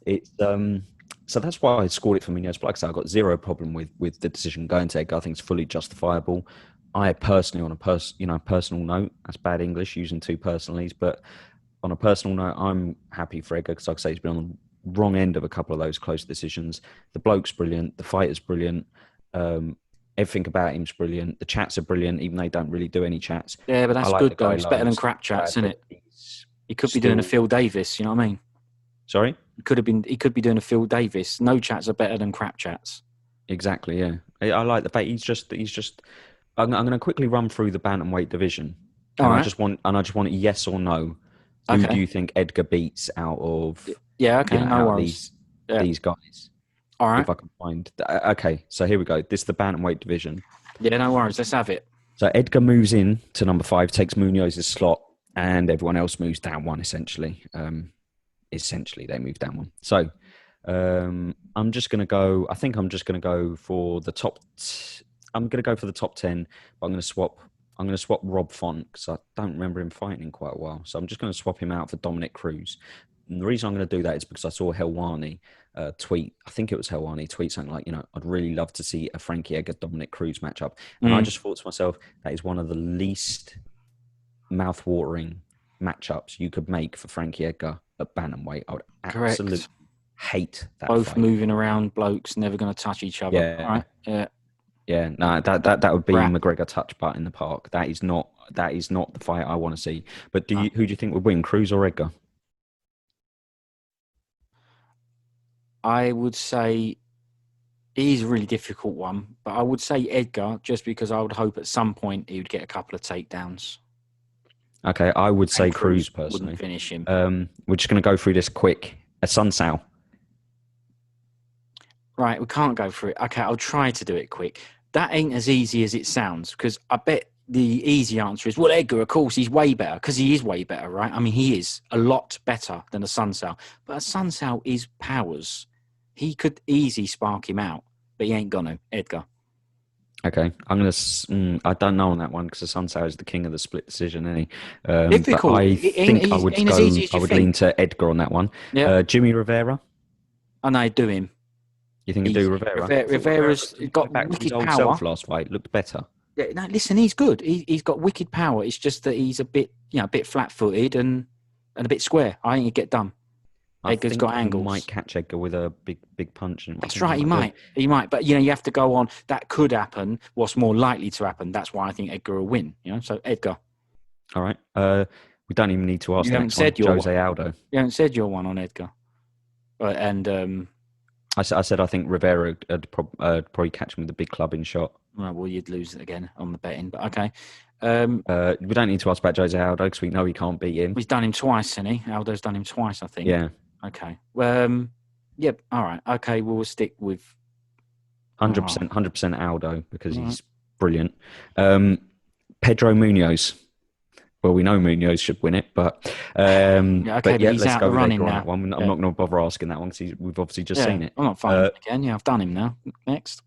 S2: it's so that's why I scored it for Munhoz. But like I said, I got zero problem with the decision going to Edgar. I think it's fully justifiable. I personally, on a personal note, that's bad English using two personalies, but on a personal note, I'm happy for Edgar because, like I say, he's been on the wrong end of a couple of those close decisions. The bloke's brilliant. The fighter's brilliant. Everything about him's brilliant. The chats are brilliant, even though they don't really do any chats.
S1: Yeah, but that's good though. It's better than crap chats, isn't it? He could be doing a Phil Davis. You know what I mean? Sorry. He could be doing a Phil Davis. No chats are better than crap chats.
S2: Exactly. Yeah, I like the fact he's just. I'm going to quickly run through the bantamweight division.
S1: All right.
S2: I just want a yes or no. Who do you think Edgar beats out of?
S1: Yeah. Okay. No worries.
S2: These guys.
S1: All right.
S2: If I can find. Okay. So here we go. This is the bantamweight division.
S1: Yeah. No worries. Let's have it.
S2: So Edgar moves in to number 5, takes Munhoz's slot, and everyone else moves down one. Essentially, they move down one. So I'm just going to go. I think I'm just going to go for the top. I'm going to go for the top 10, but I'm going to swap Rob Font because I don't remember him fighting in quite a while. So I'm just going to swap him out for Dominic Cruz. And the reason I'm going to do that is because I saw Helwani tweet. I think it was Helwani tweet something like, I'd really love to see a Frankie Edgar Dominic Cruz matchup. And I just thought to myself, that is one of the least mouth-watering matchups you could make for Frankie Edgar at bantamweight. I would absolutely hate that.
S1: Both
S2: fight.
S1: Moving around blokes, never going to touch each other.
S2: Yeah.
S1: Right? Yeah.
S2: Yeah, no, that would be McGregor touch butt in the park. That is not the fight I want to see. But who do you think would win, Cruz or Edgar?
S1: I would say it is a really difficult one, but I would say Edgar just because I would hope at some point he would get a couple of takedowns.
S2: Okay, I would say Cruz personally.
S1: Wouldn't finish him.
S2: We're just going to go through this quick. A Sun Sal.
S1: Right, we can't go through it. Okay, I'll try to do it quick. That ain't as easy as it sounds because I bet the easy answer is, well, Edgar, of course, he's way better because he is way better, right? I mean, he is a lot better than a Sun Sal. But a Sun Sal is powers. He could easily spark him out, but he ain't gonna, Edgar.
S2: Okay, I'm going to... I don't know on that one because the Sun Sal is the king of the split decision, isn't he?
S1: Difficult.
S2: But I think I would lean to Edgar on that one. Yeah. Jimmy Rivera.
S1: I know, do him.
S2: You think he'd do Rivera?
S1: Rivera's got
S2: back
S1: wicked
S2: to his old
S1: power.
S2: Self last fight looked better.
S1: Yeah, no, listen, he's good. He's got wicked power. It's just that he's a bit, a bit flat-footed and a bit square. I think he'd get done. Edgar's got angles.
S2: He might catch Edgar with a big punch.
S1: That's right. He might. But you have to go on. That could happen. What's more likely to happen? That's why I think Edgar will win. So Edgar.
S2: All right. We don't even need to ask.
S1: You haven't said your
S2: Jose Aldo.
S1: You haven't said your one on Edgar. And
S2: I said I think Rivera would probably catch him with a big clubbing shot.
S1: Well, you'd lose it again on the betting, but okay.
S2: We don't need to ask about Jose Aldo because we know he can't beat him.
S1: He's done him twice, hasn't he? Aldo's done him twice, I think.
S2: Yeah.
S1: Okay. Yep. All right. Okay. We'll stick with
S2: 100% Aldo because he's brilliant. Pedro Munhoz. Well, we know Munhoz should win it, but let's go with Edgar on that one. I'm not going to bother asking that one because we've obviously just seen it.
S1: I'm not fighting again. Yeah, I've done him now. Next.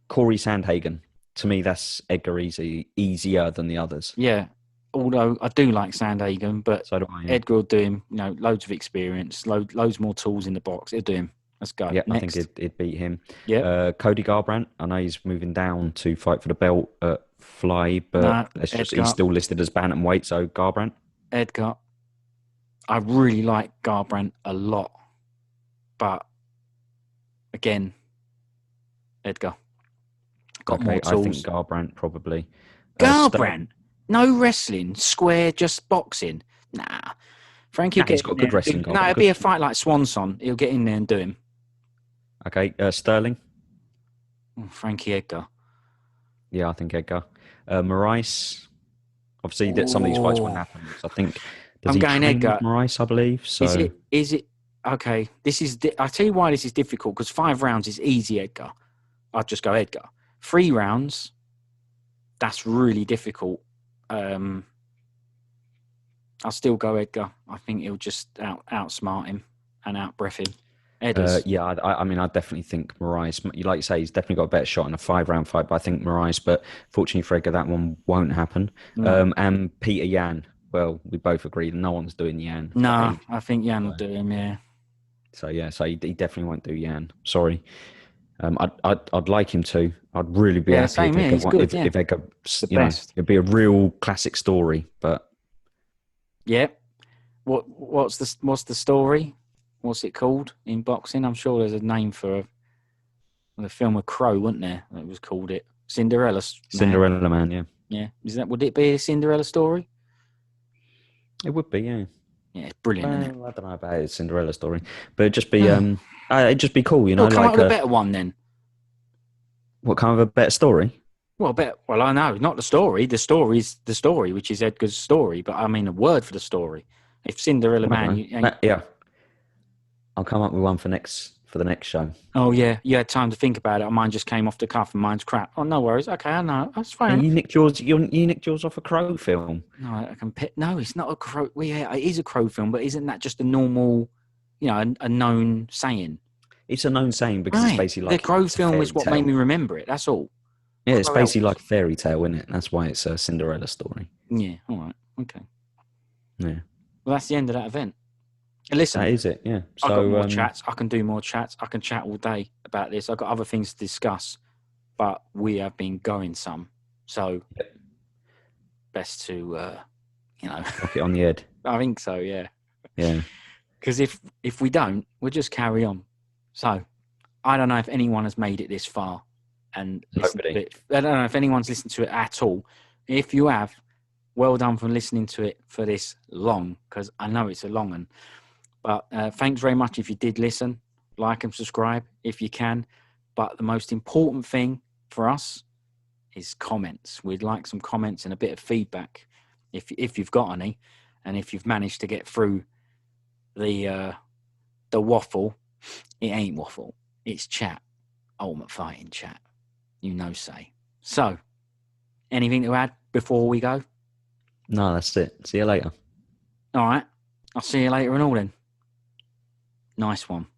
S2: Corey Sandhagen. To me, that's Edgar easier than the others.
S1: Yeah. Although I do like Sandhagen, but
S2: so do I, yeah.
S1: Edgar will do him, loads of experience, loads more tools in the box. It'll do him. Let's go.
S2: Yeah, next. I think it'd beat him.
S1: Yeah.
S2: Cody Garbrandt. I know he's moving down to fight for the belt at Fly, but he's still listed as bantamweight, so Garbrandt.
S1: Edgar. I really like Garbrandt a lot. But again, Edgar got more
S2: I
S1: tools.
S2: think Garbrandt probably.
S1: Garbrandt, no wrestling, square, just boxing. Nah, Frankie will get.
S2: He's got good wrestling.
S1: No, it'll be a fight like Swanson. He'll get in there and do him.
S2: Okay, Sterling.
S1: Frankie Edgar.
S2: Yeah, I think Edgar. Mariya. Obviously, some of these fights won't happen. So I think
S1: I'm going Edgar.
S2: Mariya, I believe. So
S1: is it okay? I'll tell you why this is difficult, because 5 rounds is easy, Edgar. I'd just go Edgar. 3 rounds, that's really difficult. I'll still go Edgar. I think he'll just outsmart him and outbreath him.
S2: Yeah, I mean, I definitely think Mariya, like you say, he's definitely got a better shot in a 5-round fight, but I think Mariya, but fortunately for Edgar, that one won't happen. No. And Peter Yan, well, we both agree that no one's doing Yan.
S1: No, I think Yan will do him, yeah.
S2: So he definitely won't do Yan. Sorry. I'd like him to. I'd really be happy if Edgar, it'd be a real classic story, but...
S1: Yeah. What's the story? What's it called in boxing? I'm sure there's a name for the film of Crow, wasn't there? It was called it Cinderella
S2: Man. Yeah.
S1: Yeah. Would it be a Cinderella story?
S2: It would be, yeah.
S1: Yeah, it's brilliant, isn't it?
S2: I don't know about a Cinderella story, but it'd just be it'd just be cool, you know.
S1: Come up with a better one then.
S2: What kind of a better story?
S1: Well, I know, not the story. The story is the story, which is Edgar's story. But I mean, a word for the story. If Cinderella Man,
S2: yeah. I'll come up with one for the next show.
S1: Oh, yeah. You had time to think about it. Mine just came off the cuff and mine's crap. Oh, no worries. Okay, I know. That's fine.
S2: And you nicked yours off a Crow film.
S1: No, I can no, it's not a Crow. Well, yeah, it is a Crow film, but isn't that just a normal, a known saying?
S2: It's a known saying because it's basically like...
S1: The Crow film is what made me remember it. That's all.
S2: Yeah, it's basically like a fairy tale, isn't it? That's why it's a Cinderella story.
S1: Yeah, all right. Okay.
S2: Yeah.
S1: Well, that's the end of that event. Listen,
S2: that is it, yeah. So,
S1: I've got more chats. I can do more chats. I can chat all day about this. I've got other things to discuss, but we have been going some. So, best to,
S2: knock it on the head.
S1: I think so, yeah.
S2: Yeah.
S1: Because if we don't, we'll just carry on. So, I don't know if anyone has made it this far. And I don't know if anyone's listened to it at all. If you have, well done for listening to it for this long, because I know it's a long one. But thanks very much if you did listen. Like and subscribe if you can. But the most important thing for us is comments. We'd like some comments and a bit of feedback if you've got any. And if you've managed to get through the waffle, it ain't waffle. It's chat. Ultimate Fighting chat. Say. So, anything to add before we go?
S2: No, that's it. See you later.
S1: All right. I'll see you later and all then. Nice one.